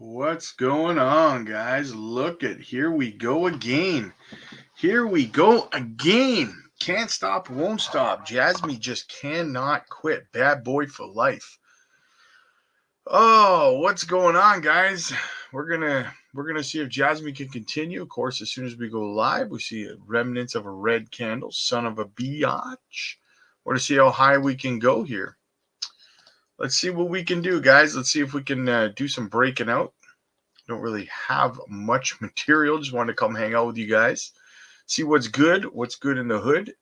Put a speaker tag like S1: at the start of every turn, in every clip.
S1: What's going on, guys? Look at here we go again. Here we go again. Can't stop, won't stop. Jasmy just cannot quit. Bad boy for life. Oh, what's going on, guys? We're gonna see if Jasmy can continue. Of course, as soon as we go live, we see remnants of a red candle, son of a biatch. We're gonna see how high we can go here. Let's see what we can do, guys. Let's see if we can do some breaking out. Don't really have much material. Just wanted to come hang out with you guys. See what's good in the hood.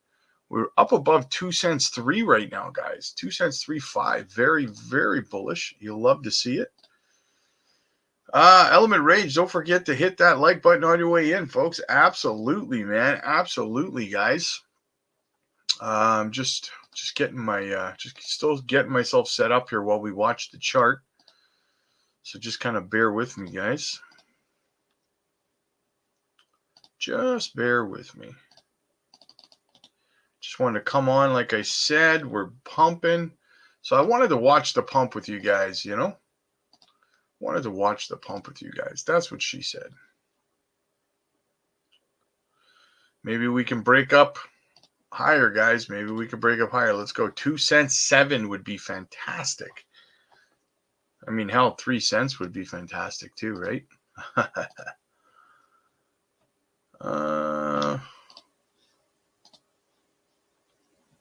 S1: We're up above 2 cents 3 right now, guys. 2 cents 3.5. Very, very bullish. You'll love to see it. Element Rage, don't forget to hit that like button on your way in, folks. Absolutely, man. Absolutely, guys. Just getting my still getting myself set up here while we watch the chart. So just kind of bear with me, guys. Just bear with me. Just wanted to come on, like I said, we're pumping. So I wanted to watch the pump with you guys, you know? Wanted to watch the pump with you guys. That's what she said. Maybe we can break up higher, guys. Maybe we can break up higher. Let's go. 2 cents 7 would be fantastic. I mean, hell, 3 cents would be fantastic too, right?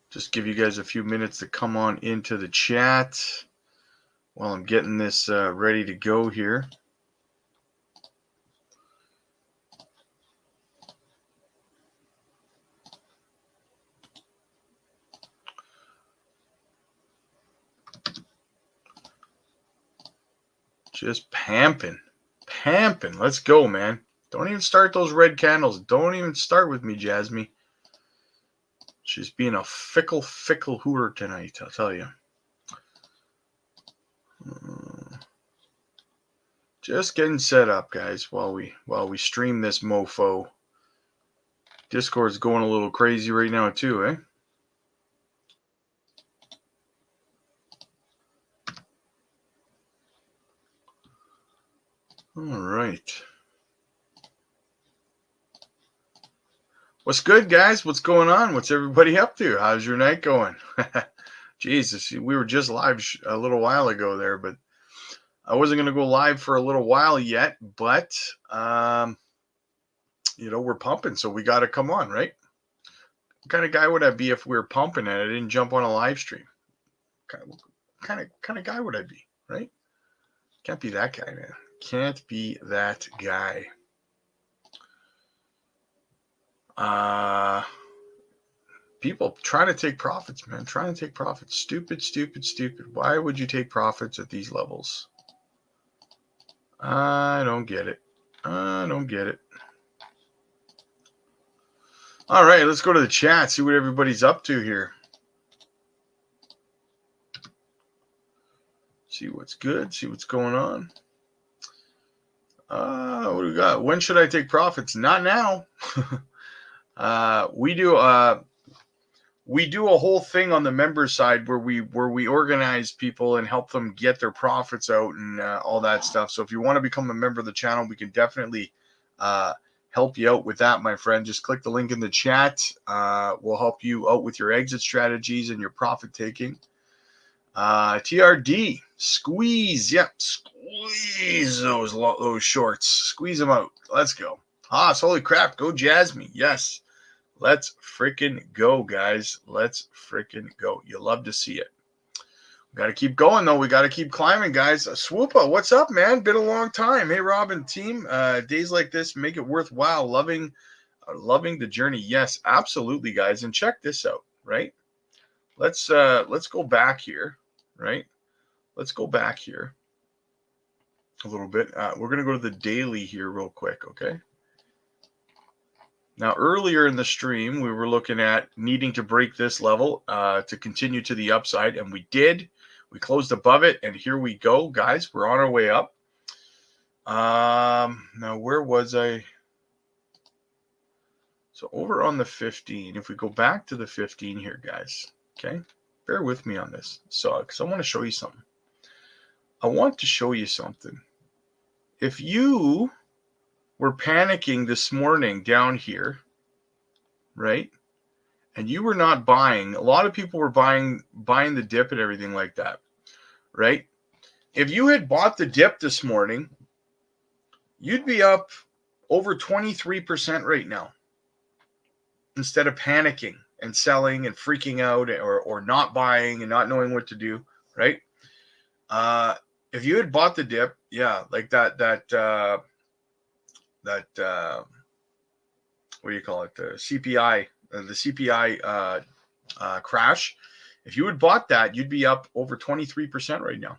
S1: Just give you guys a few minutes to come on into the chat while I'm getting this ready to go here. Just pamping. Let's go, man. Don't even start those red candles. Don't even start with me, Jasmy. She's being a fickle hooter tonight, I'll tell you. Just getting set up, guys, while we stream this mofo. Discord's going a little crazy right now too, eh? All right. What's good, guys? What's going on? What's everybody up to? How's your night going? Jesus, we were just live a little while ago there, but I wasn't going to go live for a little while yet, but, we're pumping, so we got to come on, right? What kind of guy would I be if we were pumping and I didn't jump on a live stream? Kind of guy would I be, right? Can't be that guy, man. Can't be that guy. People trying to take profits, man. Trying to take profits. Stupid. Why would you take profits at these levels? I don't get it. All right, let's go to the chat, see what everybody's up to here. See what's good, see what's going on. What do we got? When should I take profits? Not now. We do a whole thing on the member side where we organize people and help them get their profits out and all that stuff. So if you want to become a member of the channel, we can definitely help you out with that, my friend. Just click the link in the chat. We'll help you out with your exit strategies and your profit taking. TRD, squeeze. Yep, squeeze those shorts. Squeeze them out. Let's go. Haas, holy crap. Go Jasmy. Yes. Let's freaking go, guys. Let's freaking go. You love to see it. We got to keep going, though. We got to keep climbing, guys. Swoopa, what's up, man? Been a long time. Hey, Robin, team. Days like this make it worthwhile. Loving the journey. Yes, absolutely, guys. And check this out, right? Let's go back here, right? Let's go back here a little bit. We're going to go to the daily here real quick, okay? Now, earlier in the stream, we were looking at needing to break this level to continue to the upside, and we did. We closed above it, and here we go, guys. We're on our way up. Now, where was I? So over on the 15, if we go back to the 15 here, guys, okay? Bear with me on this. So, because I want to show you something. I want to show you something. if you were panicking this morning down here, right? And you were not buying, a lot of people were buying the dip and everything like that, right? If you had bought the dip this morning, you'd be up over 23% right now, instead of panicking and selling and freaking out, or not buying and not knowing what to do, right? If you had bought the dip, yeah, like that what do you call it? The CPI crash. If you had bought that, you'd be up over 23% right now.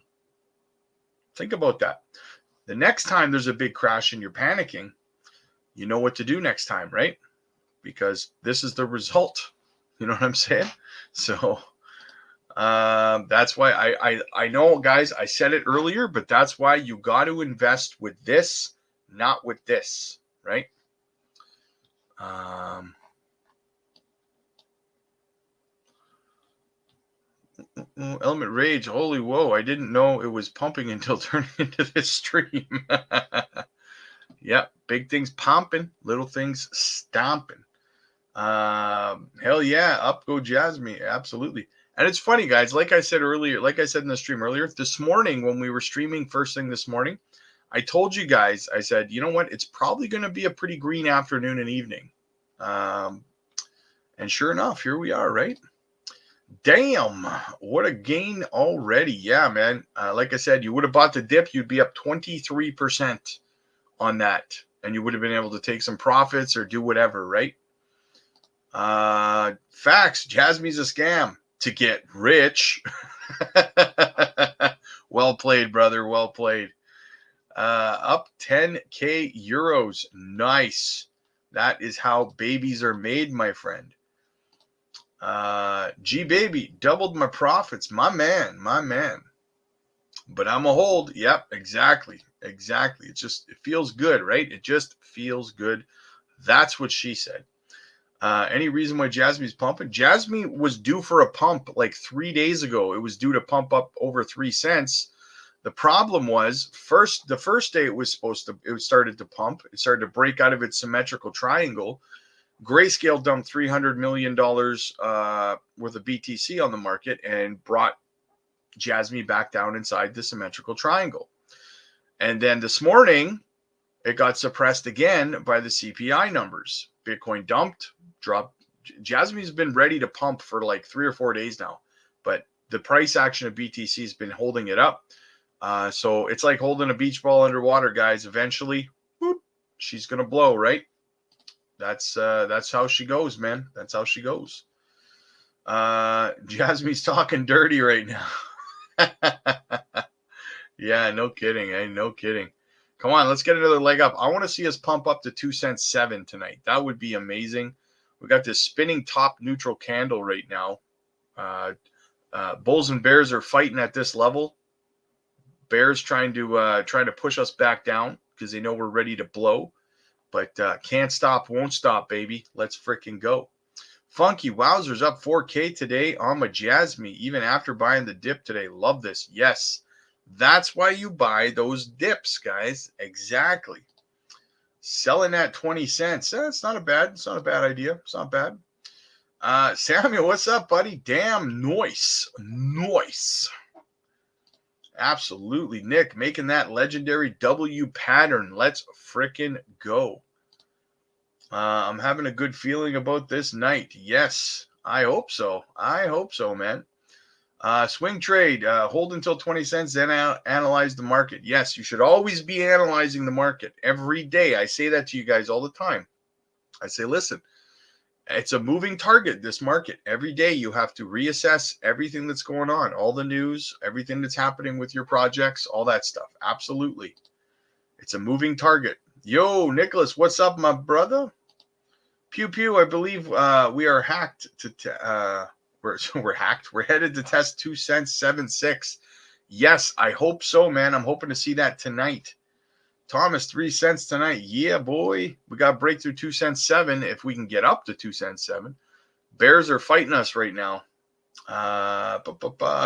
S1: Think about that. The next time there's a big crash and you're panicking, you know what to do next time, right? Because this is the result. You know what I'm saying? So that's why I know, guys, I said it earlier, but that's why you got to invest with this, not with this, right? Element Rage, holy whoa, I didn't know it was pumping until turning into this stream. Yeah, big things pumping, little things stomping. Hell yeah, up go JASMY, absolutely. And it's funny, guys, like I said earlier, like I said in the stream earlier, this morning when we were streaming first thing this morning, I told you guys, I said, you know what, it's probably going to be a pretty green afternoon and evening. And sure enough, here we are, right? Damn, what a gain already. Yeah, man. Like I said, you would have bought the dip, you'd be up 23% on that. And you would have been able to take some profits or do whatever, right? Facts, JASMY's a scam to get rich. Well played, brother. Well played. Up 10K euros. Nice. That is how babies are made, my friend. G baby doubled my profits, my man. But I'm a hold. Yep, exactly. It feels good, right? It just feels good. That's what she said. Any reason why JASMY's pumping? JASMY was due for a pump like 3 days ago. It was due to pump up over 3 cents. The problem was the first day it started to pump. It started to break out of its symmetrical triangle. Grayscale dumped $300 million worth of BTC on the market and brought JASMY back down inside the symmetrical triangle. And then this morning, it got suppressed again by the CPI numbers. Bitcoin dumped, dropped. JASMY's been ready to pump for like 3 or 4 days now, but the price action of BTC has been holding it up. So it's like holding a beach ball underwater, guys. Eventually, whoop, she's going to blow, right? That's how she goes, man. That's how she goes. JASMY's talking dirty right now. Yeah, no kidding. No kidding. Come on, let's get another leg up. I want to see us pump up to 2 cents 7 tonight. That would be amazing. We got this spinning top neutral candle right now. Bulls and bears are fighting at this level. Bears trying to push us back down because they know we're ready to blow. But can't stop, won't stop, baby. Let's freaking go. Funky Wowzers up 4K today on my JASMY, even after buying the dip today. Love this. Yes, that's why you buy those dips, guys. Exactly. Selling at 20 cents. It's not a bad idea. It's not bad. Samuel, what's up, buddy? Damn, noise. Absolutely. Nick, making that legendary W pattern. Let's frickin' go. I'm having a good feeling about this night. Yes, I hope so. Man. Swing trade, hold until 20 cents, then analyze the market. Yes, you should always be analyzing the market every day. I say that to you guys all the time. I say, listen, it's a moving target, this market. Every day you have to reassess everything that's going on, all the news, everything that's happening with your projects, all that stuff. Absolutely. It's a moving target. Yo, Nicholas, what's up, my brother? Pew pew, I believe we are hacked to we're hacked. We're headed to test 2 cents 7.6. Yes, I hope so, man. I'm hoping to see that tonight. Thomas, 3 cents tonight. Yeah, boy. We got breakthrough 2 cents 7 if we can get up to 2 cents 7. Bears are fighting us right now.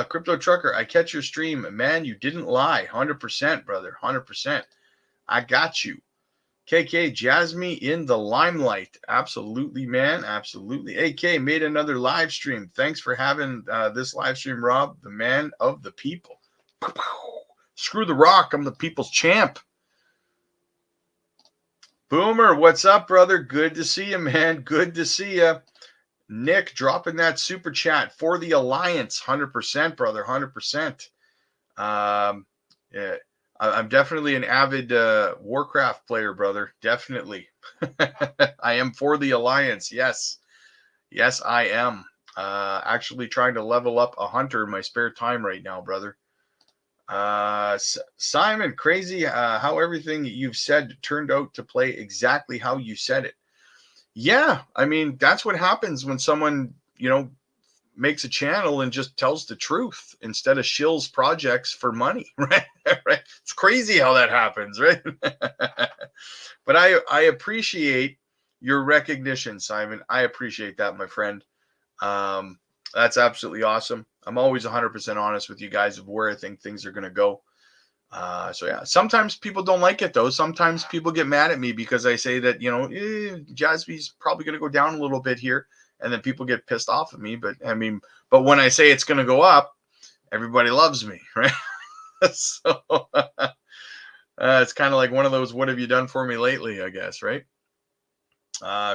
S1: Crypto Trucker, I catch your stream. Man, you didn't lie. 100%, brother. 100%. I got you. KK, Jasmy in the limelight. Absolutely, man. Absolutely. AK made another live stream. Thanks for having this live stream, Rob, the man of the people. Screw the rock. I'm the people's champ. Boomer, what's up, brother? Good to see you, man. Good to see you. Nick, dropping that super chat for the Alliance. 100%, brother. 100%. Yeah, I'm definitely an avid Warcraft player, brother. Definitely. I am for the Alliance. Yes. Yes, I am. Actually trying to level up a hunter in my spare time right now, brother. Simon, crazy how everything you've said turned out to play exactly how you said it. Yeah, I mean, that's what happens when someone, makes a channel and just tells the truth instead of shills projects for money, right? Right? It's crazy how that happens, right? But I appreciate your recognition, Simon. I appreciate that, my friend. That's absolutely awesome. I'm always 100% honest with you guys of where I think things are going to go. So yeah, sometimes people don't like it though. Sometimes people get mad at me because I say that, Jasmy's probably going to go down a little bit here, and then people get pissed off at me. But but when I say it's going to go up, everybody loves me, right? So it's kind of like one of those, what have you done for me lately, I guess, right?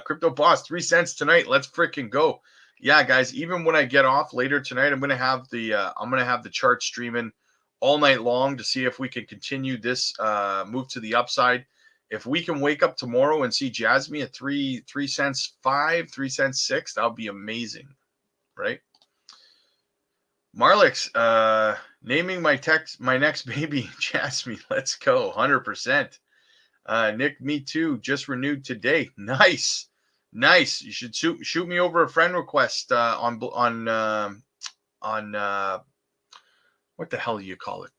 S1: Crypto Boss, 3 cents tonight. Let's freaking go. Yeah, guys, even when I get off later tonight, I'm going to have the chart streaming all night long to see if we can continue this move to the upside. If we can wake up tomorrow and see Jasmy at 3 cents 5, 3 cents 6, that would be amazing, right? Marlix, naming my next baby Jasmy. Let's go, 100%. Nick, me too. Just renewed today. Nice. You should shoot me over a friend request on what the hell do you call it?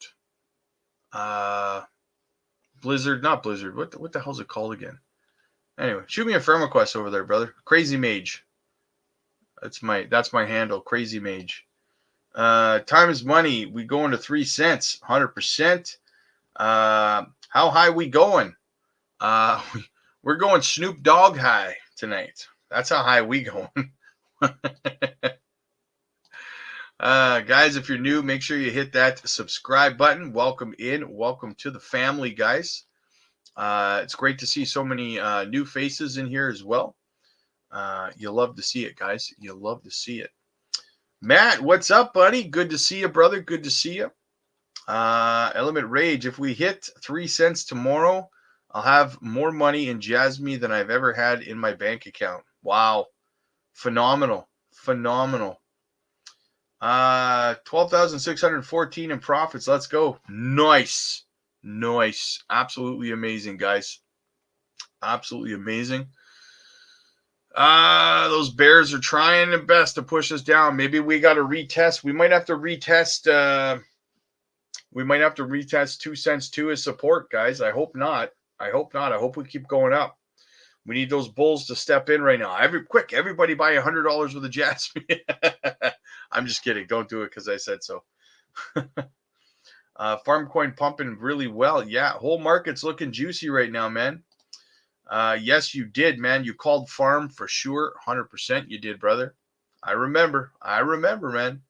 S1: Blizzard, not Blizzard. What the hell's it called again? Anyway, shoot me a friend request over there, brother. Crazy Mage. That's my handle. Crazy Mage. Time is money. We go into 3 cents. 100%. How high we going? We're going Snoop Dogg high tonight. That's how high we going. Guys, if you're new, make sure you hit that subscribe button. Welcome in. Welcome to the family, guys. It's great to see so many new faces in here as well. You love to see it, guys. You love to see it. Matt, what's up, buddy? Good to see you, brother. Good to see you. Element Rage, if we hit 3 cents tomorrow, I'll have more money in Jasmy than I've ever had in my bank account. Wow. Phenomenal. 12,614 in profits. Let's go. Nice. Absolutely amazing, guys. Absolutely amazing. Those bears are trying their best to push us down. Maybe we got to retest. We might have to retest 2 cents too as support, guys. I hope not. I hope we keep going up. We need those bulls to step in right now. Everybody buy $100 worth of Jasmy. I'm just kidding. Don't do it because I said so. Farm coin pumping really well. Yeah, whole market's looking juicy right now, man. Yes, you did, man. You called farm for sure. 100% you did, brother. I remember, man.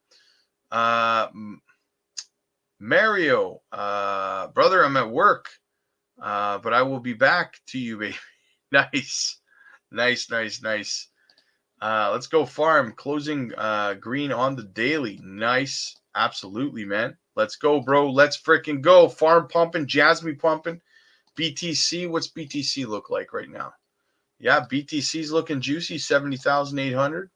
S1: Mario, brother, I'm at work, but I will be back to you, baby. Nice. Let's go farm. Closing green on the daily. Nice. Absolutely, man. Let's go, bro. Let's freaking go. Farm pumping, Jasmy pumping. BTC, what's BTC look like right now? Yeah, BTC's looking juicy, 70,800.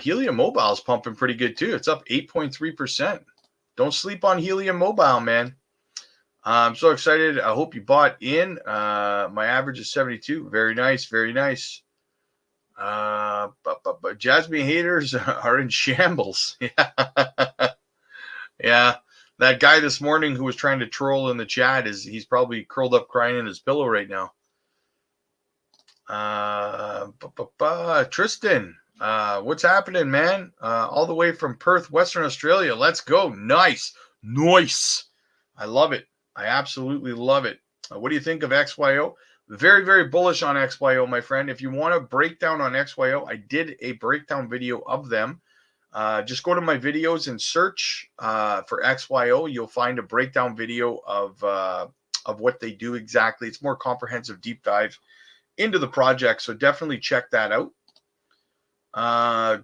S1: Helium Mobile's pumping pretty good too. It's up 8.3%. Don't sleep on Helium Mobile, man. I'm so excited. I hope you bought in. My average is 72. Very nice. But Jasmy haters are in shambles. Yeah. That guy this morning who was trying to troll in the chat he's probably curled up crying in his pillow right now. Tristan, what's happening, man? All the way from Perth, Western Australia. Let's go. Nice. I love it. I absolutely love it. What do you think of XYO? Very, very bullish on XYO, my friend. If you want a breakdown on XYO, I did a breakdown video of them. Just go to my videos and search for XYO. You'll find a breakdown video of what they do exactly. It's more comprehensive deep dive into the project, so definitely check that out.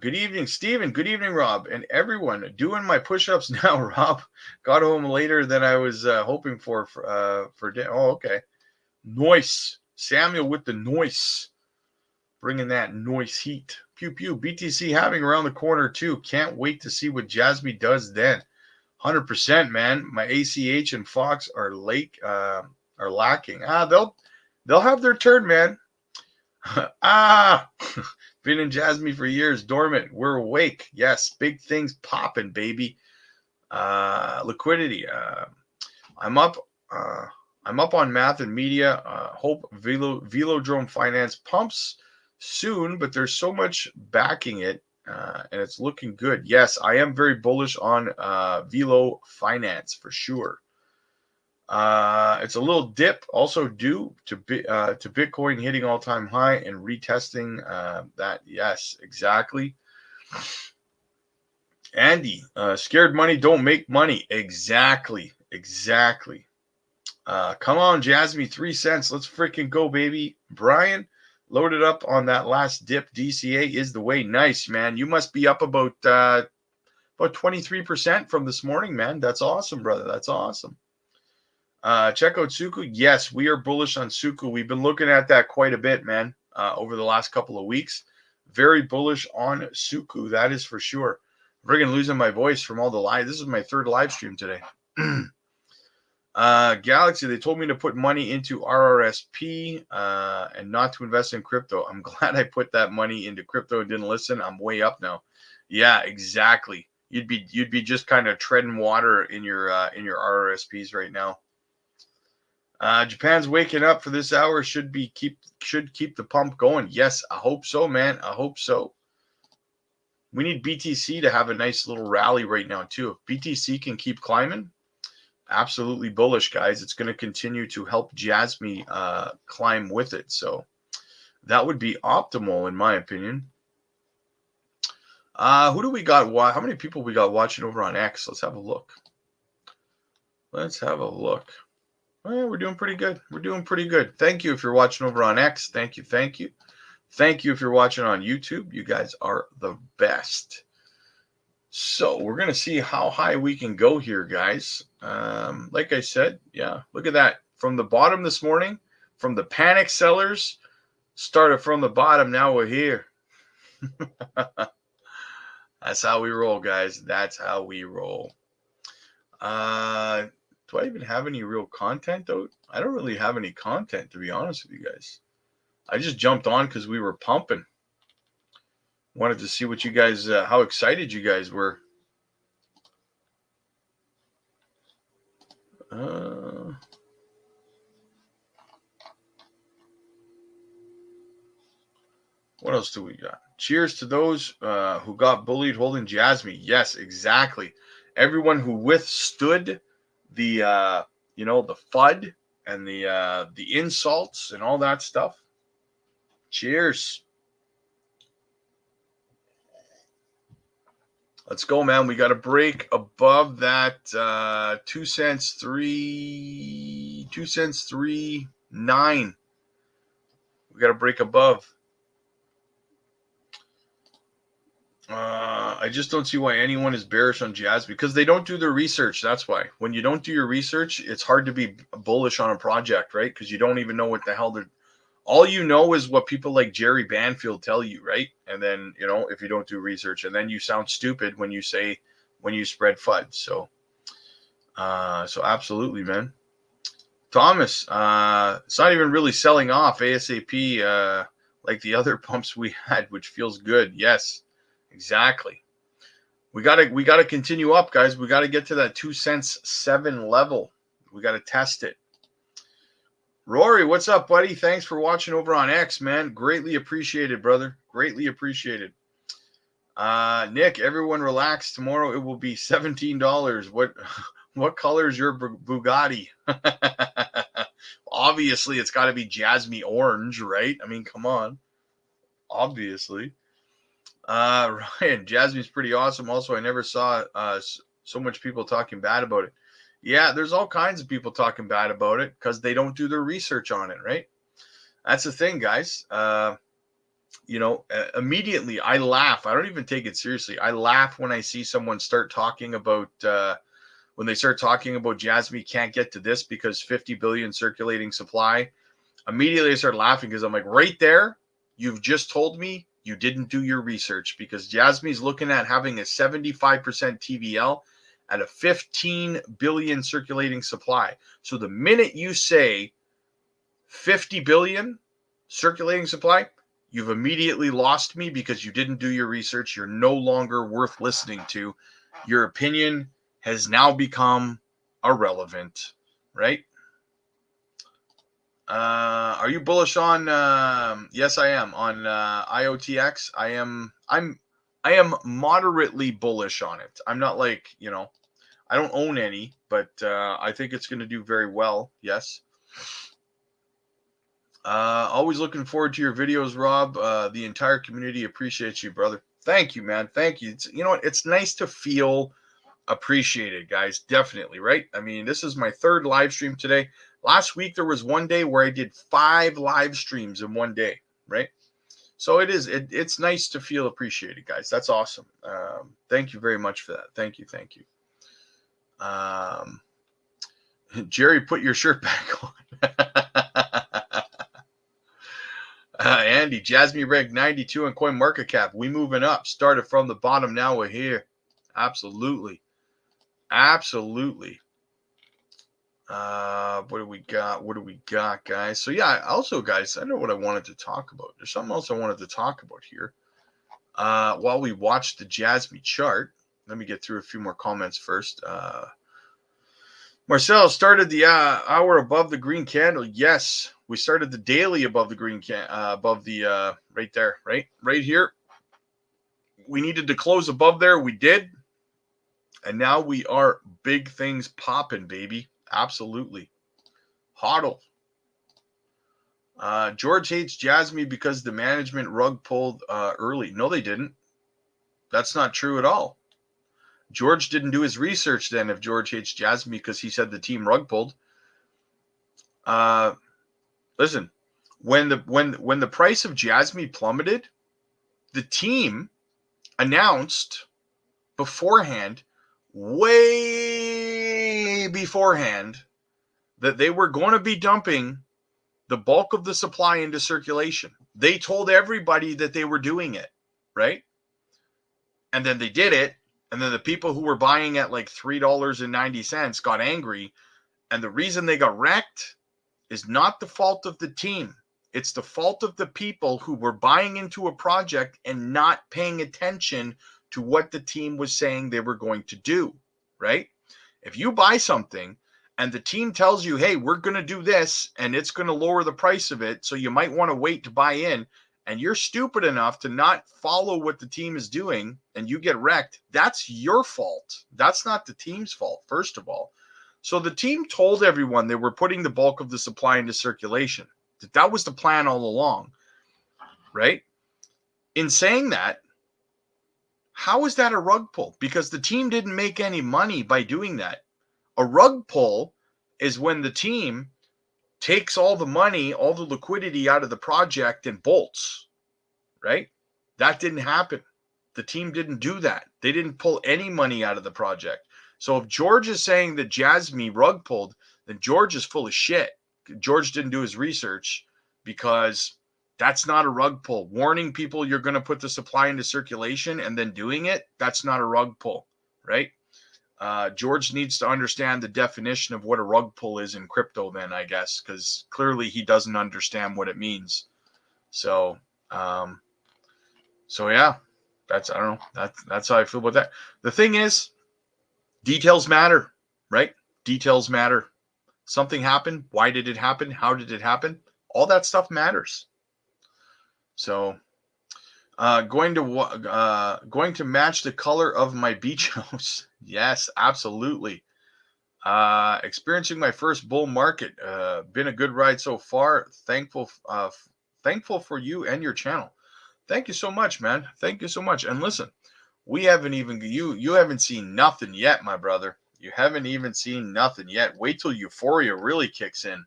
S1: Good evening, Steven. Good evening, Rob, and everyone. Doing my push-ups now, Rob. Got home later than I was hoping for dinner. Oh, okay. Noise. Samuel with the noise. Bringing that noise heat. Pew, pew. BTC having around the corner, too. Can't wait to see what Jasmy does then. 100%, man. My ACH and Fox are lacking. They'll have their turn, man. Been in Jasmy for years. Dormant. We're awake. Yes. Big things popping, baby. Liquidity. I'm up on math and media. Hope Velodrome Finance pumps soon, but there's so much backing it, and it's looking good. Yes, I am very bullish on Velo Finance for sure. It's a little dip, also due to Bitcoin hitting all-time high and retesting that. Yes, exactly. Andy, scared money don't make money. Exactly. Come on, Jasmy, 3 cents. Let's freaking go, baby. Brian, loaded up on that last dip. DCA is the way. Nice, man. You must be up about 23% from this morning, man. That's awesome, brother. That's awesome. Check out Suku. Yes, we are bullish on Suku. We've been looking at that quite a bit, man, over the last couple of weeks. Very bullish on Suku. That is for sure. I'm friggin' losing my voice from all the live. This is my third live stream today. Galaxy, they told me to put money into RRSP and not to invest in crypto. I'm glad I put that money into crypto and didn't listen. I'm way up now. Yeah, exactly. You'd be just kind of treading water in your RRSPs right now. Japan's waking up for this hour. Should keep the pump going. Yes, I hope so, man. I hope so. We need BTC to have a nice little rally right now too. If BTC can keep climbing, absolutely bullish, guys. It's going to continue to help Jasmy climb with it. So that would be optimal in my opinion. Who do we got? How many people we got watching over on X? Let's have a look. Well, we're doing pretty good. Thank you if you're watching over on X. Thank you. Thank you if you're watching on YouTube. You guys are the best. So we're going to see how high we can go here, guys. Like I said, yeah, look at that. From the bottom this morning, from the panic sellers, started from the bottom. Now we're here. That's how we roll, guys. That's how we roll. Do I even have any real content, though? I don't really have any content, to be honest with you guys. I just jumped on because we were pumping. Wanted to see what you guys, how excited you guys were. What else do we got? Cheers to those who got bullied holding Jasmy. Yes, exactly. Everyone who withstood the the FUD and the insults and all that stuff. Cheers. Let's go, man. We got to break above that 2 cents 3.9. We got to break above. I just don't see why anyone is bearish on Jasmy because they don't do their research. That's why. When you don't do your research, it's hard to be bullish on a project, right? Because you don't even know what the hell they're. All you know is what people like Jerry Banfield tell you, right? And then, if you don't do research, and then you sound stupid when you spread FUD. So absolutely, man. Thomas, it's not even really selling off ASAP like the other pumps we had, which feels good. Yes, exactly. We gotta continue up, guys. We gotta get to that 2 cents 7 level. We gotta test it. Rory, what's up, buddy? Thanks for watching over on X, man. Greatly appreciated, brother. Greatly appreciated. Nick, everyone relax. Tomorrow it will be $17. What color is your Bugatti? Obviously, it's got to be Jasmy Orange, right? I mean, come on. Obviously. Ryan, Jasmy's pretty awesome. Also, I never saw so much people talking bad about it. Yeah, there's all kinds of people talking bad about it because they don't do their research on it, right? That's the thing, guys. Immediately I laugh. I don't even take it seriously. I laugh when I see someone start talking about when they start talking about Jasmy can't get to this because 50 billion circulating supply. Immediately I start laughing because I'm like, right there, you've just told me you didn't do your research because Jasmy's looking at having a 75% TVL at a 15 billion circulating supply. So the minute you say 50 billion circulating supply, you've immediately lost me because you didn't do your research. You're no longer worth listening to. Your opinion has now become irrelevant, right? Are you bullish on? Yes, I am on IOTX. I am moderately bullish on it. I'm not like, I don't own any, but I think it's going to do very well. Yes. Always looking forward to your videos, Rob. The entire community appreciates you, brother. Thank you, man. Thank you. You know what? It's nice to feel appreciated, guys. Definitely, right? I mean, this is my third live stream today. Last week, there was one day where I did 5 live streams in one day, right? So it's nice to feel appreciated, guys. That's awesome. Thank you very much for that. Thank you. Jerry, put your shirt back on. Andy, Jasmy Reg 92 on CoinMarketCap. We moving up. Started from the bottom. Now we're here. Absolutely. What do we got, guys? So yeah, also, guys, I know what I wanted to talk about. There's something else I wanted to talk about here. While we watch the Jasmy chart, let me get through a few more comments first. Marcel started the hour above the green candle. Yes, we started the daily above the green above the right there, right here. We needed to close above there. We did. And now we are big things popping, baby. Absolutely. Hodl. George hates Jasmy because the management rug pulled early. No, they didn't. That's not true at all. George didn't do his research then if George hates Jasmy because he said the team rug pulled. Listen, when the price of Jasmy plummeted, the team announced beforehand, way beforehand, that they were going to be dumping the bulk of the supply into circulation. They told everybody that they were doing it, right? And then they did it. And then the people who were buying at like $3.90 got angry. And the reason they got wrecked is not the fault of the team. It's the fault of the people who were buying into a project and not paying attention to what the team was saying they were going to do, right? If you buy something and the team tells you, hey, we're going to do this and it's going to lower the price of it, so you might want to wait to buy in, and you're stupid enough to not follow what the team is doing and you get wrecked, that's your fault. That's not the team's fault, first of all. So the team told everyone they were putting the bulk of the supply into circulation. That was the plan all along, right? In saying that, how is that a rug pull? Because the team didn't make any money by doing that. A rug pull is when the team takes all the money, all the liquidity out of the project and bolts, right? That didn't happen. The team didn't do that. They didn't pull any money out of the project. So if George is saying that Jasmy rug pulled, then George is full of shit. George didn't do his research, because that's not a rug pull. Warning people you're going to put the supply into circulation and then doing it, that's not a rug pull, right? George needs to understand the definition of what a rug pull is in crypto then, I guess, because clearly he doesn't understand what it means. So yeah, I don't know. That's how I feel about that. The thing is, details matter, right? Details matter. Something happened. Why did it happen? How did it happen? All that stuff matters. So, going to match the color of my beach house. Yes, absolutely. Experiencing my first bull market. Been a good ride so far. Thankful for you and your channel. Thank you so much, man. Thank you so much. And listen, we haven't even you haven't seen nothing yet, my brother. You haven't even seen nothing yet. Wait till euphoria really kicks in.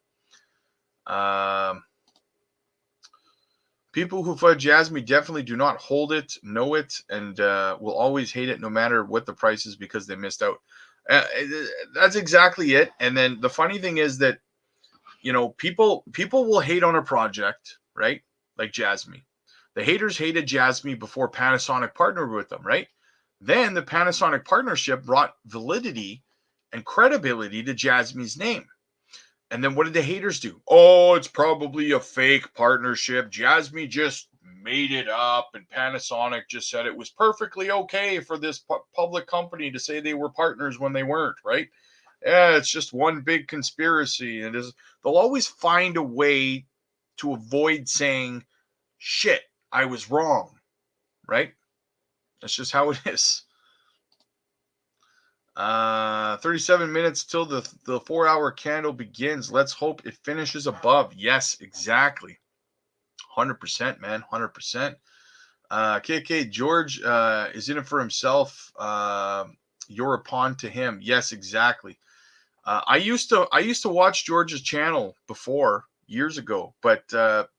S1: People who FUD JASMY definitely do not hold it, know it, and will always hate it no matter what the price is because they missed out. That's exactly it. And then the funny thing is that, you know, people will hate on a project, right? Like JASMY. The haters hated JASMY before Panasonic partnered with them, right? Then the Panasonic partnership brought validity and credibility to JASMY's name. And then what did the haters do? Oh, it's probably a fake partnership. JASMY just made it up, and Panasonic just said it was perfectly okay for this public company to say they were partners when they weren't, right? Yeah, it's just one big conspiracy. And they'll always find a way to avoid saying, shit, I was wrong, right? That's just how it is. 37 minutes till the 4-hour candle begins. Let's hope it finishes above. Yes, exactly. 100%, man. 100%. KK George is in it for himself. You're a pawn to him. Yes, exactly. I used to watch George's channel before years ago, but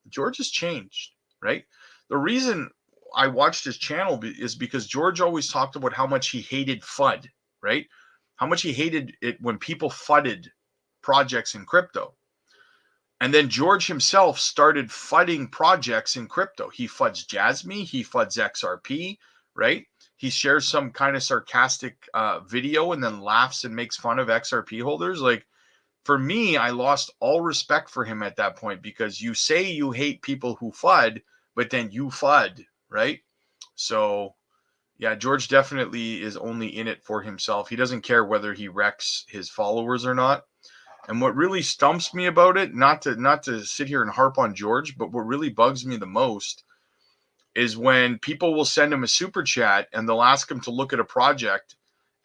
S1: George has changed, right? The reason I watched his channel is because George always talked about how much he hated FUD, right? How much he hated it when people FUDded projects in crypto. And then George himself started FUDding projects in crypto. He FUDs JASMY, he FUDs XRP, right? He shares some kind of sarcastic video and then laughs and makes fun of XRP holders. Like, for me, I lost all respect for him at that point, because you say you hate people who FUD, but then you FUD, right? So, yeah, George definitely is only in it for himself. He doesn't care whether he wrecks his followers or not. And what really stumps me about it, not to sit here and harp on George, but what really bugs me the most is when people will send him a super chat and they'll ask him to look at a project,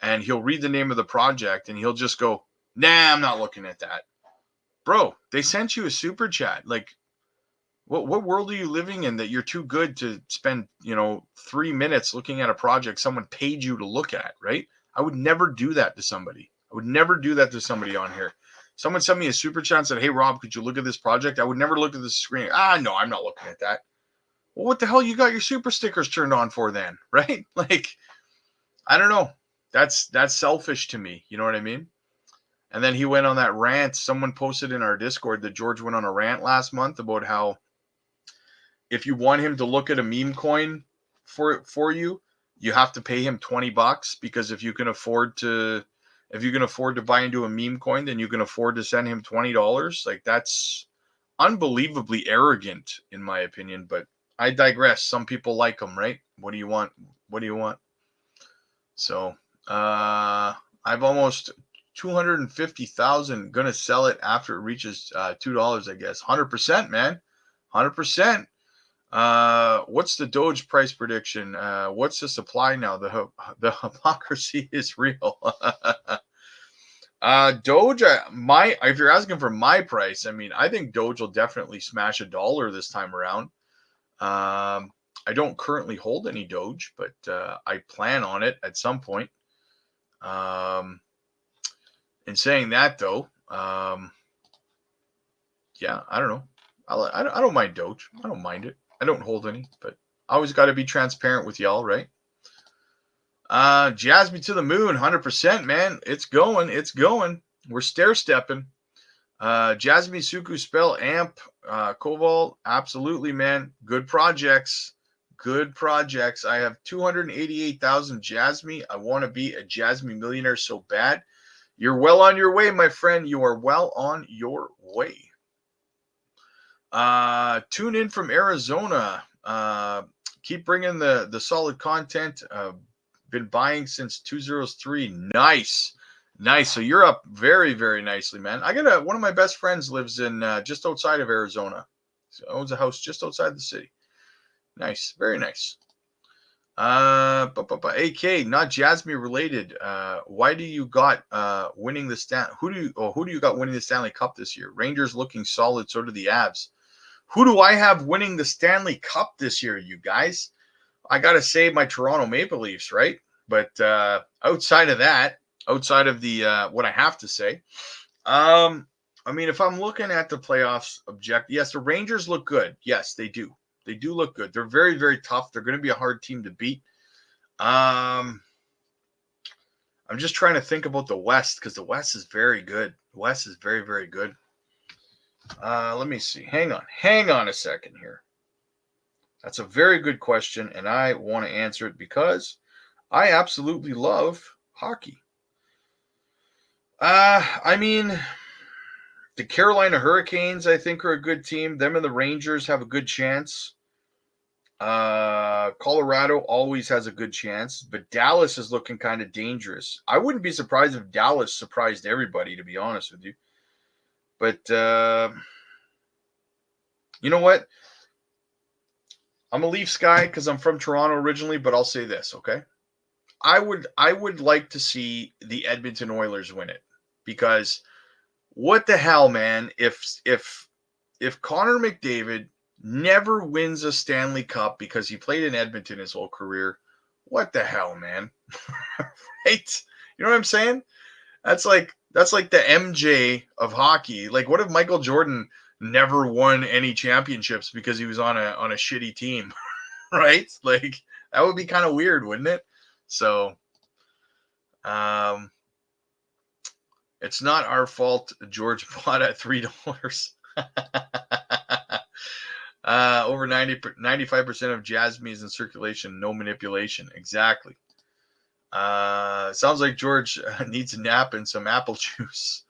S1: and he'll read the name of the project and he'll just go, nah, I'm not looking at that. Bro, they sent you a super chat. Like, what world are you living in that you're too good to spend, 3 minutes looking at a project someone paid you to look at, right? I would never do that to somebody. I would never do that to somebody on here. Someone sent me a super chat and said, hey, Rob, could you look at this project? I would never look at the screen. No, I'm not looking at that. Well, what the hell you got your super stickers turned on for then, right? Like, I don't know. That's selfish to me. You know what I mean? And then he went on that rant. Someone posted in our Discord that George went on a rant last month about how if you want him to look at a meme coin for you, you have to pay him $20, because if you can afford to buy into a meme coin, then you can afford to send him $20. Like, that's unbelievably arrogant, in my opinion. But I digress. Some people like him, right? What do you want? What do you want? So I've almost 250,000. Gonna sell it after it reaches $2, I guess. 100%, man. 100%. What's the Doge price prediction? What's the supply now? The hypocrisy is real. Doge, if you're asking for my price, I mean, I think Doge will definitely smash $1 this time around. I don't currently hold any Doge, but I plan on it at some point. In saying that, though, yeah, I don't know. I don't mind Doge. I don't mind it. I don't hold any, but I always got to be transparent with y'all, right? JASMY to the moon, 100%, man. It's going. It's going. We're stair-stepping. JASMY, Suku, Spell, Amp, Koval, absolutely, man. Good projects. Good projects. I have 288,000 JASMY. I want to be a JASMY millionaire so bad. You're well on your way, my friend. You are well on your way. Tune in from Arizona. Keep bringing the solid content. Been buying since 2003. Nice. So you're up very, very nicely, man. I got one of my best friends lives in just outside of Arizona. He owns a house just outside the city. Nice. Very nice. AK, not Jasmy related. Why do you got winning the who do you got winning the Stanley Cup this year? Rangers looking solid, so do the Avs. Who do I have winning the Stanley Cup this year, you guys? I gotta say my Toronto Maple Leafs, right? But outside of that, outside of the what I have to say, I mean, if I'm looking at the playoffs yes, the Rangers look good. Yes, they do. They do look good. They're very, very tough. They're going to be a hard team to beat. I'm just trying to think about the West because the West is very good. The West is very, very good. Let me see. Hang on a second here. That's a very good question, and I want to answer it because I absolutely love hockey. I mean, the Carolina Hurricanes, I think, are a good team. Them and the Rangers have a good chance. Colorado always has a good chance, but Dallas is looking kind of dangerous. I wouldn't be surprised if Dallas surprised everybody, to be honest with you. But you know what? I'm a Leafs guy because I'm from Toronto originally, but I'll say this, okay? I would like to see the Edmonton Oilers win it because what the hell, man? If Connor McDavid never wins a Stanley Cup because he played in Edmonton his whole career, what the hell, man? Right? You know what I'm saying? That's like the MJ of hockey. Like, what if Michael Jordan never won any championships because he was on a shitty team? Right? Like, that would be kind of weird, wouldn't it? So, it's not our fault George bought at $3. Over 95% of Jasmy is in circulation, no manipulation. Exactly. Sounds like George needs a nap and some apple juice.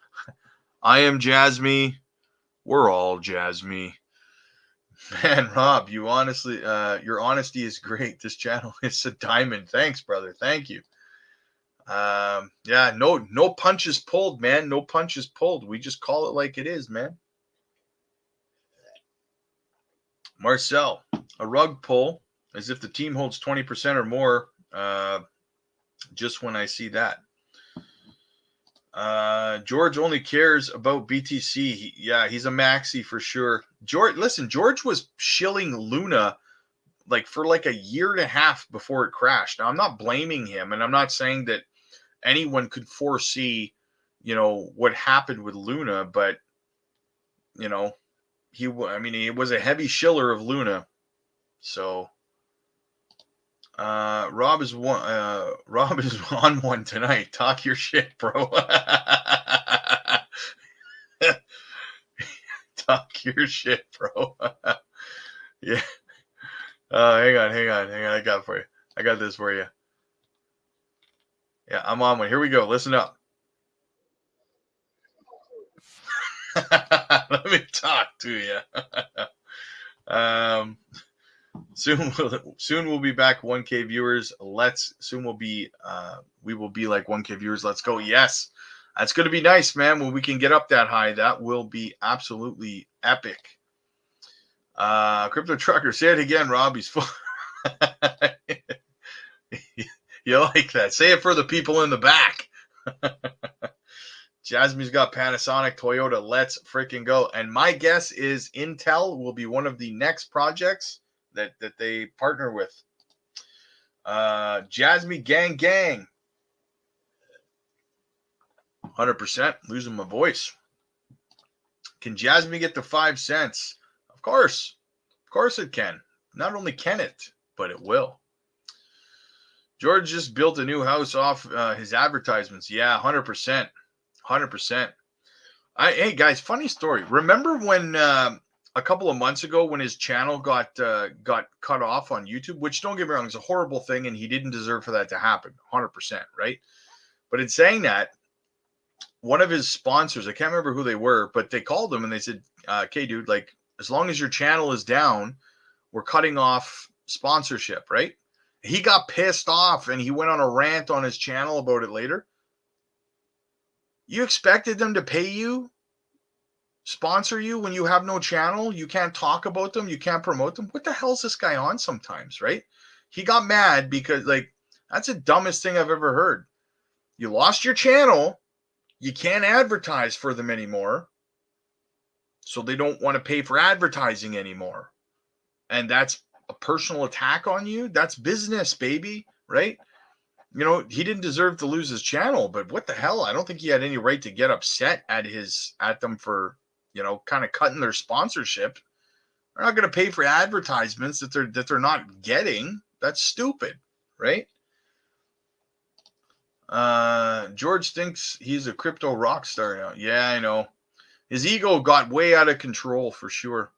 S1: I am Jasmy. We're all Jasmy. Man, Rob, you honestly, your honesty is great. This channel is a diamond. Thanks, brother. Thank you. Yeah, no punches pulled, man. No punches pulled. We just call it like it is, man. Marcel, a rug pull as if the team holds 20% or more. Just when I see that. George only cares about BTC. He's a maxi for sure. George was shilling Luna for a year and a half before it crashed. Now, I'm not blaming him, and I'm not saying that anyone could foresee, what happened with Luna, but, he was a heavy shiller of Luna. So, Rob is on one tonight. Talk your shit, bro. Talk your shit, bro. Yeah. Hang on. I got this for you. Yeah, I'm on one. Here we go. Listen up. Let me talk to you. Soon we'll be back 1K viewers. We will be like 1K viewers. Let's go. Yes. That's going to be nice, man. When we can get up that high, that will be absolutely epic. Crypto Trucker, say it again, Rob. He's full. You like that? Say it for the people in the back. Jasmy's got Panasonic, Toyota. Let's freaking go. And my guess is Intel will be one of the next projects that they partner with. Jasmy gang. 100%. Losing my voice. Can Jasmy get to 5 cents? Of course it can. Not only can it, but it will. George just built a new house off his advertisements. Yeah, 100%. 100%. Hey, guys, funny story. Remember when a couple of months ago when his channel got cut off on YouTube, which, don't get me wrong, is a horrible thing, and he didn't deserve for that to happen. 100%, right? But in saying that, one of his sponsors, I can't remember who they were, but they called him and they said, okay, dude, as long as your channel is down, we're cutting off sponsorship, right? He got pissed off and he went on a rant on his channel about it later. You expected them to pay you, sponsor you when you have no channel? You can't talk about them. You can't promote them. What the hell is this guy on sometimes, right? He got mad because, like, that's the dumbest thing I've ever heard. You lost your channel. You can't advertise for them anymore. So they don't want to pay for advertising anymore. And that's a personal attack on you. That's business, baby, right? You know, he didn't deserve to lose his channel, but what the hell? I don't think he had any right to get upset at them for, you know, kind of cutting their sponsorship. They're not going to pay for advertisements that they're not getting. That's stupid, right? George thinks he's a crypto rock star now. Yeah, I know. His ego got way out of control for sure.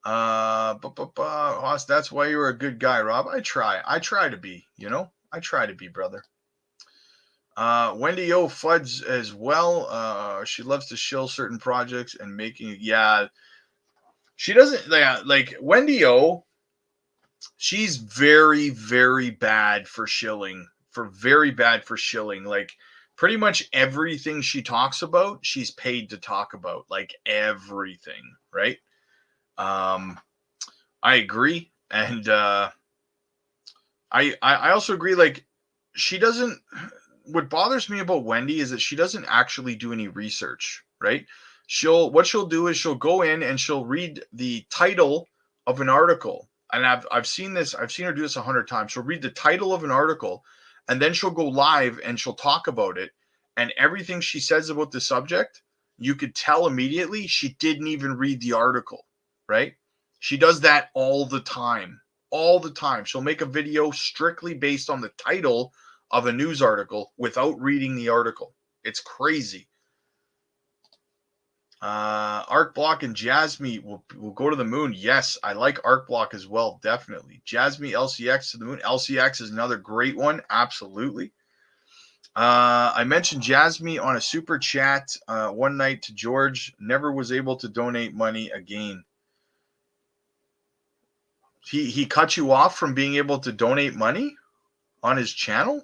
S1: Hoss, that's why you're a good guy, Rob. I try to be, you know. I try to be, brother. Wendy O Fuds as well. She loves to shill certain projects and making, yeah. She doesn't, like Wendy O, she's very, very bad for shilling. Like, pretty much everything she talks about, she's paid to talk about. Like, everything, right? I agree. And I also agree, like, she doesn't, what bothers me about Wendy is that she doesn't actually do any research, right? What she'll do is she'll go in and she'll read the title of an article. And I've seen her do this 100 times. She'll read the title of an article, and then she'll go live and she'll talk about it. And everything she says about the subject, you could tell immediately she didn't even read the article, right? She does that all the time. All the time. She'll make a video strictly based on the title of a news article without reading the article. It's crazy. Arc Block and Jasmy will go to the moon. Yes, I like Arc Block as well, definitely. Jasmy LCX to the moon. LCX is another great one, absolutely. I mentioned Jasmy on a super chat one night to George. Never was able to donate money again. He cut you off from being able to donate money on his channel?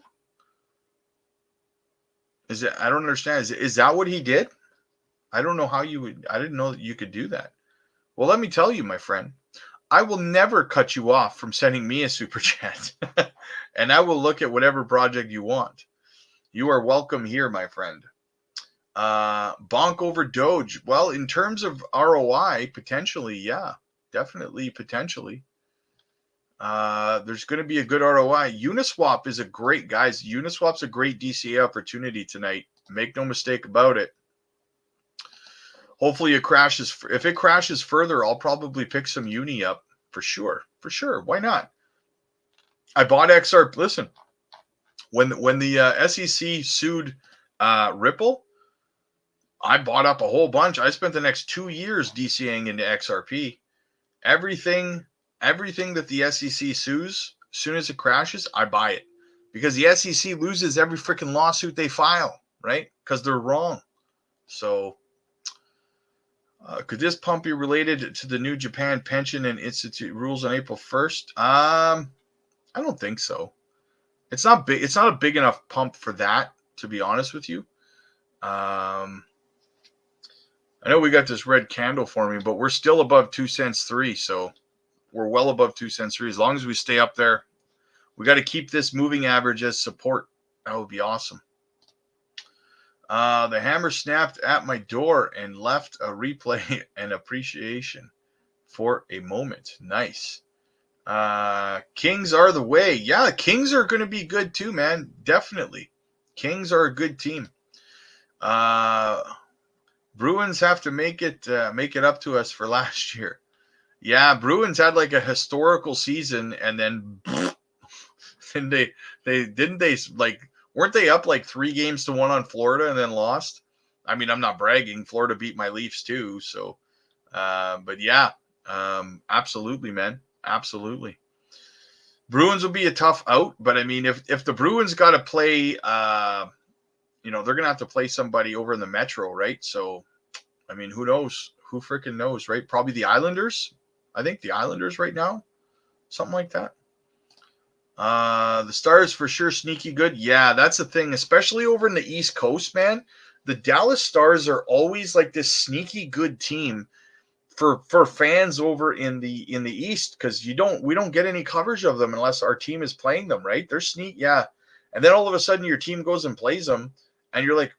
S1: I don't understand. Is that what he did? I don't know how you would. I didn't know that you could do that. Well, let me tell you, my friend, I will never cut you off from sending me a super chat. And I will look at whatever project you want. You are welcome here, my friend. Bonk over Doge. Well, in terms of ROI, potentially, yeah. Definitely, potentially. There's going to be a good ROI. Uniswap is a great, guys. Uniswap's a great DCA opportunity tonight. Make no mistake about it. Hopefully it crashes. If it crashes further, I'll probably pick some Uni up for sure. For sure. Why not? I bought XRP. Listen, when the SEC sued Ripple, I bought up a whole bunch. I spent the next 2 years DCAing into XRP. Everything that the SEC sues, as soon as it crashes, I buy it. Because the SEC loses every freaking lawsuit they file, right? Because they're wrong. So, could this pump be related to the new Japan Pension and Institute rules on April 1st? I don't think so. It's not big. It's not a big enough pump for that, to be honest with you. I know we got this red candle forming, but we're still above 2 cents 3, so we're well above 2 cents 3. As long as we stay up there, we got to keep this moving average as support. That would be awesome. The hammer snapped at my door and left a replay and appreciation for a moment. Nice. Kings are the way. Yeah, Kings are going to be good too, man. Definitely. Kings are a good team. Bruins have to make it up to us for last year. Yeah, Bruins had like a historical season, and then weren't they up like 3-1 on Florida and then lost? I mean, I'm not bragging. Florida beat my Leafs too. So, but yeah, absolutely, man. Absolutely. Bruins will be a tough out, but I mean, if the Bruins got to play, they're going to have to play somebody over in the Metro, right? So, I mean, who knows? Who freaking knows, right? Probably the Islanders. I think the Islanders right now. Something like that. The Stars for sure sneaky good. Yeah, that's the thing, especially over in the East Coast, man. The Dallas Stars are always like this sneaky good team for fans over in the East, because we don't get any coverage of them unless our team is playing them, right? They're sneak, yeah. And then all of a sudden your team goes and plays them, and you're like,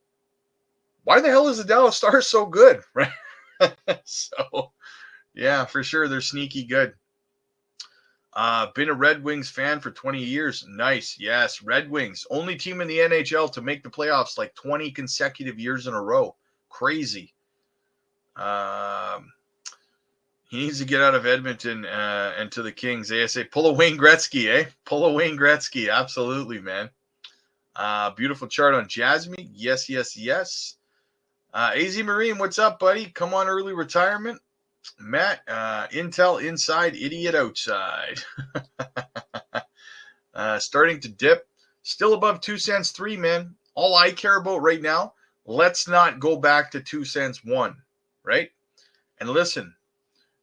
S1: why the hell is the Dallas Stars so good, right? So yeah, for sure they're sneaky good. Been a Red Wings fan for 20 years. Nice. Yes, Red Wings. Only team in the NHL to make the playoffs like 20 consecutive years in a row. Crazy. He needs to get out of Edmonton and to the Kings. ASA. Pull a Wayne Gretzky, eh? Pull a Wayne Gretzky. Absolutely, man. Beautiful chart on Jasmy. Yes, yes, yes. AZ Marine, what's up, buddy? Come on, early retirement. Matt, Intel inside, idiot outside. Starting to dip. Still above 2 cents 3, man. All I care about right now, let's not go back to 2 cents 1, right? And listen,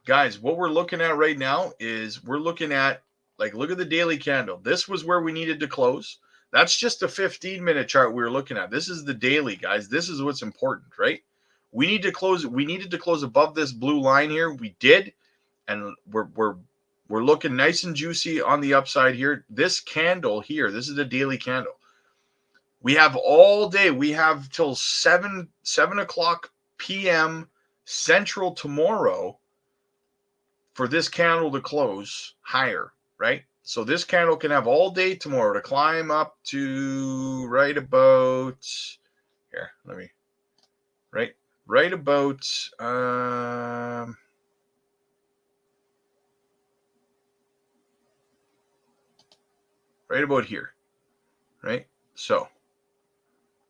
S1: guys, what we're looking at right now is we're looking at, like, look at the daily candle. This was where we needed to close. That's just a 15-minute chart we were looking at. This is the daily, guys. This is what's important, right? We need to close. We needed to close above this blue line here. We did, and we're looking nice and juicy on the upside here. This candle here, this is the daily candle. We have all day. We have till 7 o'clock p.m. Central tomorrow for this candle to close higher, right? So this candle can have all day tomorrow to climb up to right about here. Let me right about right about here, right? So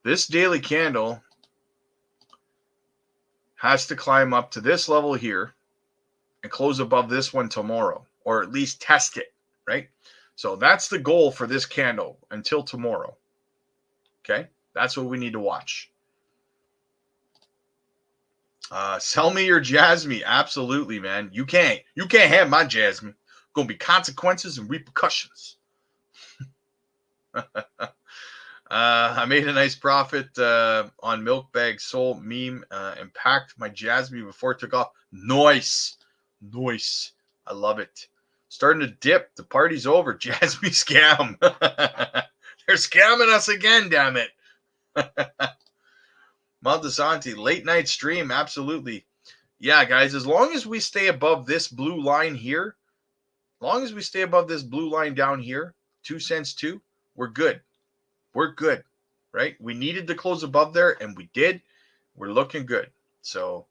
S1: this daily candle has to climb up to this level here and close above this one tomorrow, or at least test it, right? So that's the goal for this candle until tomorrow. Okay, that's what we need to watch. Sell me your Jasmy. Absolutely, man. You can't have my Jasmy. Gonna be consequences and repercussions. I made a nice profit on milk bag soul meme and packed my Jasmy before it took off. Nice. I love it. Starting to dip. The party's over. Jasmy scam. They're scamming us again, damn it. Montesanti, late night stream, absolutely. Yeah, guys, as long as we stay above this blue line here, as long as we stay above this blue line down here, 2 cents 2, we're good. We're good, right? We needed to close above there, and we did. We're looking good. So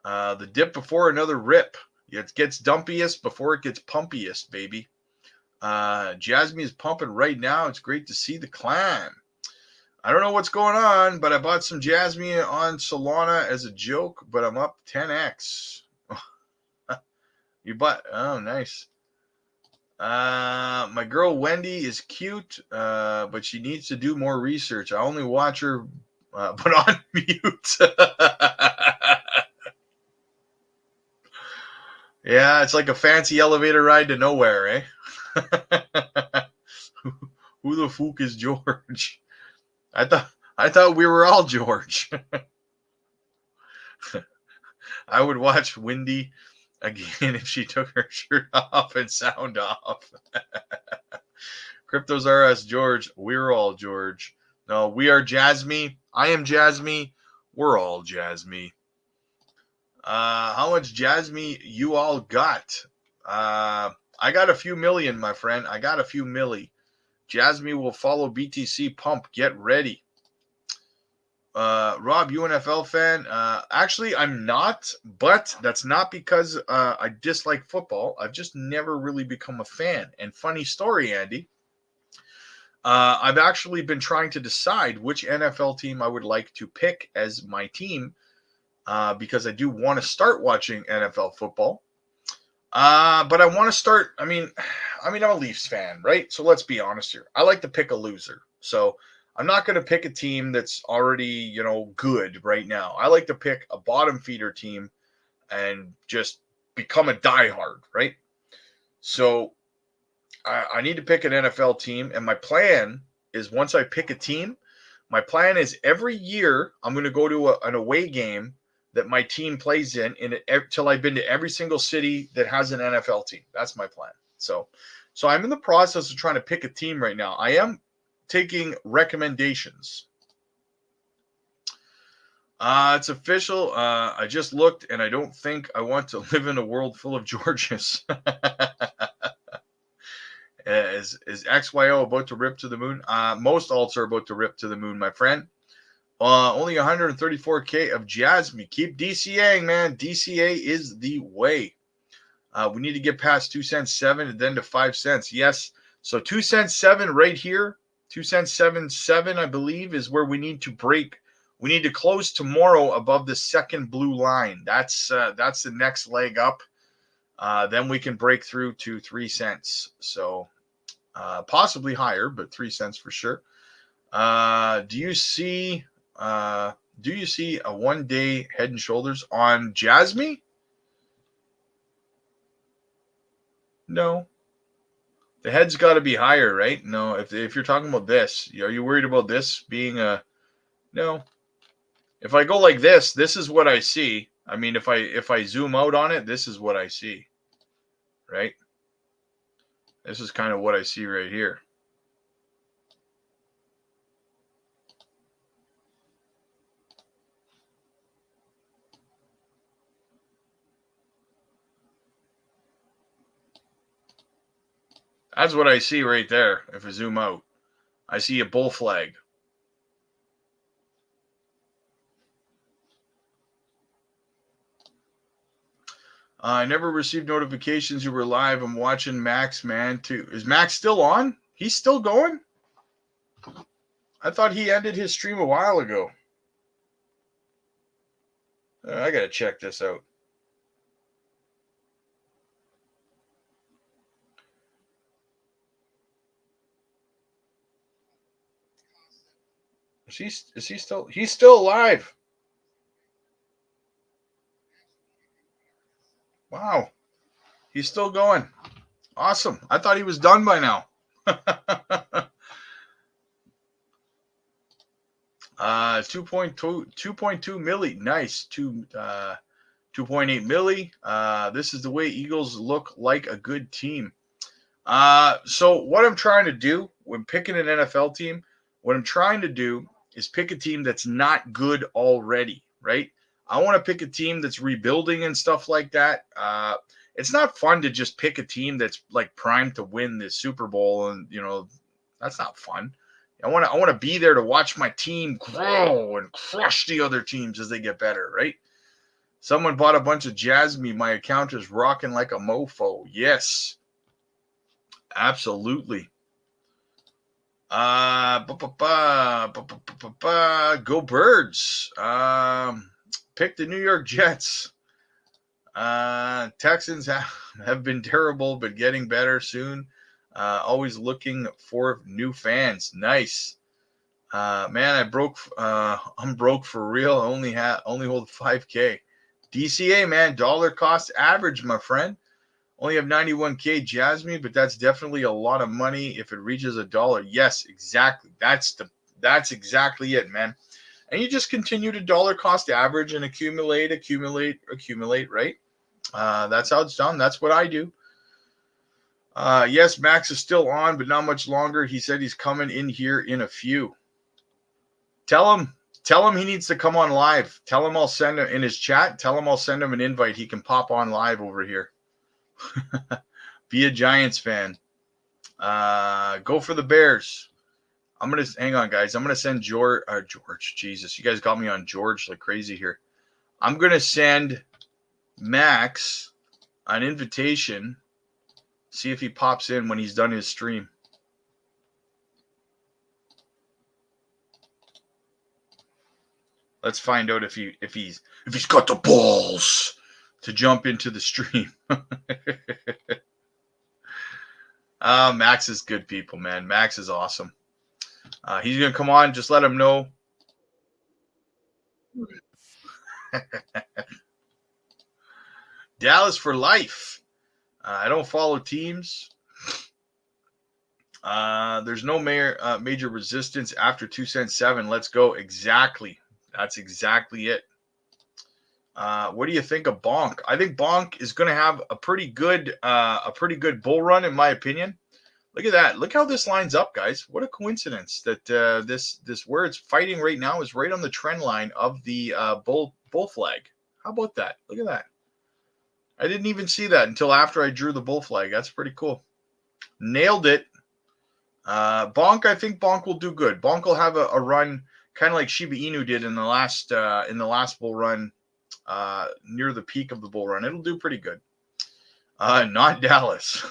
S1: the dip before another rip. It gets dumpiest before it gets pumpiest, baby. Jasmy is pumping right now. It's great to see the climb. I don't know what's going on, but I bought some Jasmy on Solana as a joke, but I'm up 10x. You bought? Oh, nice. My girl Wendy is cute, but she needs to do more research. I only watch her, but on mute. Yeah, it's like a fancy elevator ride to nowhere, eh? Who the fuck is George? I thought we were all George. I would watch Wendy again if she took her shirt off and sound off. Cryptos are us, George. We're all George. No, we are Jasmy. I am Jasmy. We're all Jasmy. How much Jasmy you all got? I got a few million, my friend. I got a few milli. Jasmy will follow BTC pump. Get ready. Rob, you an NFL fan? Actually, I'm not, but that's not because I dislike football. I've just never really become a fan. And funny story, Andy, I've actually been trying to decide which NFL team I would like to pick as my team because I do want to start watching NFL football. But I want to start, I mean, I'm a Leafs fan, right? So let's be honest here. I like to pick a loser. So I'm not going to pick a team that's already, good right now. I like to pick a bottom feeder team and just become a diehard, right? So I need to pick an NFL team. And my plan is once I pick a team, my plan is every year I'm going to go to an away game that my team plays in till I've been to every single city that has an NFL team. That's my plan. So I'm in the process of trying to pick a team right now. I am taking recommendations. It's official. I just looked, and I don't think I want to live in a world full of Georges. Is XYO about to rip to the moon? Most alts are about to rip to the moon, my friend. Only 134K of JASMY. Keep DCAing, man. DCA is the way. We need to get past 2 cents 7 and then to 5 cents. Yes. So 2 cents 7 right here. 2 cents 7, I believe, is where we need to break. We need to close tomorrow above the second blue line. That's the next leg up. Then we can break through to 3 cents. So possibly higher, but 3 cents for sure. Do you see a 1 day head and shoulders on JASMY? No. The head's got to be higher, right? No. If you're talking about this, are you worried about this being a no? If I go like this is what I see. I mean, if I zoom out on it, this is what I see. Right? This is kind of what I see right here. That's what I see right there. If I zoom out, I see a bull flag. I never received notifications you were live. I'm watching Max, man, too. Is Max still on? He's still going? I thought he ended his stream a while ago. I got to check this out. Is he still? He's still alive. Wow. He's still going. Awesome. I thought he was done by now. 2.2 milli. Nice. 2.8 milli. This is the way Eagles look like a good team. So what I'm trying to do when picking an NFL team, what I'm trying to do is pick a team that's not good already, right? I want to pick a team that's rebuilding and stuff like that. It's not fun to just pick a team that's like primed to win the Super Bowl, and that's not fun. I want to be there to watch my team grow and crush the other teams as they get better, right? Someone bought a bunch of JASMY. My account is rocking like a mofo. Yes, absolutely. Go Birds. Pick the New York Jets. Texans have been terrible, but getting better soon. Always looking for new fans. Nice. Man, I'm broke for real. Only hold 5K. DCA, man, dollar cost average, my friend. Only have 91K JASMY, but that's definitely a lot of money if it reaches $1. Yes, exactly. That's exactly it, man. And you just continue to dollar cost average and accumulate, right? That's how it's done. That's what I do. Yes, Max is still on, but not much longer. He said he's coming in here in a few. Tell him he needs to come on live. Tell him I'll send him in his chat. Tell him I'll send him an invite. He can pop on live over here. Be a Giants fan. Go for the Bears. Hang on, guys. I'm gonna send George. Jesus, you guys got me on George like crazy here. I'm gonna send Max an invitation. See if he pops in when he's done his stream. Let's find out if he's got the balls to jump into the stream. Max is good people, man. Max is awesome. He's gonna come on. Just let him know. Dallas for life. I don't follow teams. There's no major resistance after 2 cents 7. Let's go. Exactly. That's exactly it. What do you think of Bonk? I think Bonk is going to have a pretty good bull run, in my opinion. Look at that. Look how this lines up, guys. What a coincidence that this where it's fighting right now is right on the trend line of the bull flag. How about that? Look at that. I didn't even see that until after I drew the bull flag. That's pretty cool. Nailed it. Bonk, I think Bonk will do good. Bonk will have a run kind of like Shiba Inu did in the last bull run, near the peak of the bull run. It'll do pretty good. Not Dallas.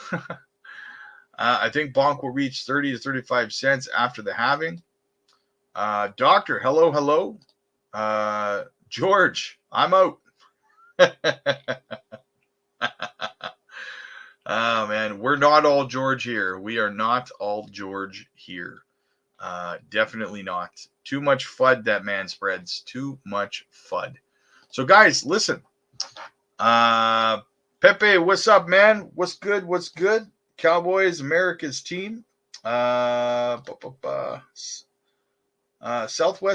S1: I think Bonk will reach 30 to 35 cents after the halving. Doctor, hello. George, I'm out. Oh, man, we're not all George here. We are not all George here. Definitely not. Too much FUD that man spreads. Too much FUD. So, guys, listen. Pepe, what's up, man? What's good? What's good? Cowboys, America's team. Southwest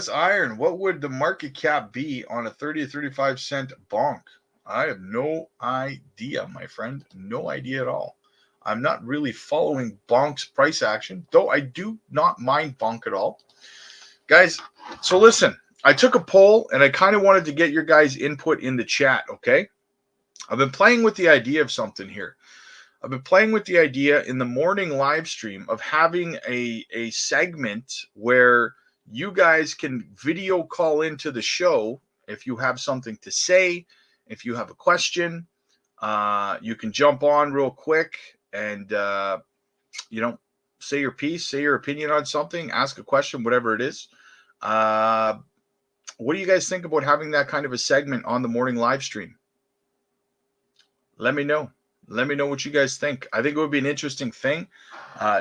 S1: Iron, what would the market cap be on a 30 to 35 cent bonk? I have no idea, my friend. No idea at all. I'm not really following Bonk's price action, though I do not mind Bonk at all. Guys, so listen, I took a poll, and I kind of wanted to get your guys' input in the chat, okay? I've been playing with the idea of something here. I've been playing with the idea in the morning live stream of having a segment where you guys can video call into the show if you have something to say, if you have a question. You can jump on real quick and, say your piece, say your opinion on something, ask a question, whatever it is. What do you guys think about having that kind of a segment on the morning live stream? Let me know. Let me know what you guys think. I think it would be an interesting thing.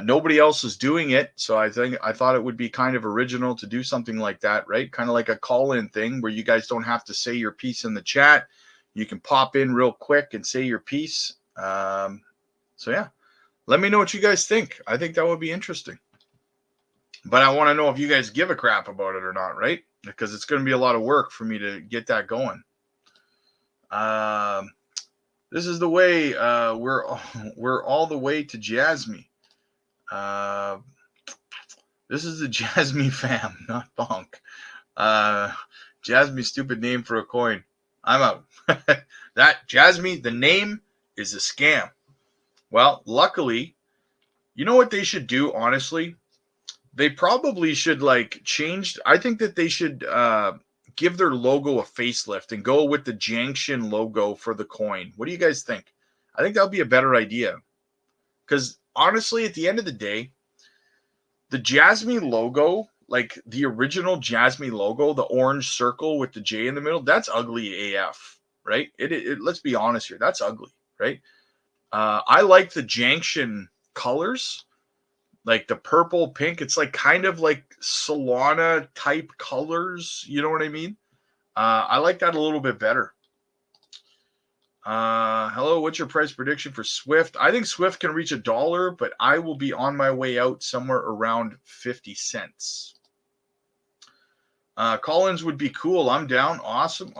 S1: Nobody else is doing it, so I thought it would be kind of original to do something like that, right? Kind of like a call-in thing where you guys don't have to say your piece in the chat. You can pop in real quick and say your piece. So yeah, let me know what you guys think. I think that would be interesting. But I want to know if you guys give a crap about it or not, right? Because it's going to be a lot of work for me to get that going. This is the way. We're all the way to Jasmy. This is the Jasmy fam, not Bonk. Jasmy, stupid name for a coin. I'm out. That Jasmy, the name is a scam. Well, luckily, you know what they should do, honestly? They probably should change. I think that they should give their logo a facelift and go with the Junction logo for the coin. What do you guys think? I think that would be a better idea. Because honestly, at the end of the day, the Jasmy logo, like the original Jasmy logo, the orange circle with the J in the middle, that's ugly AF, right? Let's be honest here. That's ugly, right? I like the Junction colors, like the purple, pink. It's like kind of like Solana type colors. You know what I mean? I like that a little bit better. Hello, what's your price prediction for Swift? I think Swift can reach $1, but I will be on my way out somewhere around 50 cents. Collins would be cool. I'm down. Awesome.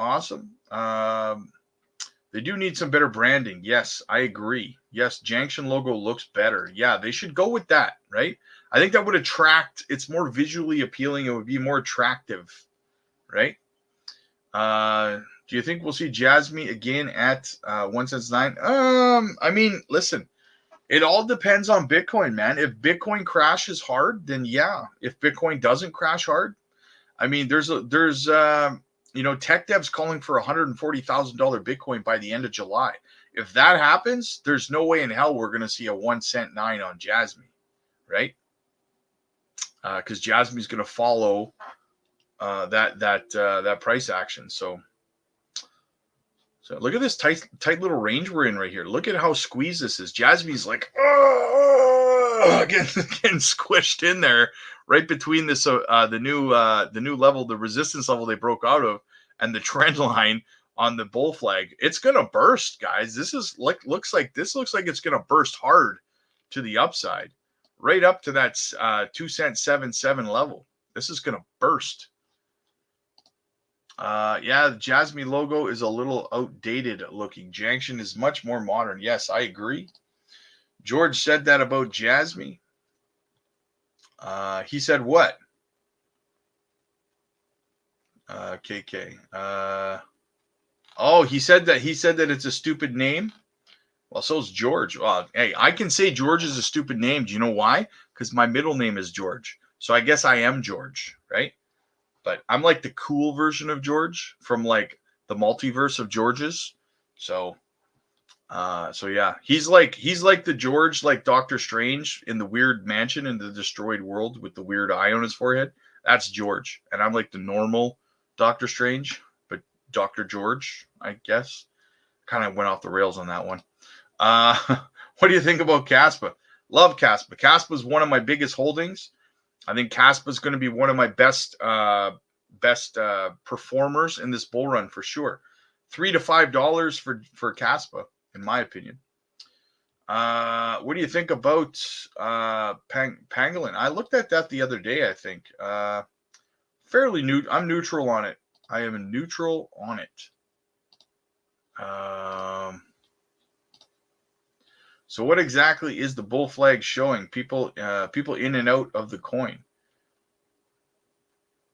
S1: They do need some better branding. Yes, I agree. Yes, Junction logo looks better. Yeah, they should go with that, right? I think that would attract. It's more visually appealing. It would be more attractive, right? Do you think we'll see Jasmy again at 1 cent 9? I mean, listen, it all depends on Bitcoin, man. If Bitcoin crashes hard, then yeah. If Bitcoin doesn't crash hard, I mean, there's tech devs calling for $140,000 Bitcoin by the end of July. If that happens, there's no way in hell we're going to see a 1 cent 9 on Jasmy, right? Because Jasmy's going to follow that price action. So look at this tight little range we're in right here. Look at how squeezed this is. Jasmy's like getting squished in there right between this the new level, the resistance level they broke out of, and the trend line on the bull flag. It's gonna burst, guys. This is looks like it's gonna burst hard to the upside, right up to that 2 cent 77 level. This is gonna burst. Yeah, the JASMY logo is a little outdated looking. Janction is much more modern. Yes, I agree. George said that about JASMY. He said what? KK. Oh, he said that it's a stupid name. Well, so's George. Well, hey, I can say George is a stupid name. Do you know why? Because my middle name is George. So I guess I am George, right? But I'm like the cool version of George from like the multiverse of Georges. So so yeah, he's like the George, like Doctor Strange in the weird mansion in the destroyed world with the weird eye on his forehead. That's George, and I'm like the normal Doctor Strange, but Doctor George, I guess. Kind of went off the rails on that one. Uh, what do you think about KASPA? Love KASPA. KASPA is one of my biggest holdings. I think KASPA is going to be one of my best performers in this bull run for sure. $3 to $5 for KASPA, in my opinion. What do you think about Pangolin? I looked at that the other day. I think fairly new. I'm neutral on it. I am neutral on it. So what exactly is the bull flag showing? People in and out of the coin.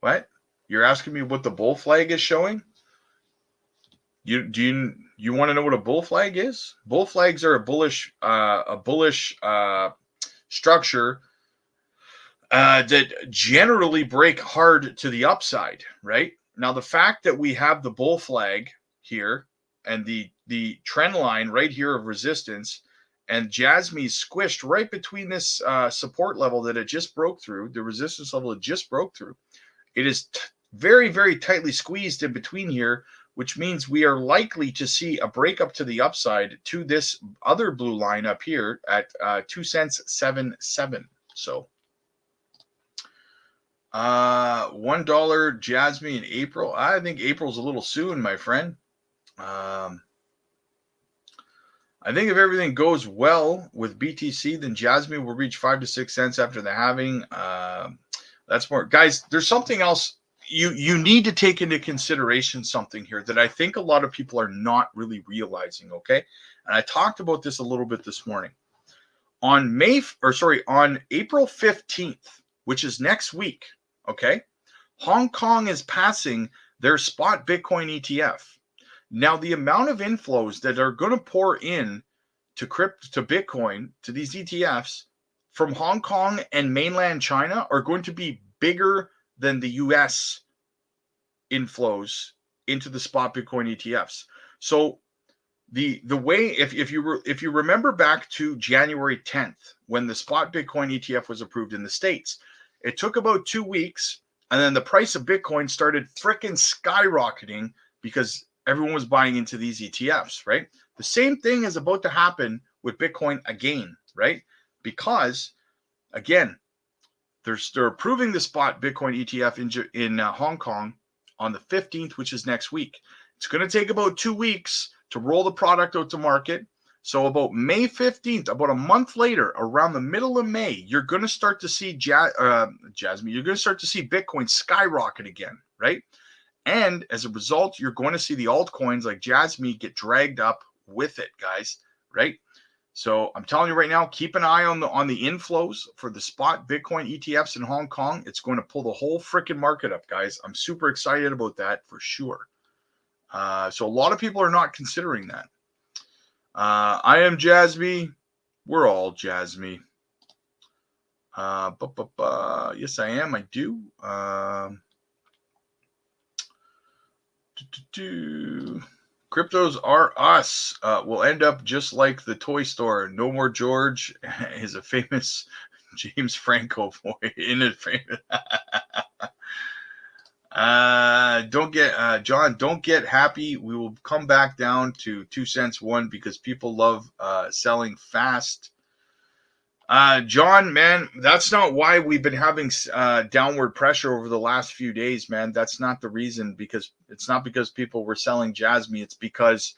S1: What? You're asking me what the bull flag is showing? You want to know what a bull flag is? Bull flags are a bullish structure that generally break hard to the upside, right? Now, the fact that we have the bull flag here and the trend line right here of resistance, and JASMY's squished right between this support level that it just broke through, the resistance level it just broke through. It is very, very tightly squeezed in between here, which means we are likely to see a breakup to the upside to this other blue line up here at 2 cents 77. So $1 JASMY in April. I think April's a little soon, my friend. I think if everything goes well with BTC, then JASMY will reach 5 to 6 cents after the halving. That's more, guys. There's something else you need to take into consideration, something here that I think a lot of people are not really realizing. Okay, and I talked about this a little bit this morning. On April 15th, which is next week. Okay, Hong Kong is passing their spot Bitcoin ETF. Now, the amount of inflows that are going to pour in to Bitcoin, to these ETFs from Hong Kong and mainland China are going to be bigger than the US inflows into the spot Bitcoin ETFs. So the way, if you remember back to January 10th, when the spot Bitcoin ETF was approved in the States, it took about 2 weeks, and then the price of Bitcoin started freaking skyrocketing because everyone was buying into these ETFs, right? The same thing is about to happen with Bitcoin again, right? Because, again, they're approving the spot Bitcoin ETF in Hong Kong on the 15th, which is next week. It's going to take about 2 weeks to roll the product out to market. So about May 15th, about a month later, around the middle of May, you're going to start to see JASMY, you're going to start to see Bitcoin skyrocket again, right? And as a result, you're going to see the altcoins like JASMY get dragged up with it, guys, right? So I'm telling you right now, keep an eye on the inflows for the spot Bitcoin ETFs in Hong Kong. It's going to pull the whole freaking market up, guys. I'm super excited about that for sure. So a lot of people are not considering that. I am JASMY. We're all JASMY. Yes, I am. I do. Cryptos are us. We'll end up just like the toy store. No more George is a famous James Franco boy in it. Don't get happy. We will come back down to 2 cents one because people love selling fast. John, man, that's not why we've been having downward pressure over the last few days, man. That's not the reason, because it's not because people were selling JASMY. It's because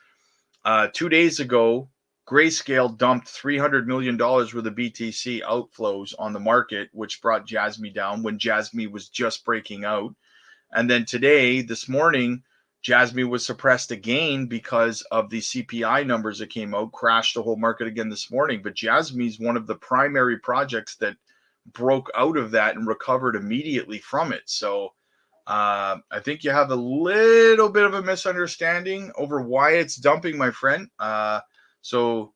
S1: 2 days ago, Grayscale dumped $300 million worth of BTC outflows on the market, which brought JASMY down when JASMY was just breaking out. And then today, this morning, JASMY was suppressed again because of the CPI numbers that came out, crashed the whole market again this morning. But JASMY is one of the primary projects that broke out of that and recovered immediately from it. So I think you have a little bit of a misunderstanding over why it's dumping, my friend. So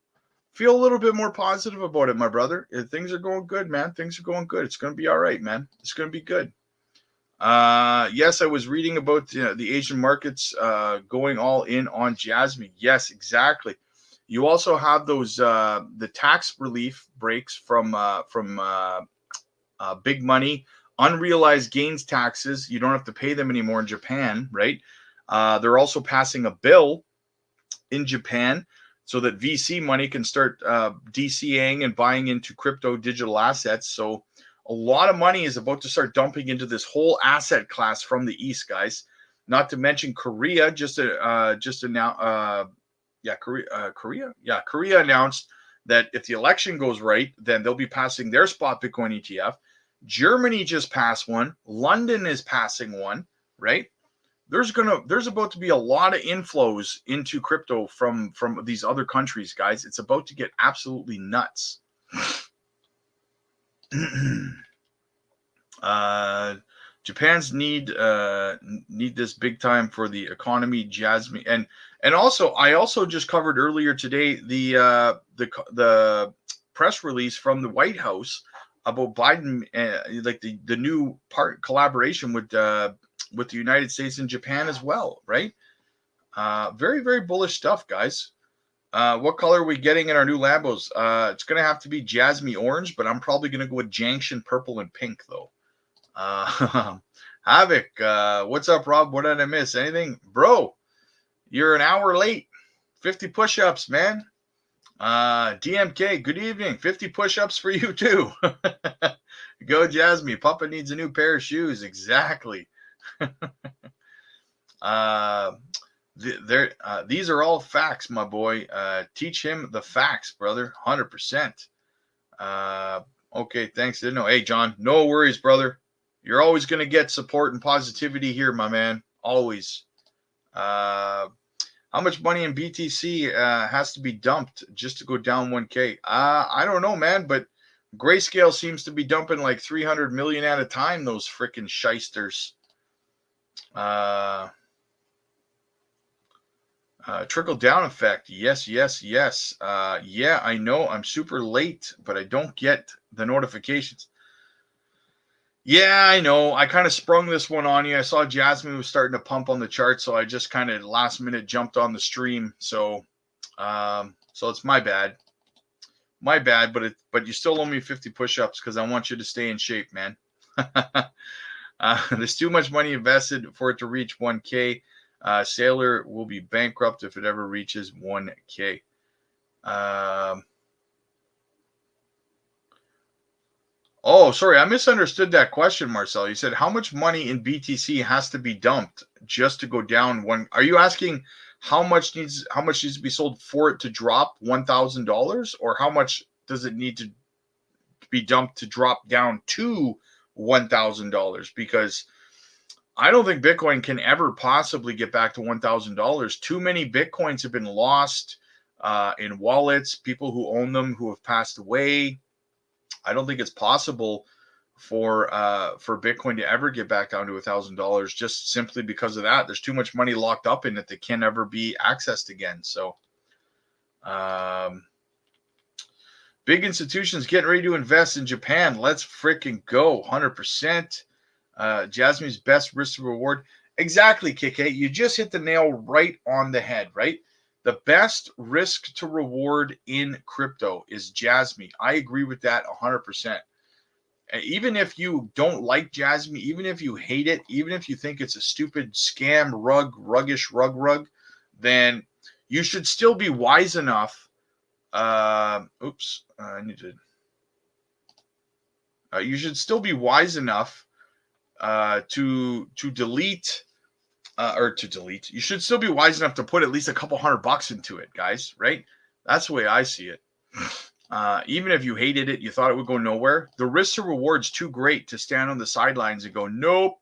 S1: feel a little bit more positive about it, my brother. Things are going good, man. Things are going good. It's going to be all right, man. It's going to be good. Yes, I was reading about the Asian markets going all in on JASMY. Yes, exactly. You also have those the tax relief breaks from big money, unrealized gains taxes. You don't have to pay them anymore in Japan, right? They're also passing a bill in Japan so that VC money can start DCAing and buying into crypto digital assets. So a lot of money is about to start dumping into this whole asset class from the East, guys. Not to mention Korea Korea announced that if the election goes right, then they'll be passing their spot Bitcoin ETF. Germany just passed one. London is passing one, right? There's about to be a lot of inflows into crypto from these other countries, guys. It's about to get absolutely nuts. Japan's need this big time for the economy, JASMY, and also I also just covered earlier today the press release from the White House about Biden, like the new collaboration with the United States and Japan as well, right? Very, very bullish stuff, guys. What color are we getting in our new Lambos? It's going to have to be JASMY orange, but I'm probably going to go with Junction purple and pink, though. Havoc, what's up, Rob? What did I miss? Anything? Bro, you're an hour late. 50 push-ups, man. DMK, good evening. 50 push-ups for you, too. Go, JASMY. Papa needs a new pair of shoes. Exactly. These are all facts, my boy. Teach him the facts, brother. 100%. Okay, thanks. Didn't know. Hey, John, no worries, brother. You're always going to get support and positivity here, my man. Always. How much money in BTC has to be dumped just to go down 1K? I don't know, man, but Grayscale seems to be dumping like 300 million at a time, those freaking shysters. Trickle down effect. Yes. Yeah, I know I'm super late, but I don't get the notifications. Yeah, I know. I kind of sprung this one on you. I saw JASMY was starting to pump on the chart, so I just kind of last minute jumped on the stream. So it's my bad. My bad, but you still owe me 50 push-ups because I want you to stay in shape, man. There's too much money invested for it to reach 1K. Sailor will be bankrupt if it ever reaches 1K. Oh, sorry, I misunderstood that question, Marcel. You said how much money in BTC has to be dumped just to go down one? Are you asking how much needs to be sold for it to drop $1,000, or how much does it need to be dumped to drop down to $1,000? Because I don't think Bitcoin can ever possibly get back to $1,000. Too many Bitcoins have been lost in wallets, people who own them who have passed away. I don't think it's possible for Bitcoin to ever get back down to $1,000 just simply because of that. There's too much money locked up in it that can never be accessed again. So big institutions getting ready to invest in Japan. Let's freaking go. 100%. JASMY's best risk to reward. Exactly, KK. You just hit the nail right on the head, right? The best risk to reward in crypto is JASMY. I agree with that 100%. Even if you don't like JASMY, even if you hate it, even if you think it's a stupid scam, ruggish rug, then you should still be wise enough. You should still be wise enough to delete. You should still be wise enough to put at least a couple $100 into it, guys, right? That's the way I see it. Even if you hated it, you thought it would go nowhere, the risk to reward's too great to stand on the sidelines and go, nope.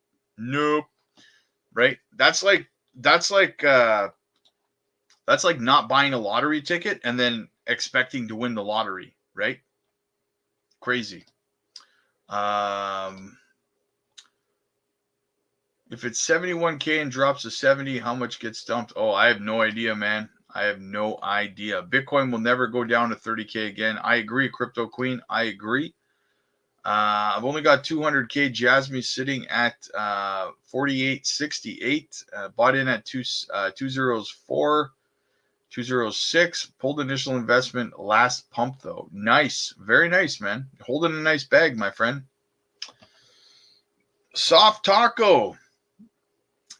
S1: right? That's like not buying a lottery ticket and then expecting to win the lottery, right? Crazy. If it's 71K and drops to 70, how much gets dumped? Oh, I have no idea, man. I have no idea. Bitcoin will never go down to 30K again. I agree, Crypto Queen. I agree. I've only got 200K JASMY sitting at 48.68. Bought in at 204, 206. Pulled initial investment last pump, though. Nice. Very nice, man. Holding a nice bag, my friend. Soft Taco.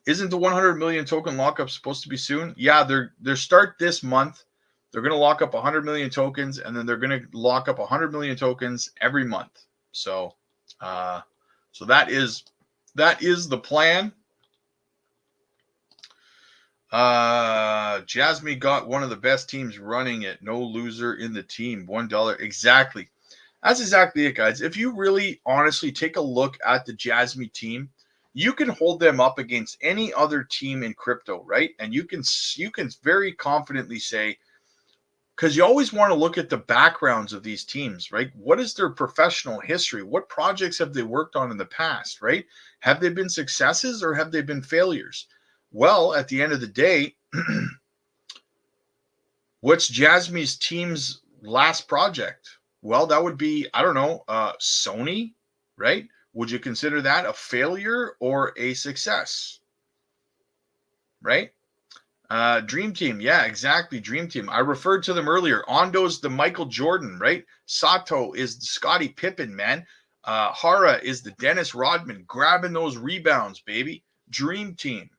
S1: Isn't the 100 million token lockup supposed to be soon? Yeah, they're start this month. They're going to lock up 100 million tokens, and then they're going to lock up 100 million tokens every month. So, so that is the plan. JASMY got one of the best teams running it. No loser in the team. $1 exactly. That's exactly it, guys. If you really honestly take a look at the JASMY team, you can hold them up against any other team in crypto, right? And you can very confidently say, because you always want to look at the backgrounds of these teams, right? What is their professional history? What projects have they worked on in the past, right? Have they been successes or have they been failures? Well, at the end of the day, what's JASMY's team's last project? Well, that would be, I don't know, Sony, right? Would you consider that a failure or a success? Right? Dream Team. Yeah, exactly. Dream Team. I referred to them earlier. Ondo's the Michael Jordan, right? Sato is the Scottie Pippen, man. Hara is the Dennis Rodman, grabbing those rebounds, baby. Dream Team.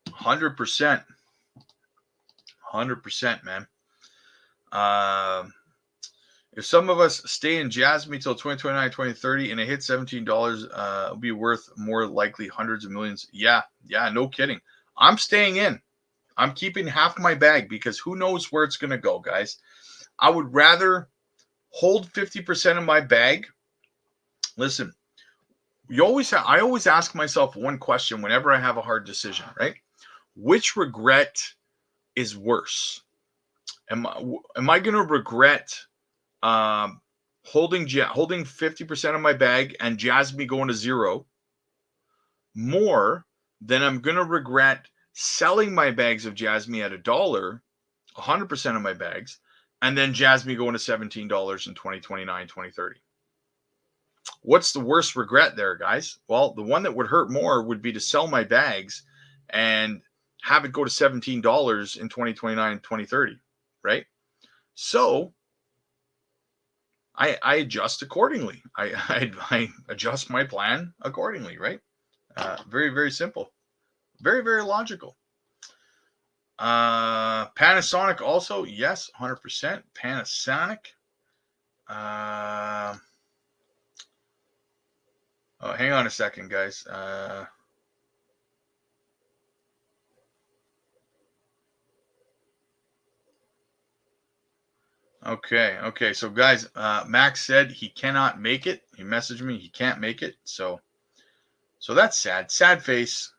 S1: 100%. 100%, man. If some of us stay in JASMY till 2029, 2030 and it hits $17, it'll be worth more likely hundreds of millions. Yeah, no kidding. I'm staying in. I'm keeping half my bag because who knows where it's going to go, guys. I would rather hold 50% of my bag. Listen, I always ask myself one question whenever I have a hard decision, right? Which regret is worse? Am I going to regret holding 50% of my bag and JASMY going to zero more than I'm going to regret selling my bags of JASMY at $1, 100% of my bags, and then JASMY going to $17 in 2029, 2030. What's the worst regret there, guys? Well, the one that would hurt more would be to sell my bags and have it go to $17 in 2029, 2030, right? So I adjust accordingly. I adjust my plan accordingly, right? Very, very simple. Very, very logical. Panasonic also, yes, 100%. Panasonic. Oh, hang on a second, guys. Okay. So, guys, Max said he cannot make it. He messaged me. He can't make it. So that's sad. Sad face.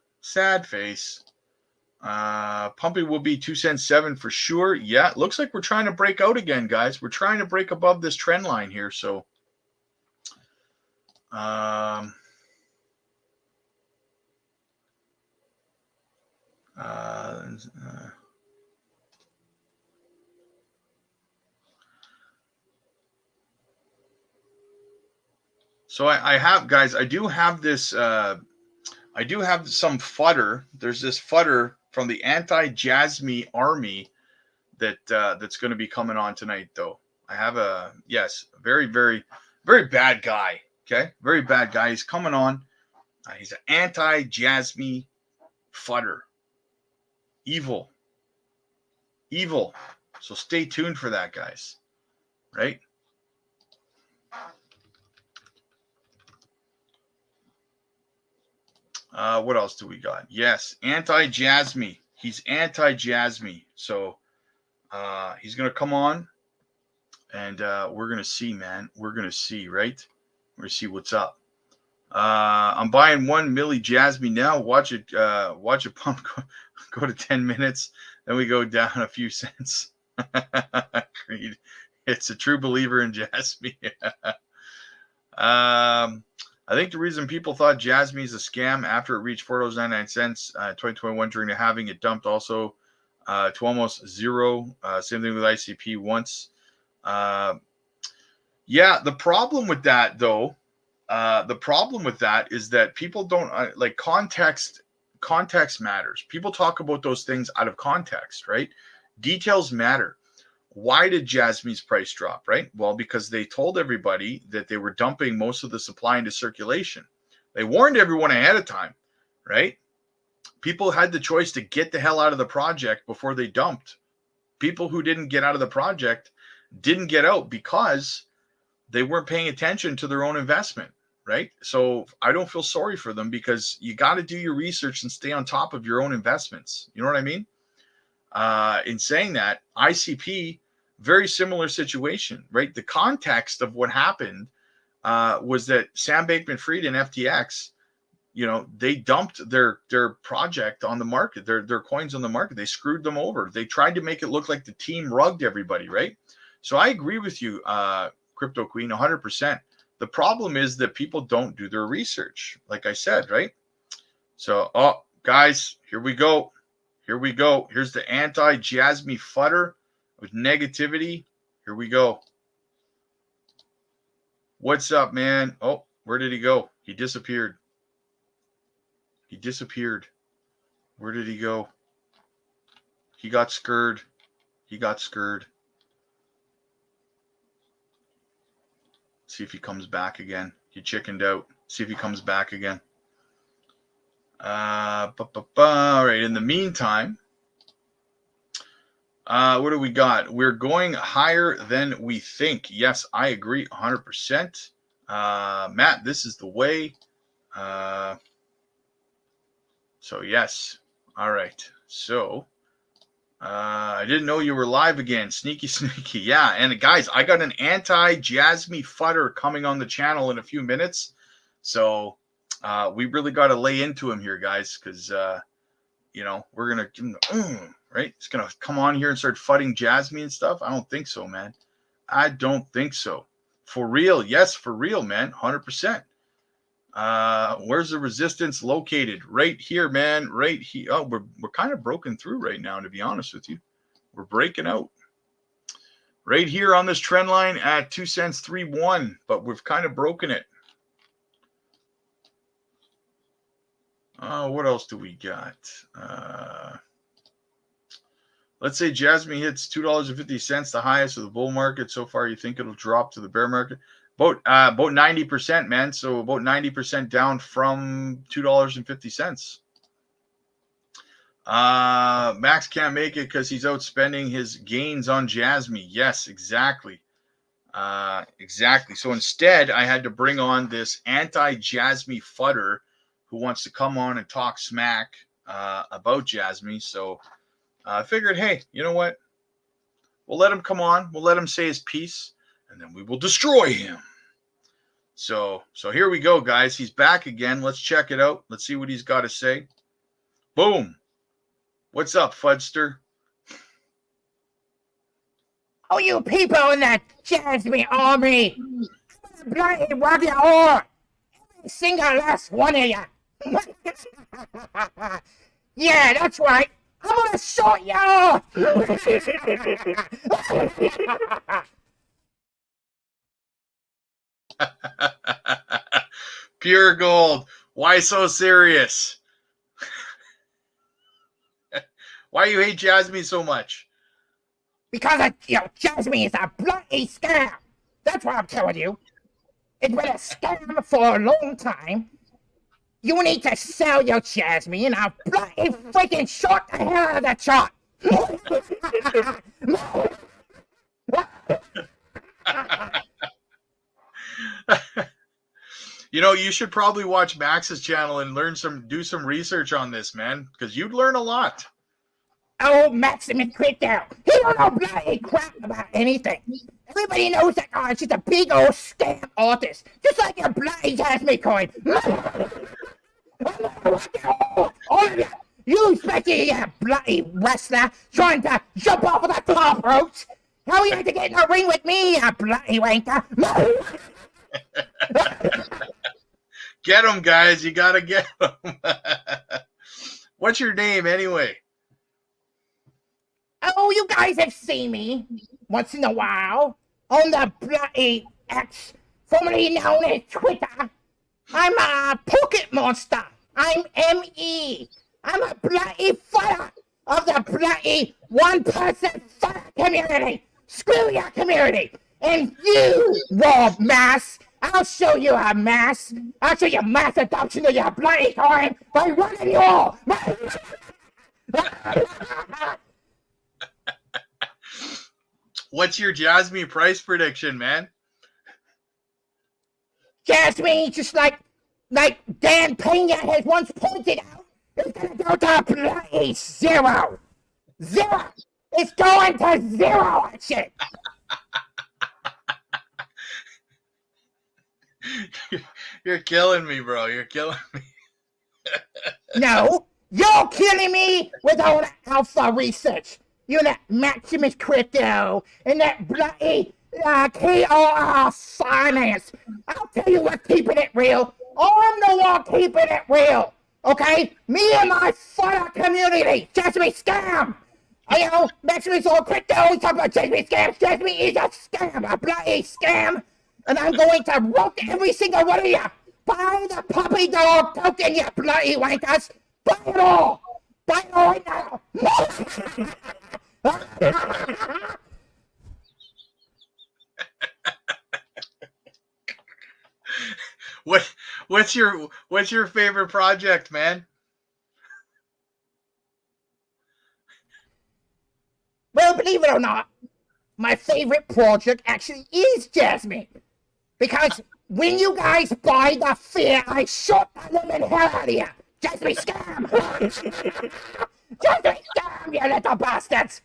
S1: Pumpy will be 2.7 for sure. Yeah, it looks like we're trying to break out again, guys. We're trying to break above this trend line here. So, so I have, guys, I do have this, I do have some fodder. There's this fodder from the anti-JASMY army that's going to be coming on tonight, though. I have very, very, very bad guy. Okay, very bad guy. He's coming on. He's an anti-JASMY fodder. Evil. So stay tuned for that, guys. Right? What else do we got? Yes, anti-JASMY. He's anti-JASMY. So he's going to come on and we're going to see, man. We're going to see, right? We're going to see what's up. I'm buying 1 milli Jasmy now. Watch it pump go to 10 minutes. Then we go down a few cents. Agreed. It's a true believer in Jasmy. I think the reason people thought Jasmy is a scam after it reached $4.99 2021 during the halving, it dumped also to almost zero. Same thing with ICP once. Yeah, the problem with that though, is that people don't like context. Context matters. People talk about those things out of context, right? Details matter. Why did Jasmy's price drop, right? Well, because they told everybody that they were dumping most of the supply into circulation. They warned everyone ahead of time, right? People had the choice to get the hell out of the project before they dumped. People who didn't get out of the project didn't get out because they weren't paying attention to their own investment, right? So I don't feel sorry for them because you got to do your research and stay on top of your own investments. You know what I mean? In saying that, ICP, very similar situation, right? The context of what happened was that Sam Bankman-Fried and FTX, they dumped their project on the market, their coins on the market. They screwed them over. They tried to make it look like the team rugged everybody, right? So I agree with you, Crypto Queen, 100%. The problem is that people don't do their research, like I said, right? So, guys, here we go. Here we go. Here's the anti-Jasmy fudder with negativity. Here we go. What's up, man? Oh, where did he go? He disappeared. He disappeared. Where did he go? He got scurred. He got scurred. See if he comes back again. He chickened out. See if he comes back again. All right. In the meantime, what do we got? We're going higher than we think. Yes, I agree 100%. Matt, this is the way. So, yes. All right. So, I didn't know you were live again. Sneaky. Yeah. And guys, I got an anti-Jasmy fudder coming on the channel in a few minutes. So, we really got to lay into him here, guys, because, we're going to, right? It's going to come on here and start fudding Jasmy and stuff. I don't think so, man. I don't think so. For real. Yes, for real, man. 100%. Where's the resistance located? Right here, man. Right here. Oh, we're kind of broken through right now, to be honest with you. We're breaking out. Right here on this trend line at 2 cents 3-1, but we've kind of broken it. What else do we got? Let's say Jasmy hits $2.50, the highest of the bull market so far. You think it'll drop to the bear market? About 90%, man. So about 90% down from $2.50. Max can't make it because he's outspending his gains on Jasmy. Yes, exactly. Exactly. So instead, I had to bring on this anti-Jasmy fudder who wants to come on and talk smack about Jasmy. So I figured, hey, you know what? We'll let him come on. We'll let him say his piece, and then we will destroy him. So here we go, guys. He's back again. Let's check it out. Let's see what he's got to say. Boom. What's up, Fudster?
S2: Oh, you people in that Jasmy army. Bloody work you all. Every single last one of you. Yeah, that's right. I'm gonna sort you off.
S1: Pure gold. Why so serious? Why you hate Jasmy so much?
S2: Because Jasmy is a bloody scam. That's what I'm telling you. It's been a scam for a long time. You need to sell your Jasmy and I'll bloody freaking short the hell out of that chart.
S1: You should probably watch Max's channel and do some research on this, man, because you'd learn a lot.
S2: old Maximus Crypto. He don't know bloody crap about anything. Everybody knows that guy's just a big old scam artist, just like your bloody Jasmine coin. All of you, you especially bloody wrestler trying to jump off of the top ropes. How are you going to get in the ring with me, you bloody wanker?
S1: Get him, guys. You got to get him. What's your name, anyway?
S2: Oh, you guys have seen me once in a while on the bloody X, formerly known as Twitter. I'm a pocket monster. I'm M.E. I'm a bloody fighter of the bloody one-person fighter community. Screw your community. And you, Rob Mass, I'll show you a mass. I'll show you mass adoption of your bloody coin by running you all.
S1: What's your Jasmine price prediction, man?
S2: Jasmine, just like Dan Pena has once pointed out, it's gonna go to bloody zero. Zero. It's going to zero, that shit.
S1: You're killing me, bro. You're killing me.
S2: No, you're killing me with all that alpha research. You and that Maximus Crypto and that bloody KRR Finance. I'll tell you what's keeping it real. I'm the one keeping it real. Okay? Me and my fighter community. Jasmine scam. You know, Maximus or Crypto, we talk about Jasmine scams. Jasmine is a scam, a bloody scam. And I'm going to rope every single one of you. Buy the puppy dog token, you bloody wankers. Buy it all. Buy it all right now.
S1: What's your favorite project, man?
S2: Well, believe it or not, my favorite project actually is Jasmine. Because when you guys buy the fear, I shot the living hell out of you. Jasmine scam! Jasmine scam, you little bastards!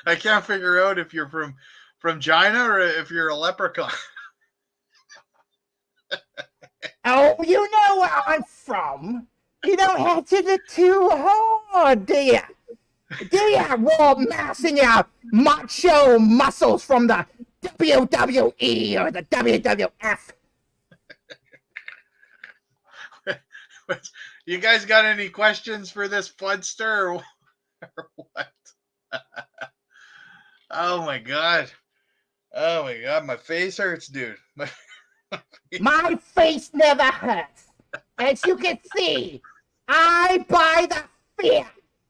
S1: I can't figure out if you're from China or if you're a leprechaun.
S2: Oh, you know where I'm from. You don't have to look too hard, do you? Do you, raw mass in your macho muscles from the WWE or the WWF?
S1: You guys got any questions for this Fudster or what? Oh my god. Oh my god, my face hurts, dude.
S2: My face never hurts. As you can see, I buy the fear.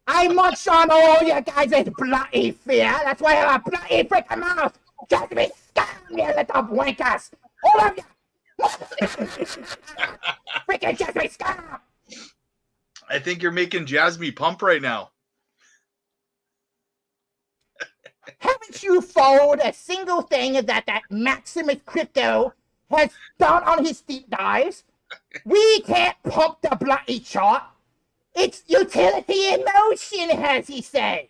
S2: I munch on all you guys' bloody fear. That's why I have a bloody freaking mouth. Just be scam, you little wankers. All of you. Freaking just be scam.
S1: I think you're making Jasmine pump right now.
S2: Haven't you followed a single thing that Maximus Crypto has done on his deep dives? We can't pump the bloody chart. It's utility in motion, as he says.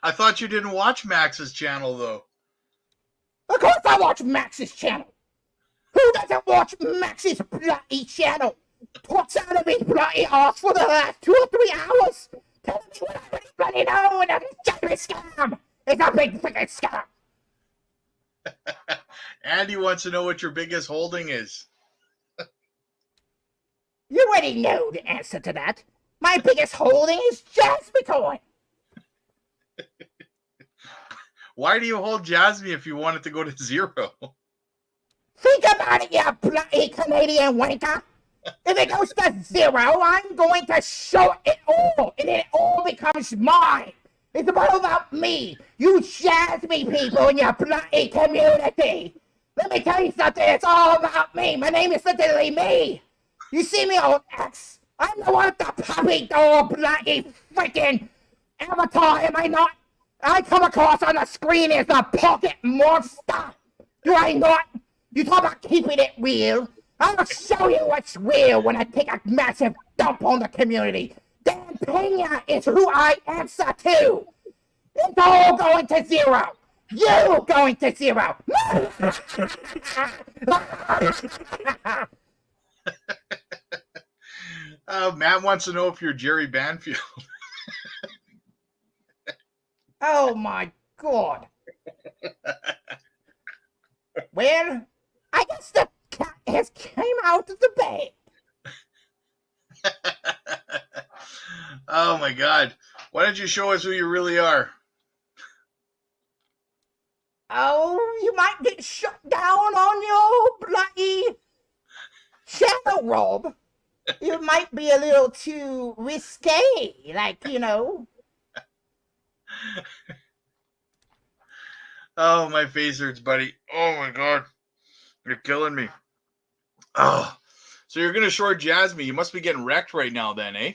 S1: I thought you didn't watch Max's channel, though.
S2: Of course I watch Max's channel. Who doesn't watch Max's bloody channel? Talks out of his bloody ass for the last 2 or 3 hours. Telling me what I already bloody know, and it's just a scam. It's a big freaking scam.
S1: Andy wants to know what your biggest holding is.
S2: You already know the answer to that. My biggest holding is Jasmine coin.
S1: Why do you hold Jasmine if you want it to go to zero?
S2: Think about it, you bloody Canadian wanker. If it goes to zero, I'm going to show it all, and it all becomes mine. It's all about me, you Jasmine people in your bloody community. Let me tell you something, it's all about me. My name is literally me. You see me on X? I'm the one with the puppy dog bloody freaking avatar, am I not? I come across on the screen as a pocket monster. Do I not? You talk about keeping it real. I'll show you what's real when I take a massive dump on the community. Dan Pena is who I answer to. It's all going to zero. You going to zero.
S1: Matt wants to know if you're Jerry Banfield.
S2: Oh my God. Well, I guess the cat has came out of the bag.
S1: Oh my God. Why don't you show us who you really are?
S2: Oh, you might get shut down on your bloody shadow robe. You might be a little too risque, like, you know.
S1: Oh, my face hurts, buddy. Oh my God. You're killing me. Oh, so you're going to short Jasmy. You must be getting wrecked right now then, eh?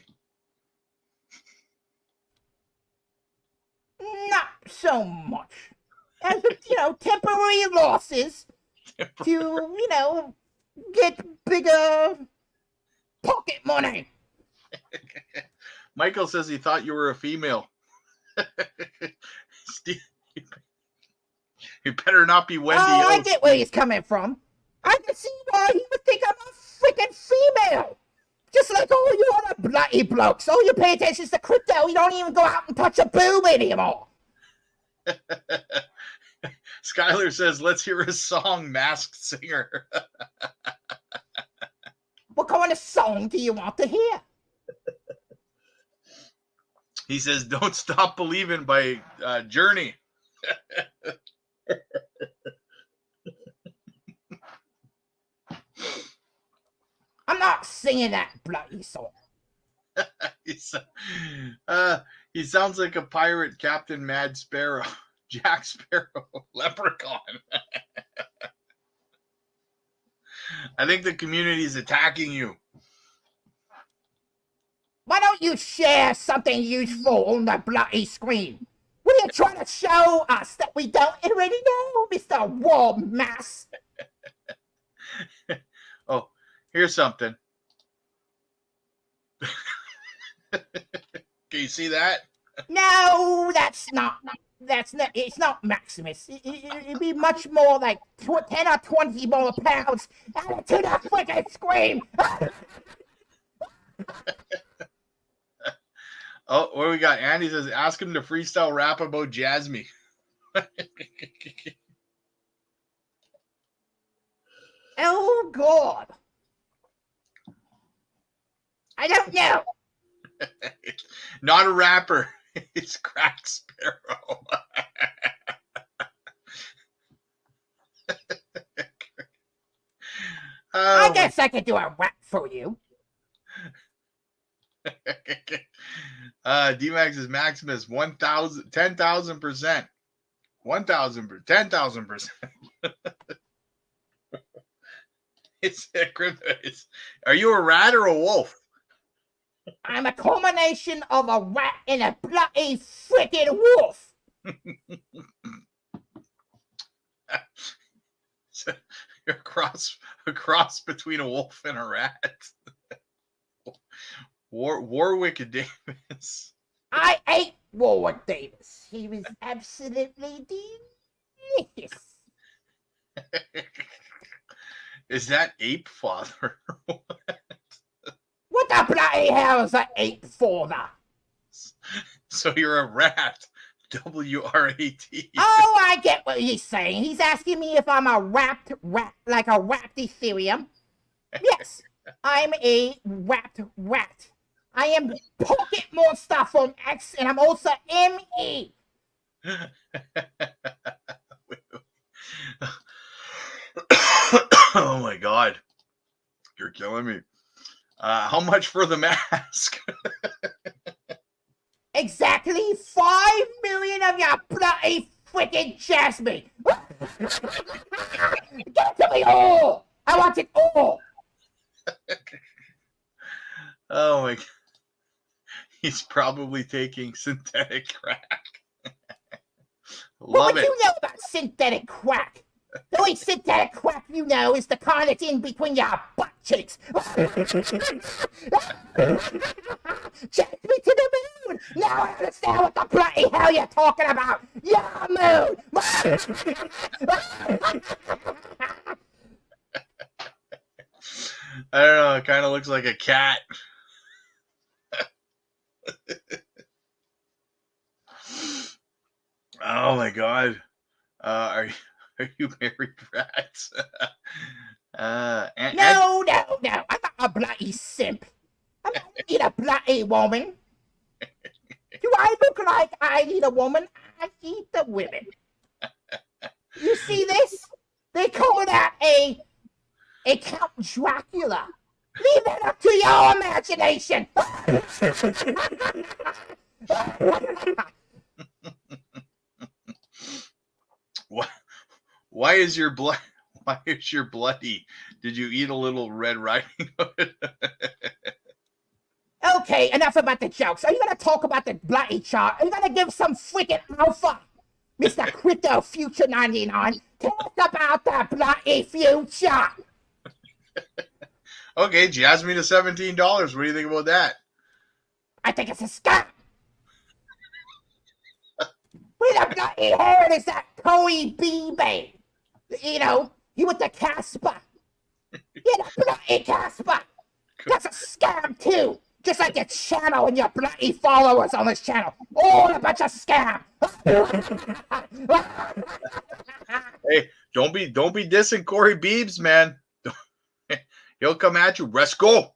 S2: Not so much. As you know, temporary losses to, you know, get bigger pocket money.
S1: Michael says he thought you were a female. Steve, you better not be Wendy.
S2: Oh, I get where he's coming from. I can see why he would think I'm a freaking female. Just like all you other bloody blokes. All you pay attention to crypto, you don't even go out and touch a boob anymore.
S1: Skylar says, let's hear a song, Masked Singer.
S2: What kind of song do you want to hear?
S1: He says, Don't Stop Believing by Journey.
S2: I'm not singing that bloody song.
S1: He sounds like a pirate, Captain Mad Sparrow. Jack Sparrow, Leprechaun. I think the community is attacking you.
S2: Why don't you share something useful on the bloody screen? What are you trying to show us that we don't already know, Mr. War Mass?
S1: Oh, here's something. Can you see that?
S2: No, it's not Maximus. It'd be much more like 10 or 20 more pounds added to the freaking screen.
S1: Oh, what do we got? Andy says, ask him to freestyle rap about Jasmy.
S2: Oh, God. I don't know.
S1: Not a rapper. It's Crack Sparrow.
S2: I guess I could do a rap for you.
S1: D-Max is Maximus 10,000%. 10,000%. 10,000%. Are you a rat or a wolf?
S2: I'm a combination of a rat and a bloody freaking wolf.
S1: You're a cross between a wolf and a rat. Warwick Davis.
S2: I ate Warwick Davis. He was absolutely delicious.
S1: Is that Ape Father?
S2: What the bloody hell is an ape father?
S1: So you're a rat. W-R-A-T.
S2: Oh, I get what he's saying. He's asking me if I'm a wrapped rat, like a wrapped Ethereum. Yes, I'm a wrapped rat. I am Pocket Monster from X, and I'm also ME.
S1: Oh my God. You're killing me. How much for the mask?
S2: Exactly 5 million of your bloody freaking Jasmy. Give it to me all. I want it all.
S1: Oh my God. He's probably taking synthetic crack.
S2: What
S1: Love
S2: would
S1: it.
S2: you know about synthetic crack? The only synthetic crap you know is the kind that's in between your butt cheeks. Take me to the moon. Now I understand what the bloody hell you're talking about. Yeah, moon.
S1: I don't know. It kind of looks like a cat. Oh my god. Are you married, rats?
S2: No. I'm not a bloody simp. I'm not need a bloody woman. Do I look like I need a woman? I need the women. You see this? They call that a Count Dracula. Leave it up to your imagination.
S1: Why is your blood? Why is your bloody? Did you eat a little Red Riding Hood?
S2: Okay, enough about the jokes. Are you gonna talk about the bloody chart? Are you gonna give some freaking alpha, Mr. Crypto Future 99? Talk about the bloody future.
S1: Okay, Jasmine to $17. What do you think about that?
S2: I think it's a scam. Where the bloody hell is that Coey B babe? You know, you with the KASPA. Yeah, the bloody KASPA. That's a scam too. Just like your channel and your bloody followers on this channel. All a bunch of scam.
S1: Hey, don't be dissing Corey Beebs, man. He'll come at you. Let's go.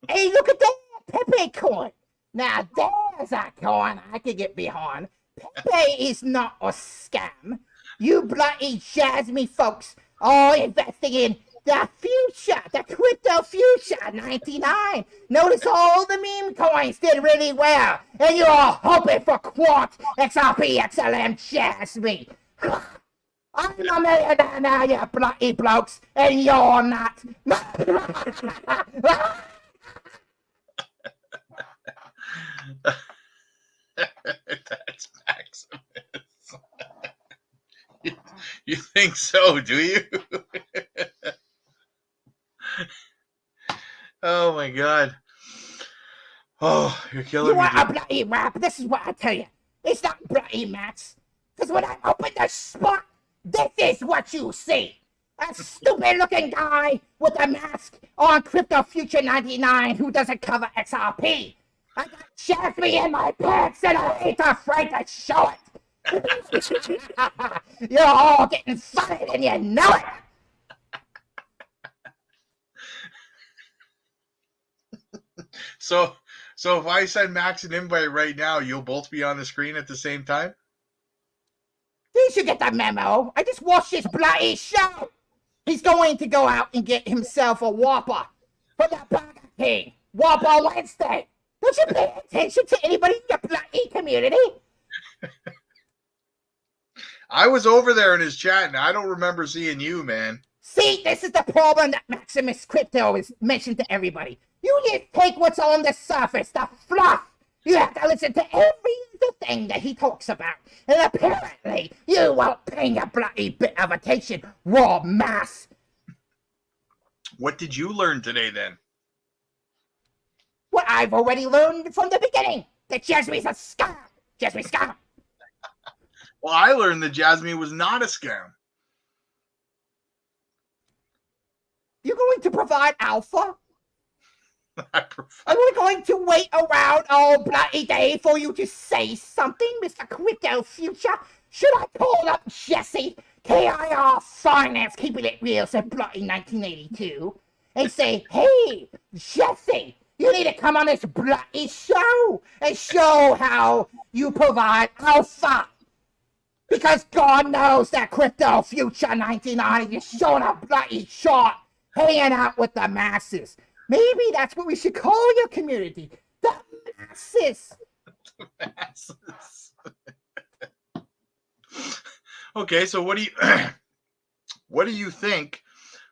S2: Hey, look at that Pepe coin. Now there's a coin I could get behind. Pepe is not a scam. You bloody Jasmy folks are investing in the future, the crypto future 99. Notice all the meme coins did really well. And you're all hoping for Quant, XRP, XLM, Jasmy. I'm a millionaire now, you bloody blokes, and you're not.
S1: That's Maximus. You think so, do you? Oh my god. Oh, you're killing
S2: You
S1: me.
S2: want a bloody rap? This is what I tell you. It's not bloody Max. Because when I open the spot, this is what you see. A stupid looking guy with a mask on Crypto Future 99 who doesn't cover XRP. I got Jasmy in my pants and I ain't afraid to show it. You're all getting fired and you know it.
S1: So if I send Max an invite right now, you'll both be on the screen at the same time?
S2: You should get the memo. I just watched his bloody show. He's going to go out and get himself a Whopper for the Burger King. Whopper Wednesday. Don't you pay attention to anybody in your bloody community?
S1: I was over there in his chat, and I don't remember seeing you, man.
S2: See, this is the problem that Maximus Crypto is mentioned to everybody. You just take what's on the surface, the fluff. You have to listen to every little thing that he talks about. And apparently, you won't pay a bloody bit of attention, raw mass.
S1: What did you learn today, then?
S2: What I've already learned from the beginning, that Jasmy's a scam. Jasmy's scam.
S1: Well, I learned that Jasmine was not a scam.
S2: You're going to provide alpha?
S1: I
S2: Are we going to wait around all bloody day for you to say something, Mr. Crypto Future? Should I call up Jesse, KIR Finance, keeping it real, said bloody 1982, and say, hey, Jesse, you need to come on this bloody show and show how you provide alpha. Because God knows that Crypto Future 99 is showing a bloody chart, hanging out with the masses. Maybe that's what we should call your community. The masses.
S1: The masses. Okay, so what do you think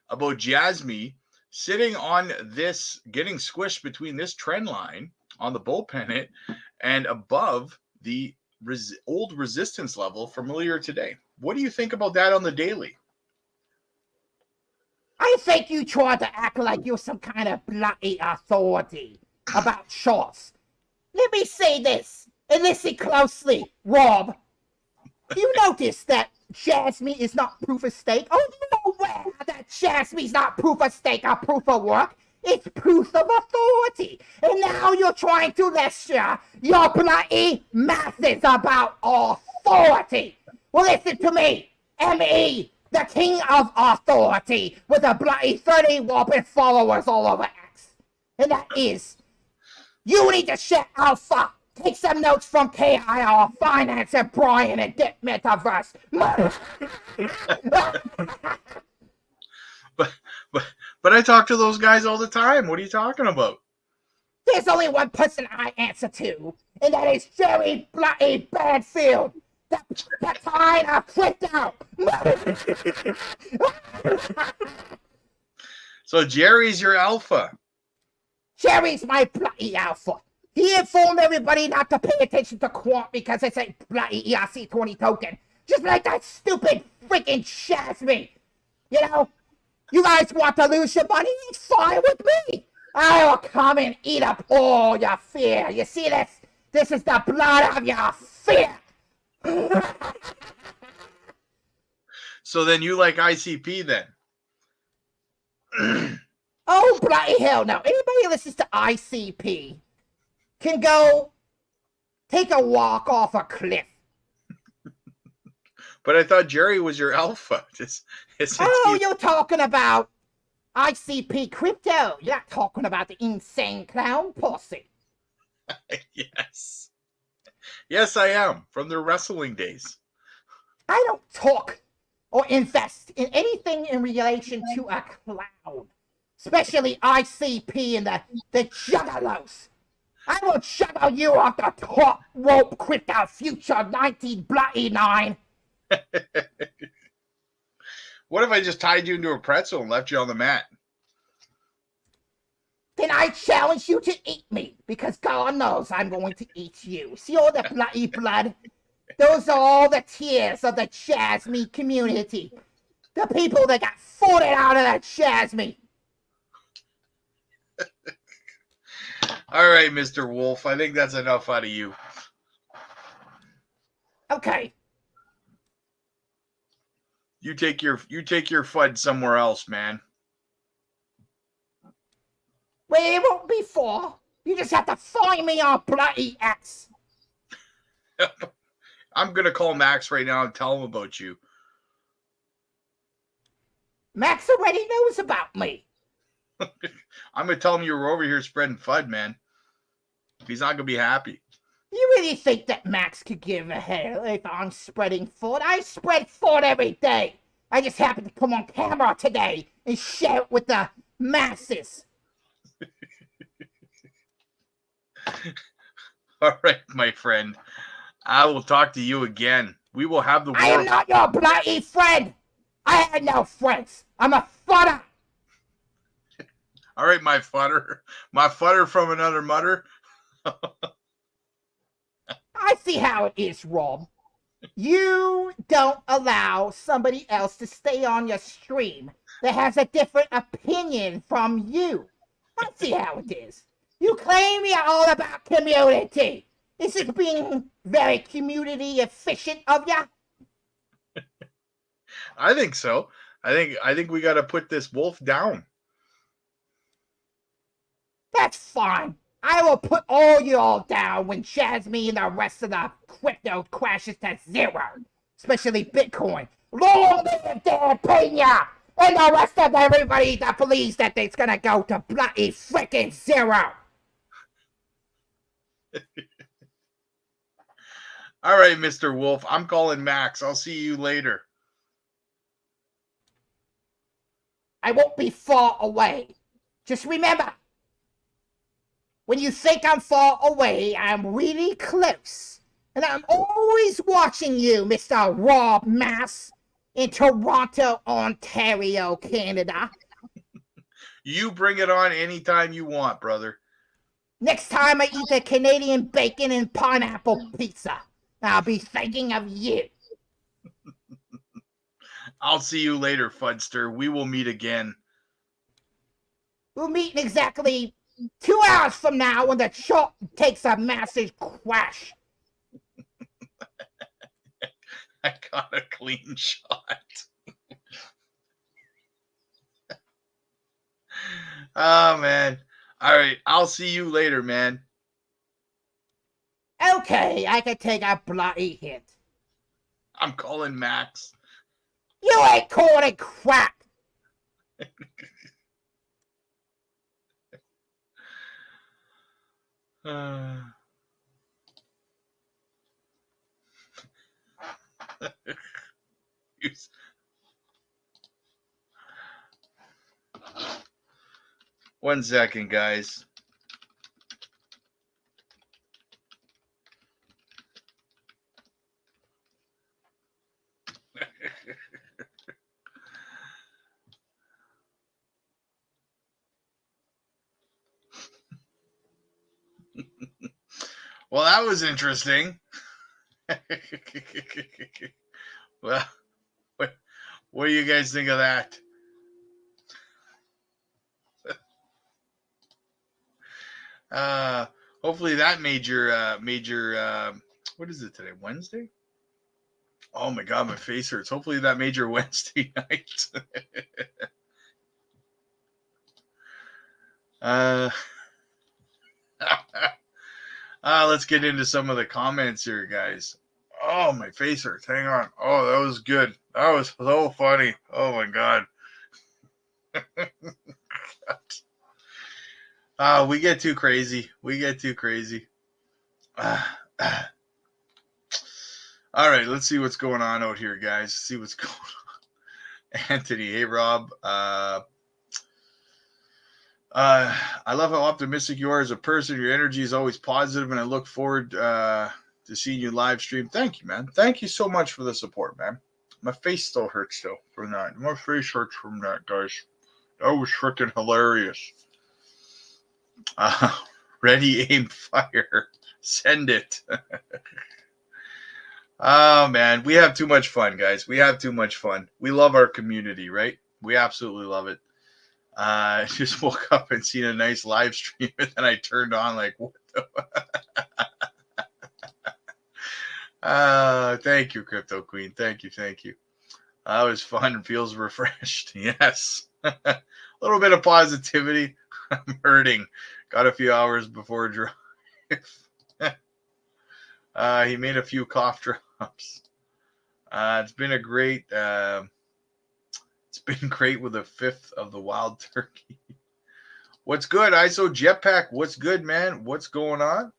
S1: about Jasmy sitting on this, getting squished between this trend line on the bull pennant and above the old resistance level from earlier today. What do you think about that on the daily?
S2: I think you tried to act like you're some kind of bloody authority about charts. Let me say this, and listen closely, Rob. You notice that Jasmy is not proof of stake? Oh, you aware that Jasmy's not proof of stake or proof of work? It's proof of authority. And now you're trying to lecture your bloody masses about authority. Well, listen to me, M.E., the king of authority, with a bloody 30 whopping followers all over X. And that is, you need to shut Alpha. Take some notes from KIR, Finance, and Brian, and get Metaverse.
S1: But I talk to those guys all the time. What are you talking about?
S2: There's only one person I answer to, and that is Jerry bloody Banfield. The time I flipped out.
S1: So Jerry's your alpha.
S2: Jerry's my bloody alpha. He informed everybody not to pay attention to Quant because it's a bloody ERC20 token. Just like that stupid freaking Jasmy. You know, you guys want to lose your money? It's fine with me. I will come and eat up all your fear. You see this? This is the blood of your fear.
S1: So then you like ICP then?
S2: Oh, bloody hell no. Anybody who listens to ICP can go take a walk off a cliff.
S1: But I thought Jerry was your alpha.
S2: You're talking about ICP crypto. You're not talking about the insane clown posse.
S1: Yes. Yes, I am. From their wrestling days.
S2: I don't talk or invest in anything in relation to a clown. Especially ICP and the juggalos. I will juggle you off the top rope crypto future 1989.
S1: What if I just tied you into a pretzel and left you on the mat?
S2: Then I challenge you to eat me, because God knows I'm going to eat you. See all the bloody blood? Those are all the tears of the Jasmy community. The people that got voted out of that Jasmy.
S1: All right, Mr. Wolf. I think that's enough out of you.
S2: Okay.
S1: You take your FUD somewhere else, man.
S2: Well, it won't be far. You just have to find me on bloody X.
S1: I'm gonna call Max right now and tell him about you.
S2: Max already knows about me.
S1: I'm gonna tell him you were over here spreading FUD, man. He's not gonna be happy.
S2: You really think that Max could give a hell if I'm spreading FUD? I spread FUD every day. I just happened to come on camera today and share it with the masses.
S1: All right, my friend. I will talk to you again. We will have the war.
S2: I am not your bloody friend. I had no friends. I'm a fudder.
S1: All right, my fudder. My fudder from another mudder.
S2: I see how it is, Rob. You don't allow somebody else to stay on your stream that has a different opinion from you. I see how it is. You claim you're all about community. Is it being very community efficient of you?
S1: I think so. I think we got to put this wolf down.
S2: That's fine. I will put all y'all down when Jasmy and the rest of the crypto crashes to zero. Especially Bitcoin. Long live Dan Pena and the rest of everybody that believes that it's gonna go to bloody freaking zero.
S1: All right, Mr. Wolf. I'm calling Max. I'll see you later.
S2: I won't be far away. Just remember, when you think I'm far away, I'm really close. And I'm always watching you, Mr. Rob Mass, in Toronto, Ontario, Canada.
S1: You bring it on anytime you want, brother.
S2: Next time I eat a Canadian bacon and pineapple pizza. I'll be thinking of you.
S1: I'll see you later, Fudster. We will meet again.
S2: We'll meet in exactly 2 hours from now when the shot takes a massive crash.
S1: I got a clean shot. Oh, man. All right. I'll see you later, man.
S2: Okay, I can take a bloody hint.
S1: I'm calling Max.
S2: You ain't calling crap.
S1: One second, guys. Well, that was interesting. Well, what do you guys think of that? Hopefully that made your what is it today? Wednesday? Oh my god, my face hurts. Hopefully that made your Wednesday night. Let's get into some of the comments here, guys. Oh, my face hurts. Hang on. Oh, that was good. That was so funny. Oh my god. We get too crazy. We get too crazy. All right, let's see what's going on out here, guys. See what's going on. Anthony, hey Rob. I love how optimistic you are as a person. Your energy is always positive, and I look forward to seeing you live stream. Thank you, man. Thank you so much for the support, man. My face still hurts, though, from that. My face hurts from that, guys. That was freaking hilarious. Ready, aim, fire. Send it. Oh, man. We have too much fun, guys. We have too much fun. We love our community, right? We absolutely love it. I just woke up and seen a nice live stream, and then I turned on like, what the? Thank you, Crypto Queen. Thank you. That was fun and feels refreshed. Yes. A little bit of positivity. I'm hurting. Got a few hours before drive. He made a few cough drops. It's been a great... it's been great with a fifth of the wild turkey. What's good, ISO Jetpack? What's good, man? What's going on?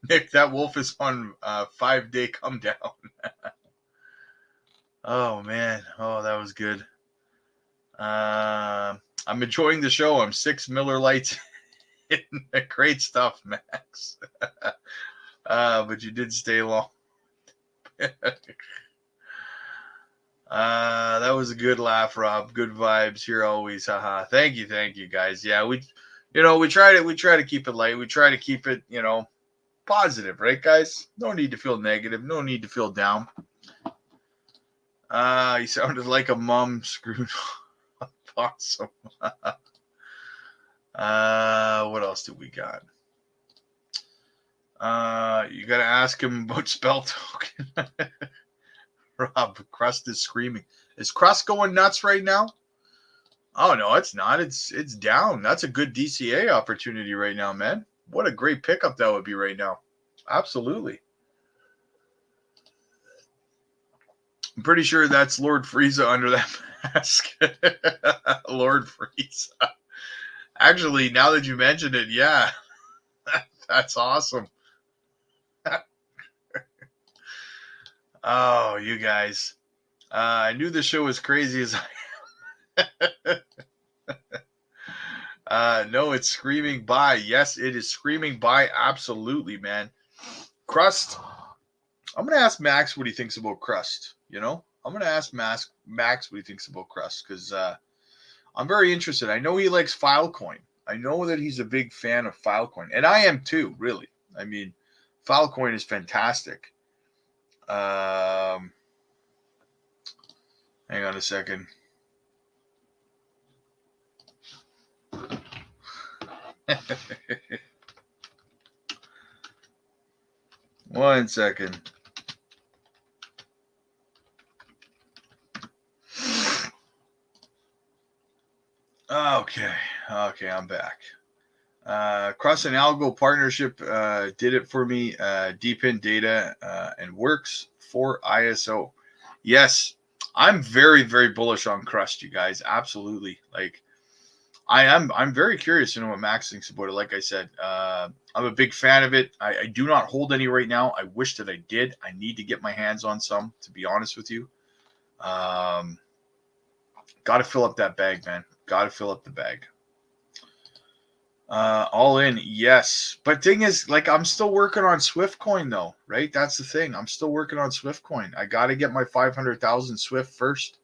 S1: Nick, that wolf is on 5-day come down. Oh, man. Oh, that was good. I'm enjoying the show. I'm 6 Miller Lights. Great stuff, Max. But you did stay long. That was a good laugh, Rob. Good vibes here always. Haha. Thank you, guys. Yeah, we try to keep it light. We try to keep it, positive, right, guys? No need to feel negative. No need to feel down. You sounded like a mom screwed up. Awesome. What else do we got? You gotta ask him about spell token. Rob, Crust is screaming. Is Crust going nuts right now? Oh no, it's not. It's down. That's a good DCA opportunity right now, man. What a great pickup that would be right now. Absolutely. I'm pretty sure that's Lord Frieza under that mask. Lord Frieza. Actually, now that you mentioned it, yeah. That's awesome. Oh, you guys. I knew the show was crazy as I no, it's screaming by. Yes, it is screaming by. Absolutely, man. Crust. I'm going to ask Max what he thinks about Crust. I'm going to ask Max what he thinks about Crust because I'm very interested. I know he likes Filecoin. I know that he's a big fan of Filecoin. And I am too, really. I mean, Filecoin is fantastic. Hang on a second. One second. Okay, I'm back. Cross an algo partnership did it for me. Deep in data and works for ISO. Yes, I'm very, very bullish on Crust, you guys. Absolutely. Like, I'm very curious to know what Max thinks about it. Like I said, I'm a big fan of it. I do not hold any right now. I wish that I did. I need to get my hands on some, to be honest with you. Got to fill up that bag, man. Got to fill up the bag. All in, yes. But thing is, like, I'm still working on Swiftcoin, though, right? That's the thing. I'm still working on Swiftcoin. I got to get my 500,000 Swift first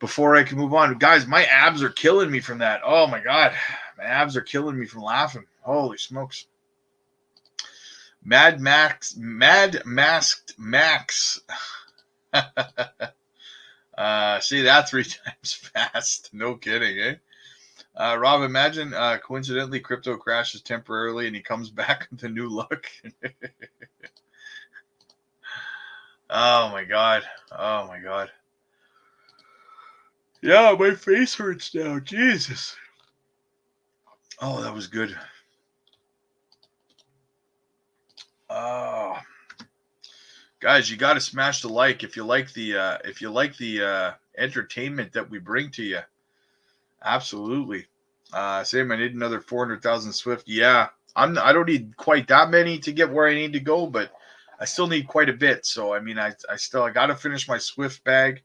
S1: before I can move on. Guys, my abs are killing me from that. Oh, my God. My abs are killing me from laughing. Holy smokes. Mad Masked Max. See that 3 times fast. No kidding, eh? Rob, imagine coincidentally crypto crashes temporarily and he comes back with a new look. Oh my God. Oh my God. Yeah, my face hurts now. Jesus. Oh, that was good. Oh. Guys, you got to smash the like if you like the entertainment that we bring to you. Absolutely. Same. I need another 400,000 Swift. Yeah, I don't need quite that many to get where I need to go, but I still need quite a bit. So I mean, I got to finish my Swift bag.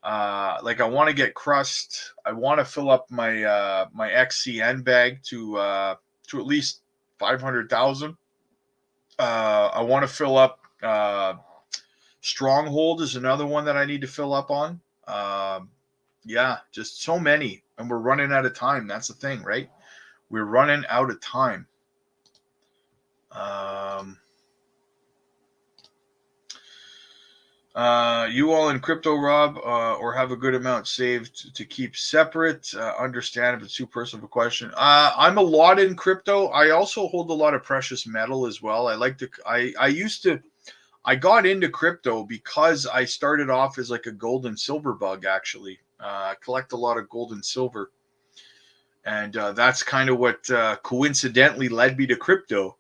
S1: Like I want to get Crust. I want to fill up my my XCN bag to at least 500,000. I want to fill up. Stronghold is another one that I need to fill up on. Yeah, just so many, and we're running out of time. That's the thing, right? We're running out of time. You all in crypto, Rob, or have a good amount saved to keep separate? Understand if it's too personal of a question. I'm a lot in crypto. I also hold a lot of precious metal as well. I like to. I got into crypto because I started off as like a gold and silver bug, actually. Collect a lot of gold and silver. And that's kind of what coincidentally led me to crypto.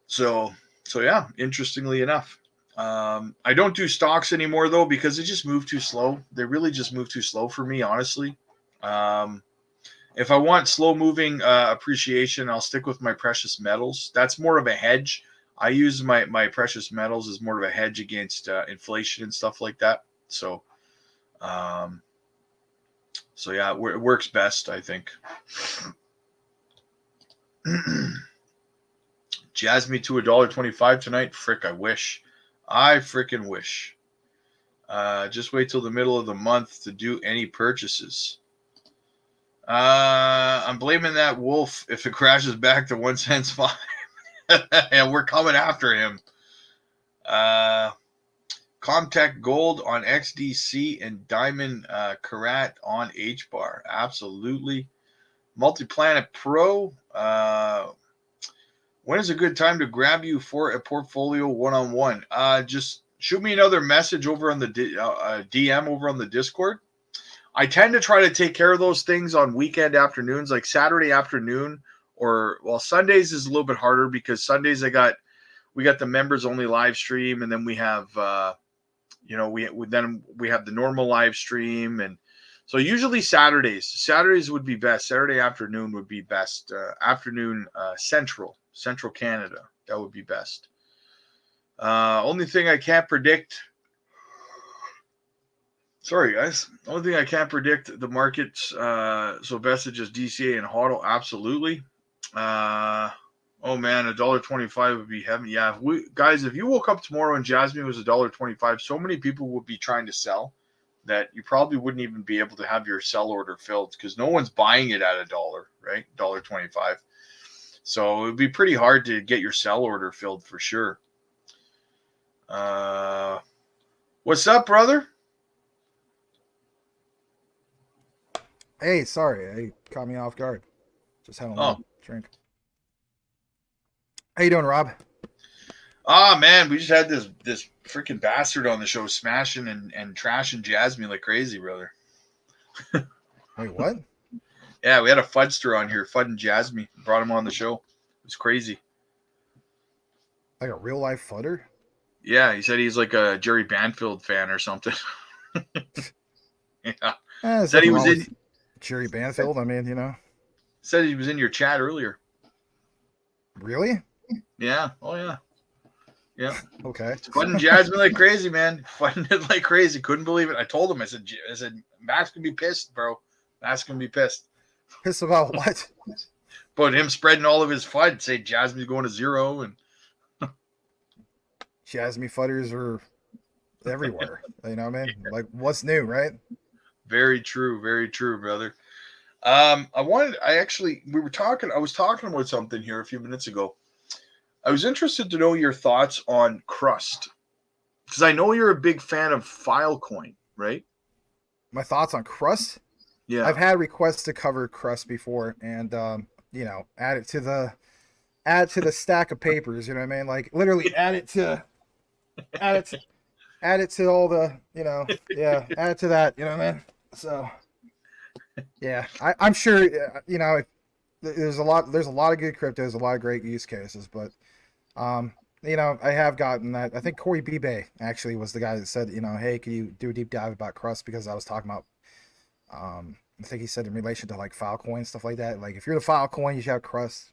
S1: So yeah, interestingly enough. I don't do stocks anymore, though, because they just move too slow. They really just move too slow for me, honestly. If I want slow-moving appreciation, I'll stick with my precious metals. That's more of a hedge. I use my precious metals as more of a hedge against inflation and stuff like that. So yeah, it works best, I think. JASMY to $1.25 tonight. Frick, I wish. I frickin' wish. Just wait till the middle of the month to do any purchases. I'm blaming that wolf if it crashes back to 1 cent fine. And we're coming after him. Comtech Gold on XDC and Diamond Karat on HBAR. Absolutely. Multiplanet Pro. When is a good time to grab you for a portfolio one-on-one? Just shoot me another message over on the DM over on the Discord. I tend to try to take care of those things on weekend afternoons, like Saturday afternoon, or Sundays is a little bit harder because Sundays we got the members only live stream, and then we have we have the normal live stream, and so usually Saturdays would be best. Saturday afternoon would be best. Afternoon Central Canada, that would be best. Only thing I can't predict. Sorry, guys. Only thing I can't predict the markets. So best to just DCA and HODL. Absolutely. Oh man, $1.25 would be heaven. Yeah, guys, if you woke up tomorrow and JASMY was $1.25, so many people would be trying to sell that you probably wouldn't even be able to have your sell order filled because no one's buying it at $1, right? $1.25. So it would be pretty hard to get your sell order filled for sure. What's up, brother?
S3: Hey, sorry, I caught me off guard. Just having a
S1: Oh,
S3: little drink. How you doing, Rob?
S1: man, we just had this freaking bastard on the show smashing and trashing Jasmy like crazy, brother.
S3: Wait, what?
S1: Yeah, we had a fudster on here, Fud and Jasmy. Brought him on the show. It was crazy.
S3: Like a real life fudder?
S1: Yeah, he said he's like a Jerry Banfield fan or something. Yeah.
S3: There's
S1: Said he
S3: nothing
S1: was
S3: wrong
S1: in
S3: with Jerry Banfield. I mean, you know.
S1: said he was in your chat earlier.
S3: Really?
S1: Yeah. Oh yeah. Yeah.
S3: Okay.
S1: Fudding Jasmine like crazy, man. Fudding it like crazy. Couldn't believe it. I told him. I said, Max can be pissed, bro. Max can be pissed.
S3: Pissed about what?
S1: But him spreading all of his FUD, say Jasmine's going to 0, and
S3: Jasmy fudders are everywhere. You know what I mean? Like, what's new, right?
S1: very true, brother. I was talking about something here a few minutes ago. I was interested to know your thoughts on Crust. Because I know you're a big fan of Filecoin, right?
S3: My thoughts on Crust?
S1: Yeah.
S3: I've had requests to cover Crust before, and you know, add it to the stack of papers. You know what I mean? Like literally add it to all the, you know, yeah, add it to that. You know what I mean? So yeah, I'm sure, you know, there's a lot of good cryptos, a lot of great use cases, but you know, I have gotten that. I think Corey Bibe actually was the guy that said, you know, hey, can you do a deep dive about Crust, because I was talking about I think he said in relation to like Filecoin, stuff like that. Like if you're the Filecoin, you should have Crust.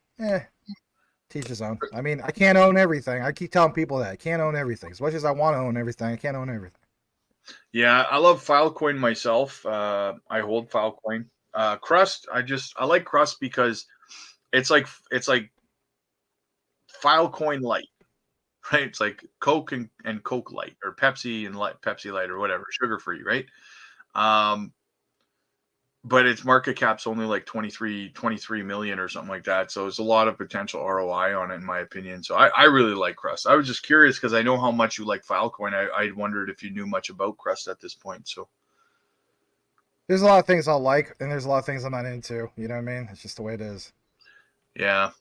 S3: Teach his own. I mean, I can't own everything. I keep telling people that I can't own everything. As much as I want to own everything, I can't own everything.
S1: Yeah, I love Filecoin myself. I hold Filecoin. Crust, I like Crust because it's like Filecoin Light, right? It's like Coke and Coke Light, or Pepsi and Pepsi Light, or whatever, sugar free, right? But its market cap's only like 23 million or something like that. So it's a lot of potential ROI on it, in my opinion. So I really like Crust. I was just curious because I know how much you like Filecoin. I wondered if you knew much about Crust at this point. So
S3: There's a lot of things I'll like, and there's a lot of things I'm not into. You know what I mean? It's just the way it is.
S1: yeah,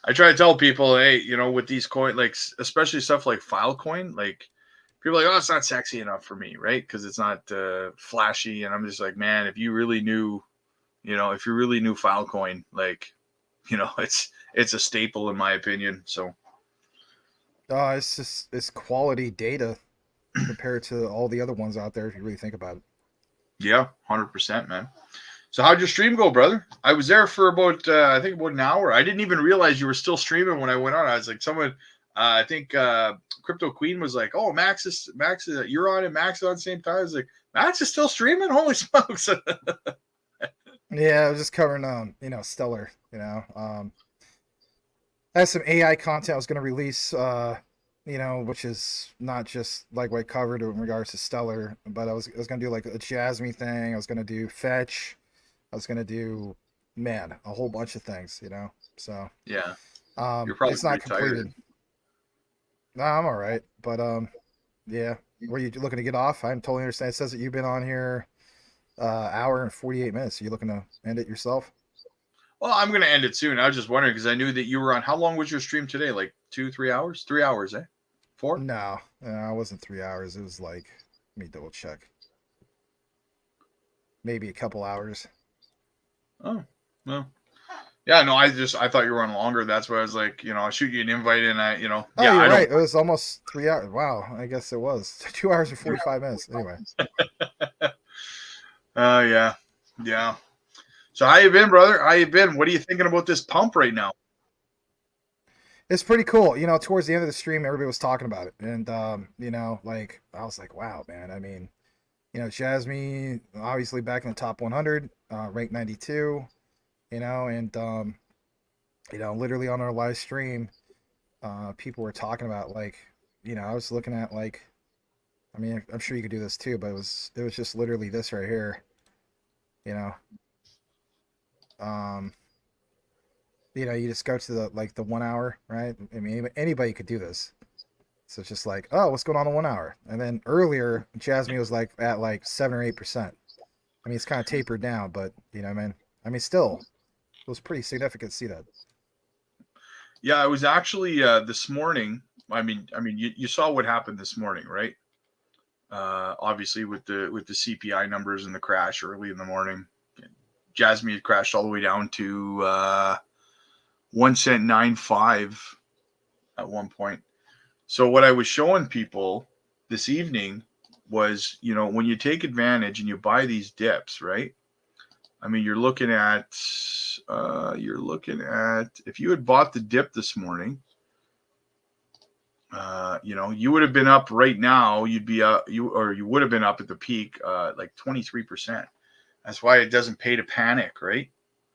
S1: I try to tell people, hey, you know, with these coin, like especially stuff like Filecoin, like people are like, oh, it's not sexy enough for me, right? Because it's not flashy. And I'm just like, man, if you really knew, you know, if you really knew Filecoin, like, you know, it's a staple in my opinion. So
S3: It's quality data compared to all the other ones out there, if you really think about it.
S1: yeah, 100%, man. So how'd your stream go, brother? I was there for about I think about an hour. I didn't even realize you were still streaming when I went on. I was like, someone, I think Crypto Queen was like, "Oh, Max is you're on and Max is on the same time." I was like, "Max is still streaming? Holy smokes!"
S3: Yeah, I was just covering you know, Stellar. You know, I had some AI content I was going to release. You know, which is not just like what I covered in regards to Stellar, but I was going to do like a Jasmy thing. I was going to do Fetch. I was going to do, man, a whole bunch of things. You know, so
S1: Yeah, you're probably
S3: it's not
S1: pretty tired.
S3: completed. No, I'm all right, but yeah. Were you looking to get off? I totally understand. It says that you've been on here hour and 48 minutes. Are you looking to end it yourself?
S1: Well, I'm gonna end it soon. I was just wondering because I knew that you were on. How long was your stream today? Like 2-3 hours? 3 hours, eh? 4?
S3: No, it wasn't 3 hours. It was like, let me double check. Maybe a couple hours.
S1: Oh, well. Yeah, no, I thought you were on longer. That's why I was like, you know, I'll shoot you an invite and I, you know,
S3: Oh,
S1: yeah,
S3: you're
S1: I
S3: right.
S1: don't.
S3: It was almost 3 hours. Wow, I guess it was 2 hours and 45 minutes. Anyway.
S1: Yeah, yeah. So how you been, brother? How you been? What are you thinking about this pump right now?
S3: It's pretty cool. You know, towards the end of the stream, everybody was talking about it. And, you know, like, I was like, wow, man. I mean, you know, Jasmy, obviously back in the top 100, ranked 92, you know, and, you know, literally on our live stream, people were talking about, like, you know, I was looking at, like, I mean, I'm sure you could do this too, but it was just literally this right here, you know. Um, you know, you just go to the like the 1 hour, right? I mean, anybody could do this. So it's just like, oh, what's going on in 1 hour? And then earlier, Jasmine was like at like 7 or 8%. I mean, it's kind of tapered down, but you know, man, I mean, still, it was pretty significant to see that.
S1: Yeah, I was actually this morning. You saw what happened this morning, right? Obviously, with the CPI numbers and the crash early in the morning, Jasmine had crashed all the way down to 1.95 cents at one point. So what I was showing people this evening was, you know, when you take advantage and you buy these dips, right? I mean, you're looking at if you had bought the dip this morning, you know, you would have been up right now. You would have been up at the peak, like 23%. That's why it doesn't pay to panic, right?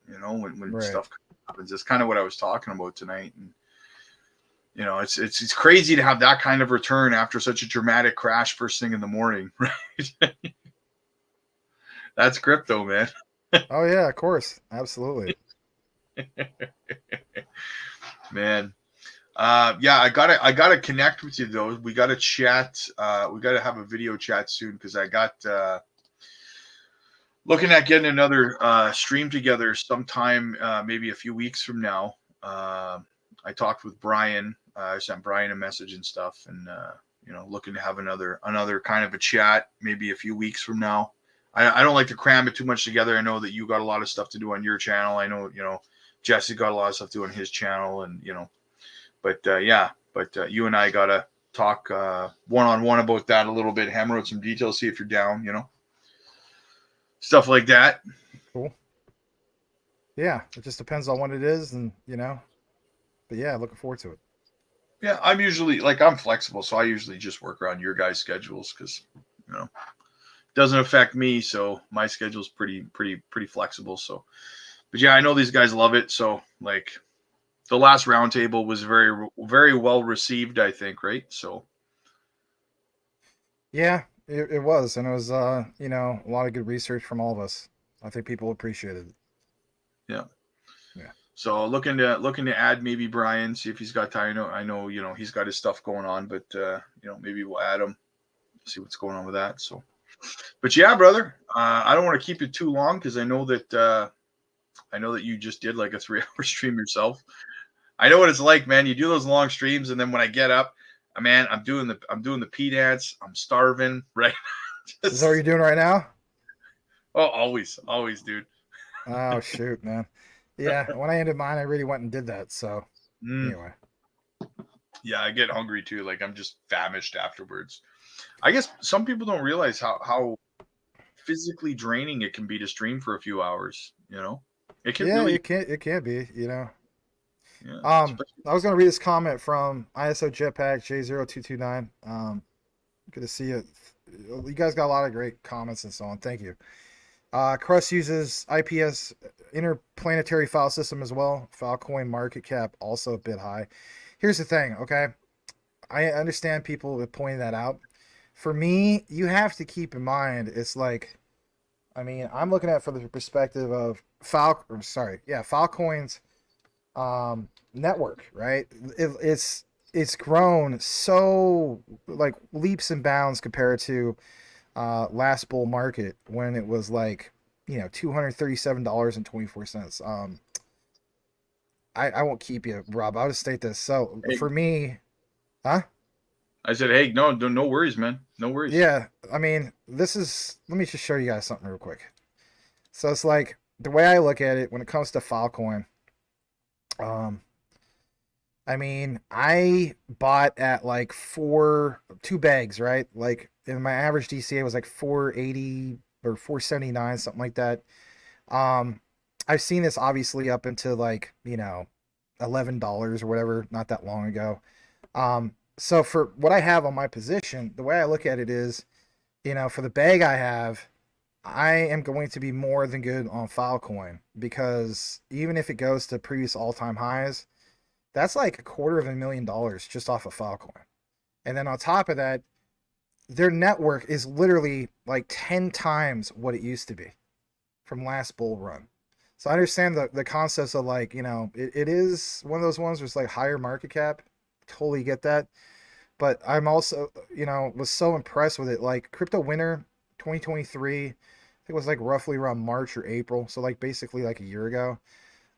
S1: You know, when
S3: Right.
S1: stuff happens. That's kind of what I was talking about tonight. And you know, it's crazy to have that kind of return after such a dramatic crash first thing in the morning, right? That's crypto, man.
S3: Oh yeah, of course, absolutely.
S1: Man. Yeah, I gotta connect with you though. We gotta chat. We gotta have a video chat soon because I got looking at getting another stream together sometime, maybe a few weeks from now. I talked with Brian. I sent Brian a message and stuff, and you know, looking to have another kind of a chat maybe a few weeks from now. I don't like to cram it too much together. I know that you got a lot of stuff to do on your channel. I know, you know, Jesse got a lot of stuff to do on his channel, and you know, but you and I gotta talk one-on-one about that a little bit, hammer out some details, see if you're down, you know, stuff like that.
S3: Cool. Yeah, it just depends on what it is, and you know, but yeah, looking forward to it.
S1: Yeah, I'm flexible, so I usually just work around your guys' schedules because you know it doesn't affect me, so my schedule's pretty flexible. So, but yeah, I know these guys love it. So like the last roundtable was very well received, I think, right? So
S3: Yeah, it was, and it was you know, a lot of good research from all of us. I think people appreciated it.
S1: yeah.
S3: Yeah.
S1: So looking to add maybe Brian, see if he's got time. I know, you know, he's got his stuff going on, but you know, maybe we'll add him, see what's going on with that. So, but yeah, brother, I don't want to keep it too long because I know that you just did like a 3 hour stream yourself. I know what it's like, man. You do those long streams, and then when I get up, man, I'm doing the pee dance. I'm starving, right?
S3: Is that what you're doing right now?
S1: Oh, always, dude.
S3: Oh shoot, man. Yeah, when I ended mine, I really went and did that. So
S1: Mm.
S3: anyway,
S1: Yeah, I get hungry too. Like I'm just famished afterwards. I guess some people don't realize how physically draining it can be to stream for a few hours. You know, it can
S3: yeah,
S1: really,
S3: it can be, you know.
S1: yeah.
S3: I was gonna read this comment from ISO Jetpack J0229. Good to see you. You guys got a lot of great comments and so on. Thank you. Crust uses IPS interplanetary file system as well. Filecoin market cap also a bit high. Here's the thing, okay? I understand people have pointed that out. For me, you have to keep in mind it's like, I mean, I'm looking at it from the perspective of Filecoin's network, right? It's grown so like leaps and bounds compared to last bull market when it was like, you know, $237.24. I won't keep you, Rob. I'll just state this. So
S1: Hey,
S3: for me, huh?
S1: I said, hey, no worries, man. No worries.
S3: Yeah, I mean, this is. Let me just show you guys something real quick. So it's like the way I look at it when it comes to Filecoin. Um, I mean, I bought at like two bags, right? Like, and my average DCA was like 480 or 479, something like that. Um, I've seen this obviously up into like, you know, $11 or whatever, not that long ago. So for what I have on my position, the way I look at it is, you know, for the bag I have, I am going to be more than good on Filecoin because even if it goes to previous all-time highs, that's like $250,000 just off of Filecoin. And then on top of that, their network is literally like 10 times what it used to be from last bull run. So I understand the concepts of like, you know, it is one of those ones where it's like higher market cap. Totally get that. But I'm also, you know, was so impressed with it. Like crypto winter 2023, I think it was like roughly around March or April. So like basically like a year ago.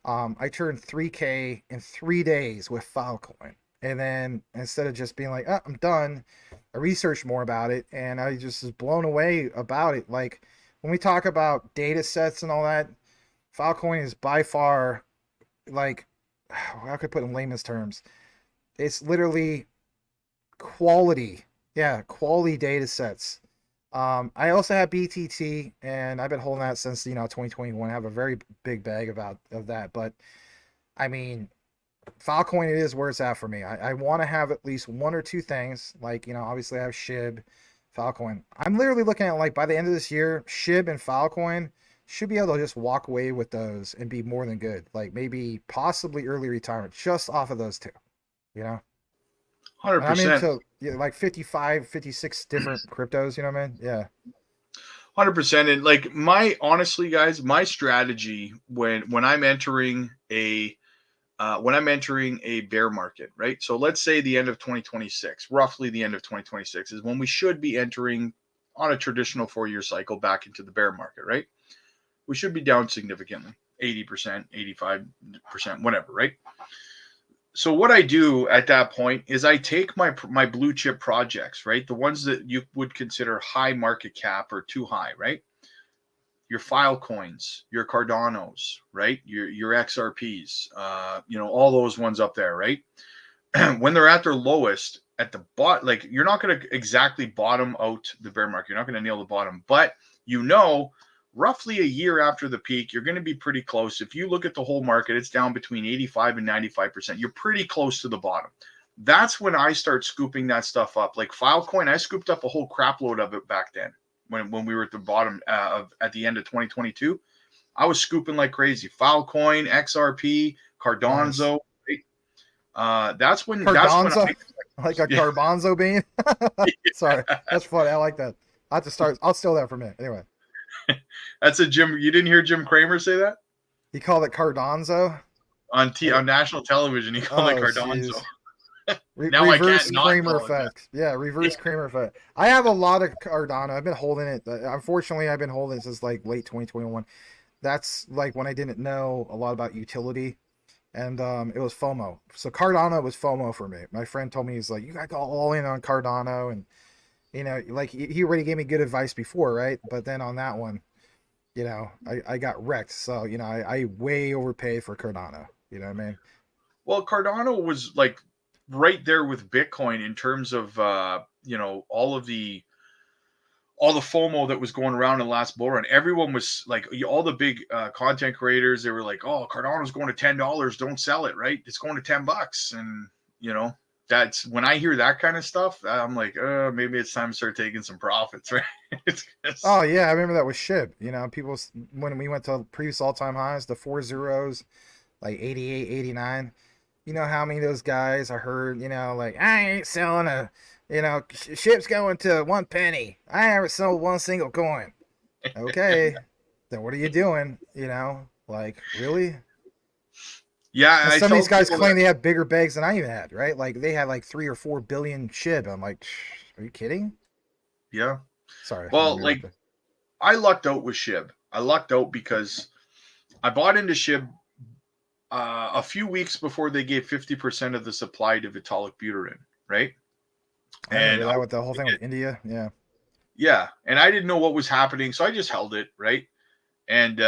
S3: I turned 3K in 3 days with Filecoin. And then instead of just being like, oh, I'm done, I researched more about it and I just was blown away about it. Like when we talk about data sets and all that, Filecoin is by far like, how could I put it in layman's terms? It's literally quality. Yeah, quality data sets. I also have BTT, and I've been holding that since 2021. I have a very big bag of that, but I mean, Filecoin it is where it's at for me. I want to have at least one or two things, like obviously I have SHIB, Filecoin. I'm literally looking at like by the end of this year, SHIB and Filecoin should be able to just walk away with those and be more than good. Like maybe possibly early retirement just off of those two, you know. And I'm
S1: 100%.
S3: into like 55, 56 different cryptos, you know what I mean? Yeah.
S1: 100%. And like honestly, guys, my strategy when I'm entering a bear market, right? So let's say the end of 2026, roughly the end of 2026 is when we should be entering on a traditional 4-year cycle back into the bear market, right? We should be down significantly, 80%, 85%, whatever, right? So what I do at that point is I take my blue chip projects, right? The ones that you would consider high market cap or too high, right? Your Filecoins, your Cardanos, right? Your XRPs, all those ones up there, right? When they're at their lowest, at the bottom, like you're not going to exactly bottom out the bear market. You're not going to nail the bottom, but roughly a year after the peak, you're going to be pretty close. If you look at the whole market, it's down between 85 and 95%. You're pretty close to the bottom. That's when I start scooping that stuff up. Like Filecoin, I scooped up a whole crap load of it back then when we were at the bottom at the end of 2022. I was scooping like crazy. Filecoin, XRP, Cardano.
S3: Nice.
S1: Right? That's when
S3: Cardonzo, like a
S1: yeah.
S3: garbanzo bean. Sorry, that's funny. I like that. I have to start. I'll steal that from it. Anyway,
S1: That's a Jim. You didn't hear Jim Cramer say that
S3: he called it Cardonzo
S1: on national television. He called it Cardano. Now
S3: reverse
S1: I can't
S3: Kramer effect. Yeah, reverse Kramer effect. I have a lot of Cardano. I've been holding it. Unfortunately, I've been holding it since like late 2021. That's like when I didn't know a lot about utility, and it was FOMO. So Cardano was FOMO for me. My friend told me, he's like, you got to go all in on Cardano, and like he already gave me good advice before, right? But then on that one, I got wrecked. So I way overpaid for Cardano. You know what I mean?
S1: Well, Cardano was like right there with Bitcoin in terms of all the FOMO that was going around in the last bull run. Everyone was like, all the big content creators, they were like, oh, Cardano's going to $10, don't sell it, right? It's going to $10. And that's when I hear that kind of stuff, I'm like, maybe it's time to start taking some profits, right?
S3: Oh yeah, I remember that with SHIB. People, when we went to previous all-time highs, the 4 zeros, like 88, 89. You know how many of those guys I heard, like, I ain't selling SHIB's going to 1 penny. I haven't sold one single coin. Okay, then what are you doing? Like, really?
S1: Yeah,
S3: and some of these guys claim they have bigger bags than I even had, right? Like they had like 3 or 4 billion SHIB. I'm like, are you kidding?
S1: Yeah.
S3: Sorry.
S1: Well, like I lucked out with SHIB. I lucked out because I bought into SHIB a few weeks before they gave 50% of the supply to Vitalik Buterin, right?
S3: I remember that with the whole thing with India. Yeah.
S1: Yeah. And I didn't know what was happening. So I just held it, right? And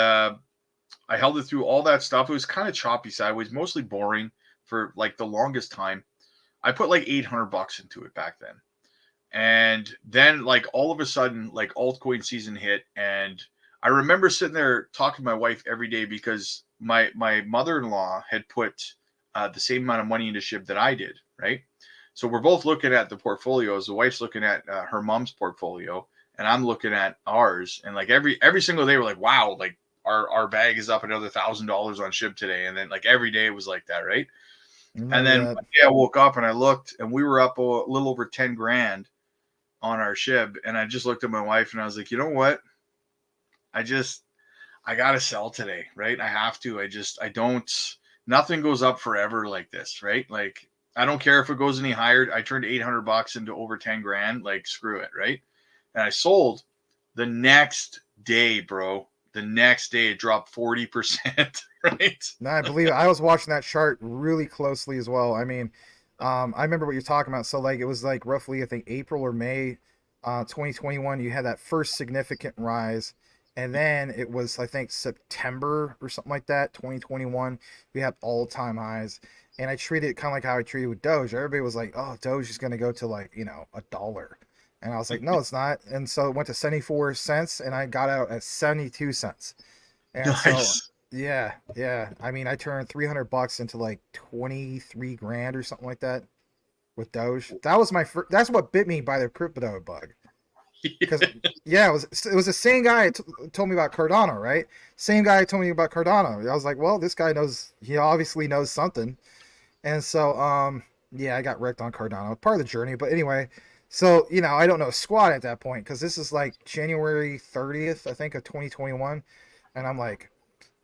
S1: I held it through all that stuff. It was kind of choppy sideways, mostly boring for like the longest time. I put like $800 into it back then. And then like all of a sudden, like altcoin season hit. And I remember sitting there talking to my wife every day because my mother-in-law had put the same amount of money into SHIB that I did, right? So we're both looking at the portfolios. The wife's looking at her mom's portfolio, and I'm looking at ours. And like every single day, we're like, wow, like our bag is up another $1,000 on SHIB today. And then like every day it was like that, right? And then one day I woke up and I looked, and we were up a little over 10 grand on our SHIB. And I just looked at my wife and I was like, you know what? I gotta sell today, right? I have to. I don't. Nothing goes up forever like this, right? Like I don't care if it goes any higher. I turned $800 into over 10 grand. Like screw it, right? And I sold the next day, bro. The next day it dropped 40%, right?
S3: No, I believe it. I was watching that chart really closely as well. I mean, I remember what you're talking about. So like it was like roughly I think April or May 2021 you had that first significant rise, and then it was I think September or something like that 2021 we had all-time highs. And I treated it kind of like how I treated with Doge. Everybody was like, oh, Doge is going to go to like, you know, $1. And I was like, no, it's not. And so it went to 74 cents and I got out at 72 cents. And so
S1: Nice.
S3: yeah, yeah. I mean, I turned $300 into like 23 grand or something like that with Doge. That was my first, that's what bit me by the crypto bug. Because yeah, it was the same guy told me about Cardano, right? Same guy told me about Cardano. I was like, well, this guy knows, he obviously knows something. And so yeah, I got wrecked on Cardano. Part of the journey, but anyway, so you know, I don't know squat at that point because this is like January 30th, I think, of 2021, and I'm like,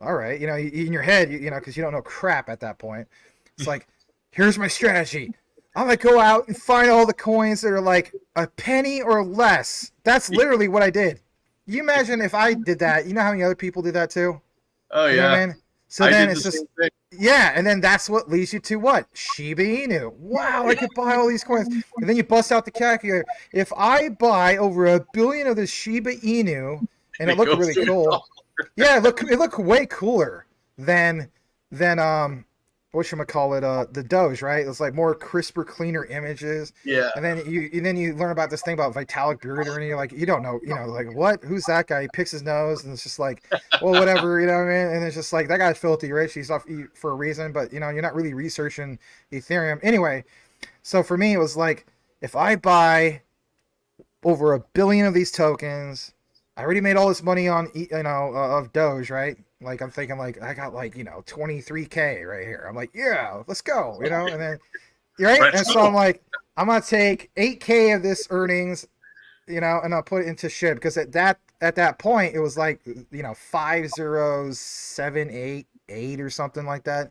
S3: all right, you know, in your head, you know, because you don't know crap at that point. It's like, here's my strategy. I'm gonna go out and find all the coins that are like a penny or less. That's literally what I did. You imagine if I did that? You know how many other people did that too?
S1: Oh
S3: You know what I
S1: yeah.
S3: mean? So
S1: I
S3: then
S1: did
S3: it's
S1: the
S3: just
S1: same thing.
S3: yeah, and then that's what leads you to what? Shiba Inu. Wow, I could buy all these coins. And then you bust out the calculator. If I buy over 1 billion of this Shiba Inu, and it
S1: It
S3: looked
S1: goes
S3: really
S1: to
S3: cool. Yeah, it looked way cooler than whatchamacallit, the Doge, right? It was like more crisper, cleaner images.
S1: yeah.
S3: And then you learn about this thing about Vitalik Buterin, and you're like, you don't know, you know, like what? Who's that guy? He picks his nose, and it's just like, well, whatever, you know what I mean? And it's just like that guy's filthy rich. He's off for a reason, but you know, you're not really researching Ethereum anyway. So for me, it was like, if I buy over 1 billion of these tokens, I already made all this money on of Doge, right? Like I'm thinking like I got like 23K right here. I'm like, yeah, let's go, and then right,
S1: Let's
S3: and so
S1: go.
S3: I'm like, I'm gonna take 8K of this earnings, and I'll put it into SHIB because at that point it was like 50788 or something like that.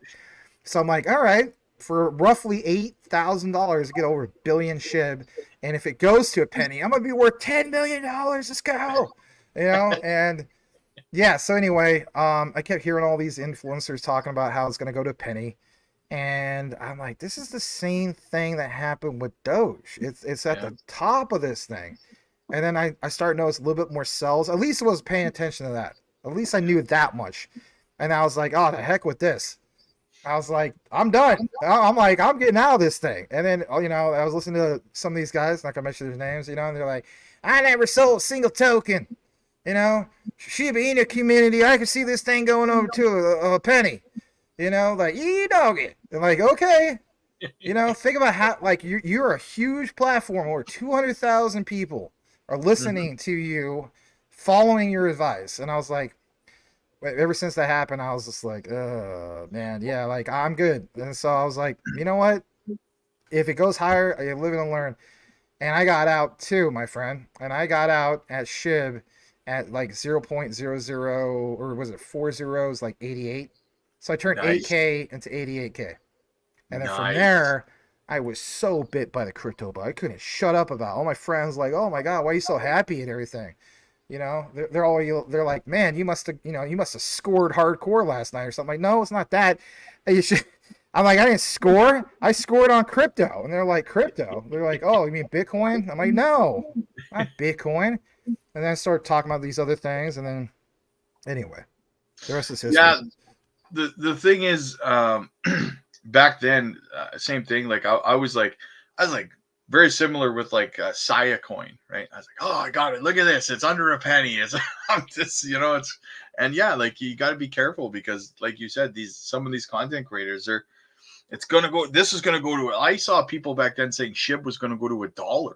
S3: So I'm like, all right, for roughly $8,000 to get over 1 billion SHIB, and if it goes to a penny, I'm gonna be worth $10 million. Let's go, and yeah. So anyway, I kept hearing all these influencers talking about how it's gonna go to a penny. And I'm like, this is the same thing that happened with Doge. It's at the top of this thing. And then I started noticing a little bit more sells. At least I was paying attention to that. At least I knew that much. And I was like, oh, the heck with this. I was like, I'm done. I'm like, I'm getting out of this thing. And then, I was listening to some of these guys, not gonna mention their names, and they're like, I never sold a single token. Shiba Inu community, I could see this thing going over to a penny. Like, you dog it. They're like, okay. Think about how, like, you're a huge platform where 200,000 people are listening to you, following your advice. And I was like, ever since that happened, I was just like, man, yeah, like, I'm good. And so I was like, you know what? If it goes higher, I live and learn. And I got out too, my friend. And I got out at SHIB at like 0.00, or was it 4 zeros, like 88. So I turned
S1: Nice.
S3: 8K into 88K. And then from
S1: Nice.
S3: there, I was so bit by the crypto bug. I couldn't shut up about it. All my friends like, oh my God, why are you so happy and everything? They're like, man, you must have scored hardcore last night or something. Like, no, it's not that. You should. I'm like, I didn't score. I scored on crypto. And they're like, crypto? They're like, oh, you mean Bitcoin? I'm like, no, not Bitcoin. And then I started talking about these other things. And then anyway, the rest is history.
S1: Yeah. The thing is, back then, same thing. Like I was like very similar with like Saya coin, right? I was like, oh, I got it. Look at this. It's under a penny. It's I'm just, it's, and yeah, like you got to be careful because, like you said, some of these content creators this is gonna go to. I saw people back then saying SHIB was gonna go to $1.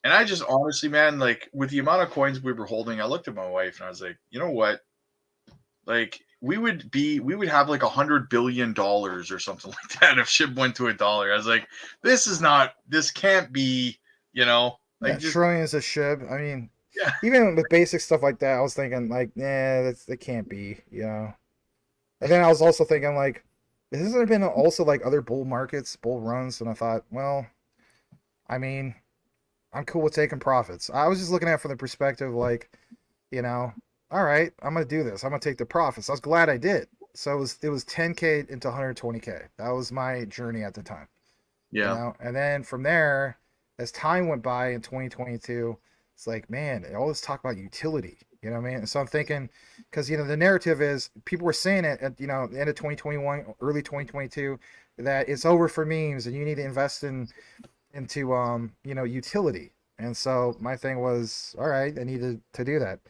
S1: And I just honestly, man, like with the amount of coins we were holding, I looked at my wife and I was like, you know what? Like we would have like $100 billion or something like that if SHIB went to $1. I was like, this can't be, like
S3: trillions of SHIB. I mean,
S1: Yeah.
S3: even with basic stuff like that, I was thinking like, nah, that can't be, you know. And then I was also thinking like, has there been also like other bull markets, bull runs? And I thought, well, I mean, I'm cool with taking profits. I was just looking at it from the perspective like, you know, all right, I'm gonna do this. I'm gonna take the profits. I was glad I did. So it was 10K into 120K. That was my journey at the time, you
S1: Yeah.
S3: know. And then from there, as time went by in 2022, it's like, man, all this talk about utility, you know what I mean? And so I'm thinking, because you know the narrative is people were saying it at, you know, the end of 2021, early 2022, that it's over for memes and you need to invest into you know, utility. And so my thing was, all right, I needed to do that.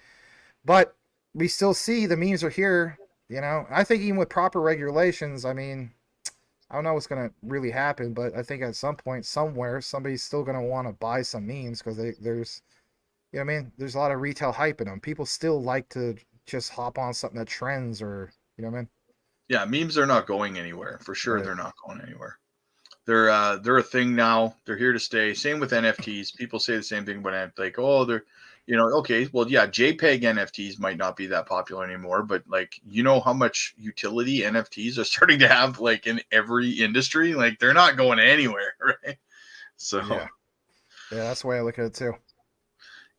S3: But we still see the memes are here. You know, I think even with proper regulations, I mean, I don't know what's gonna really happen, but I think at some point, somewhere, somebody's still gonna want to buy some memes because there's, you know what I mean? There's a lot of retail hype in them. People still like to just hop on something that trends, or you know what I mean?
S1: Yeah. Memes are not going anywhere for sure.
S3: Right.
S1: They're not going anywhere. They're a thing now. They're here to stay. Same with NFTs. People say the same thing about like, oh, they're, you know, okay, well, yeah, JPEG NFTs might not be that popular anymore, but like, you know how much utility NFTs are starting to have like in every industry? Like they're not going anywhere, right? So
S3: Yeah. Yeah, that's the way I look at it too.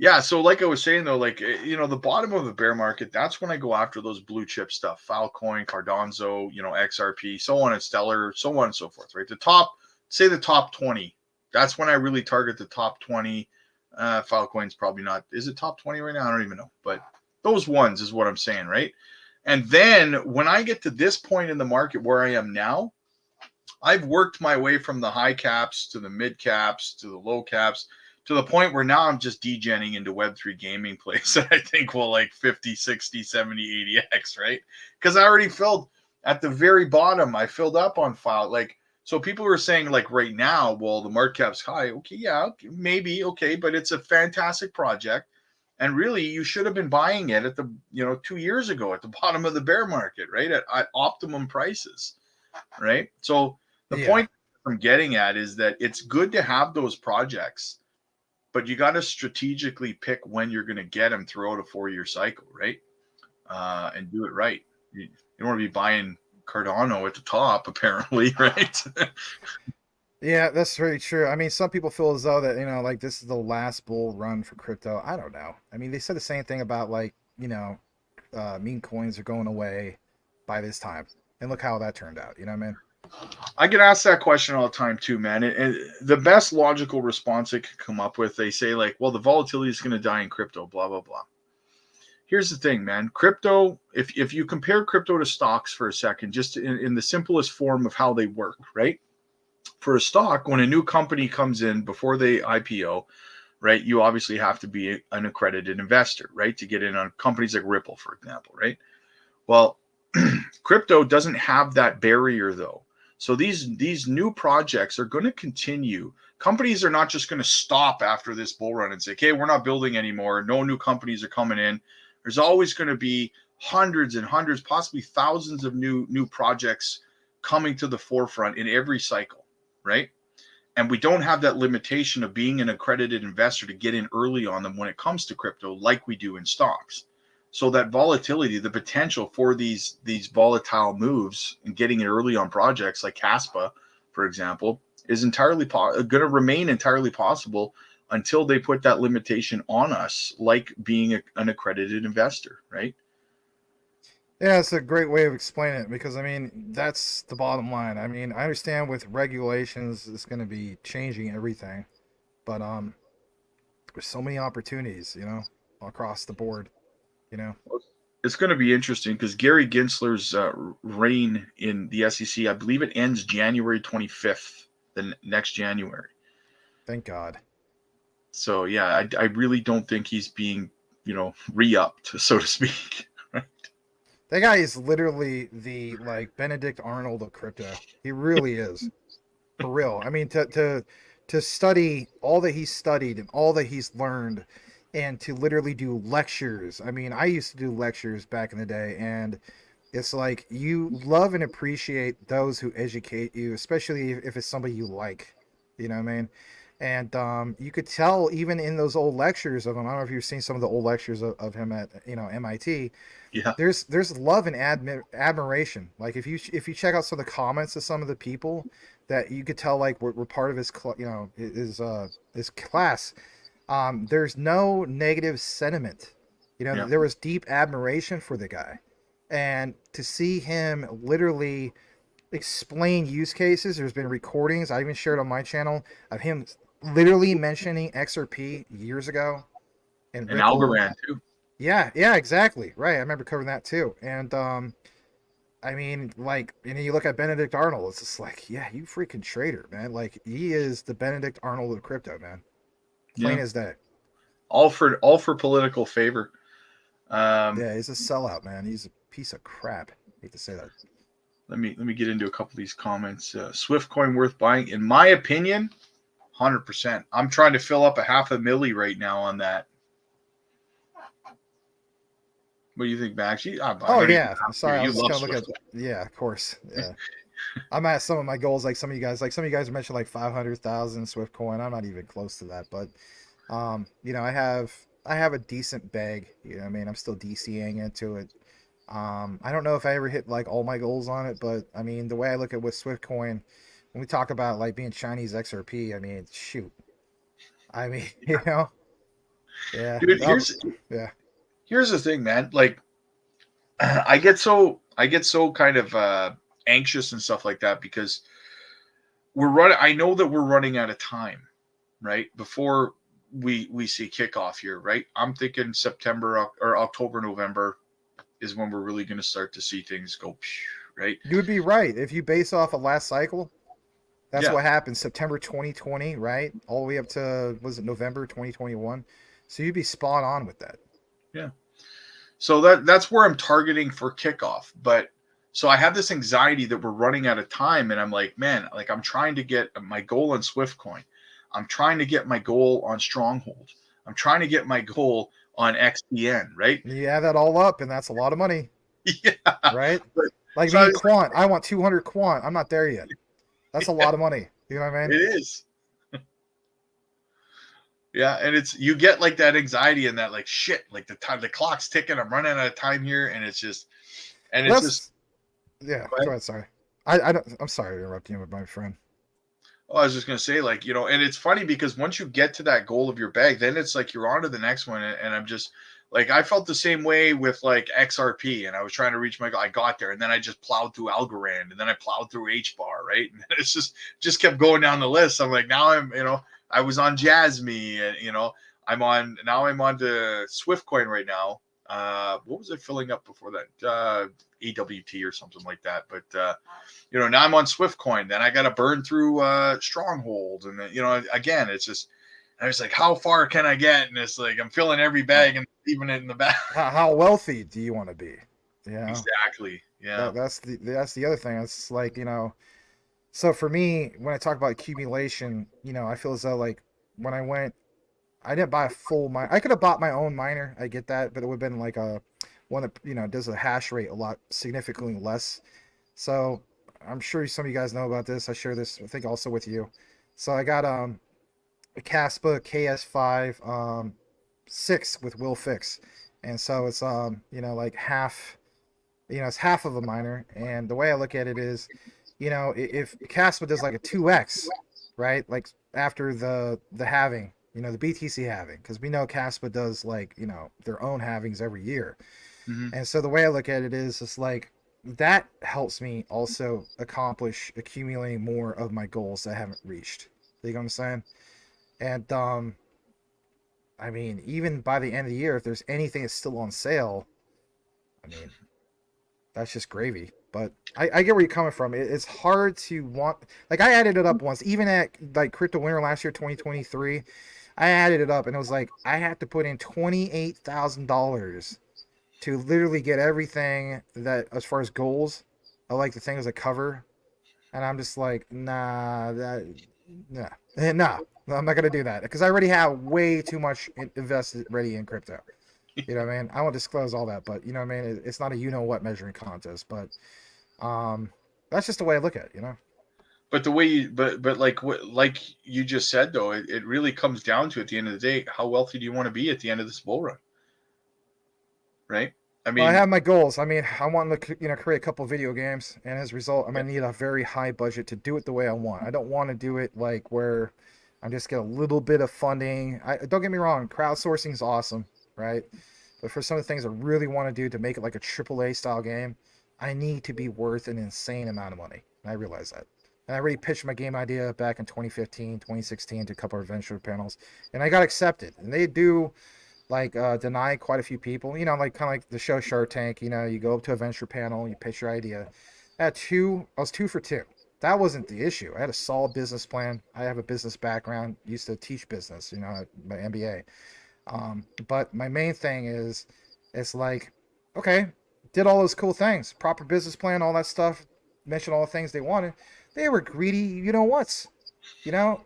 S1: yeah, so like I was saying though, like you know, the bottom of the bear market, that's when I go after those blue chip stuff, Filecoin, Cardano, you know, XRP, so on and Stellar, so on and so forth, right? The top, say the top 20. That's when I really target the top 20. Filecoin's probably not, is it top 20 right now? I don't even know. But those ones is what I'm saying, right? And then when I get to this point in the market where I am now, I've worked my way from the high caps to the mid caps to the low caps to the point where now I'm just degenning into Web3 gaming plays that I think will like 50, 60, 70, 80x, right? Because I already filled at the very bottom, I filled up on file. Like, so people were saying, like, right now, well, the market cap's high. Okay, yeah, okay, maybe, okay, but it's a fantastic project. And really, you should have been buying it at the, you know, 2 years ago at the bottom of the bear market, right? At optimum prices, right? So the
S3: Yeah.
S1: point I'm getting at is that it's good to have those projects, but you got to strategically pick when you're going to get them throughout a 4 year cycle, right? And do it right. You don't want to be buying Cardano at the top, apparently, right?
S3: Yeah, that's very true. I mean, some people feel as though that, you know, like this is the last bull run for crypto. I don't know. I mean, they said the same thing about like, you know, meme coins are going away by this time. And look how that turned out. You know what I mean?
S1: I get asked that question all the time too, man. The best logical response I could come up with, they say like, well, the volatility is going to die in crypto, blah, blah, blah. Here's the thing, man. Crypto, if you compare crypto to stocks for a second, just in the simplest form of how they work, right? For a stock, when a new company comes in before they IPO, right, you obviously have to be an accredited investor, right, to get in on companies like Ripple, for example, right? Well, crypto doesn't have that barrier though. So these new projects are going to continue. Companies are not just going to stop after this bull run and say, "Okay, we're not building anymore. No new companies are coming in." There's always going to be hundreds and hundreds, possibly thousands of new projects coming to the forefront in every cycle, right? And we don't have that limitation of being an accredited investor to get in early on them when it comes to crypto like we do in stocks. So that volatility, the potential for these volatile moves and getting in early on projects like KASPA, for example, is entirely going to remain entirely possible until they put that limitation on us, like being an accredited investor, right?
S3: Yeah, it's a great way of explaining it because I mean that's the bottom line. I mean, I understand with regulations it's going to be changing everything, but there's so many opportunities, you know, across the board, you know.
S1: It's going to be interesting because Gary Gensler's reign in the SEC, I believe it ends January 25th, the next January.
S3: Thank God.
S1: So yeah, I really don't think he's being, you know, re-upped, so to speak.
S3: That guy is literally the like Benedict Arnold of crypto. He really is. For real. I mean to study all that he's studied and all that he's learned and to literally do lectures. I mean, I used to do lectures back in the day and it's like you love and appreciate those who educate you, especially if it's somebody you like. You know what I mean? And you could tell even in those old lectures of him. I don't know if you've seen some of the old lectures of him at MIT.
S1: Yeah.
S3: There's love and admiration. Like if you check out some of the comments of some of the people that you could tell like were part of his his class. There's no negative sentiment.
S1: Yeah.
S3: There was deep admiration for the guy, and to see him literally explain use cases. There's been recordings I even shared on my channel of him literally mentioning XRP years ago,
S1: and Algorand too.
S3: Yeah, exactly. Right. I remember covering that too. And I mean, like, you look at Benedict Arnold, it's just like, yeah, you freaking trader, man. Like, he is the Benedict Arnold of crypto, man. Plain as day.
S1: All for political favor.
S3: Yeah, he's a sellout, man. He's a piece of crap. I hate to say that.
S1: Let me get into a couple of these comments. Swift coin worth buying, in my opinion, 100%. I'm trying to fill up a half a milli right now on that. What do you think, Max?
S3: Oh yeah, I'm sorry. I was just gonna look at. Yeah, of course. Yeah, I'm at some of my goals. Like some of you guys mentioned like 500,000 Swift coin. I'm not even close to that, but I have a decent bag. I mean, I'm still DCing into it. I don't know if I ever hit like all my goals on it, but I mean, the way I look at with Swift coin, when we talk about like being Chinese XRP, I mean, shoot. I mean, yeah.
S1: Dude, here's the thing, man. Like, I get so kind of anxious and stuff like that because I know that we're running out of time, right? Before we see kickoff here, right? I'm thinking September or October, November is when we're really going to start to see things go, right?
S3: You would be right. If you base off of last cycle, that's what happened. September 2020, right? All the way up to, was it November 2021? So you'd be spot on with that.
S1: Yeah. So that's where I'm targeting for kickoff. But so I have this anxiety that we're running out of time. And I'm like, man, like I'm trying to get my goal on Swift coin. I'm trying to get my goal on Stronghold. I'm trying to get my goal on XDN, right?
S3: You add that all up, and that's a lot of money.
S1: Yeah.
S3: Right? Like so me, quant. I want 200 quant. I'm not there yet. That's a lot of money. You know what I mean?
S1: It is. Yeah, and you get like that anxiety and that like shit, like the clock's ticking. I'm running out of time here, and it's just.
S3: Yeah. Go ahead. Sorry. I'm sorry to interrupt you, my friend.
S1: Oh, I was just gonna say, like, and it's funny because once you get to that goal of your bag, then it's like you're on to the next one. And I'm just like, I felt the same way with like XRP, and I was trying to reach my goal. I got there, and then I just plowed through Algorand, and then I plowed through HBAR, right? And it's just kept going down the list. I'm like, now I was on JASMY, and I'm on to Swiftcoin right now. What was I filling up before that? AWT or something like that. But now I'm on Swiftcoin. Then I got to burn through Stronghold, and then, again, it's just. I was like, how far can I get? And it's like I'm filling every bag and leaving it in the bag.
S3: How wealthy do you want to be? Yeah,
S1: exactly. Yeah,
S3: that's the other thing. It's like So for me, when I talk about accumulation, I feel as though like when I didn't buy a full mine. I could have bought my own miner. I get that, but it would have been like a one that does a hash rate a lot significantly less. So I'm sure some of you guys know about this. I share this, I think, also with you. So I got a KASPA KS5 6 with Will Fix, and so it's like half, it's half of a miner. And the way I look at it is, if KASPA does like a 2x, right, like after the halving, the BTC halving, because we know KASPA does like their own halvings every year.
S1: Mm-hmm.
S3: And so the way I look at it is it's like that helps me also accomplish accumulating more of my goals that I haven't reached. You know what I'm saying? And I mean, even by the end of the year, if there's anything that's still on sale, I mean, that's just gravy. But I get where you're coming from. It's hard to want, like, I added it up once, even at like Crypto Winter last year, 2023. I added it up, and it was like I had to put in $28,000 to literally get everything that, as far as goals, I like the things I cover, and I'm just like, nah, I'm not gonna do that because I already have way too much invested ready in crypto. You know what I mean? I won't disclose all that, but you know what I mean? It's not a what measuring contest, but that's just the way I look at it,
S1: But the way you, but like what, like you just said though, it really comes down to, at the end of the day, how wealthy do you want to be at the end of this bull run, right? I
S3: Well, I
S1: mean,
S3: have my goals. I mean, I want to, create a couple video games, and as a result, I'm gonna need a very high budget to do it the way I want. I don't want to do it like where I'm just get a little bit of funding. Don't get me wrong, crowdsourcing is awesome, right? But for some of the things I really want to do to make it like a AAA style game, I need to be worth an insane amount of money. And I realize that. And I already pitched my game idea back in 2015, 2016 to a couple of venture panels, and I got accepted. And they do like deny quite a few people, like kind of like the show Shark Tank. You go up to a venture panel, you pitch your idea. I was 2 for 2. That wasn't the issue. I had a solid business plan. I have a business background, used to teach business, my MBA. But my main thing is, it's like, okay, did all those cool things, proper business plan, all that stuff, mentioned all the things they wanted. They were greedy, what's,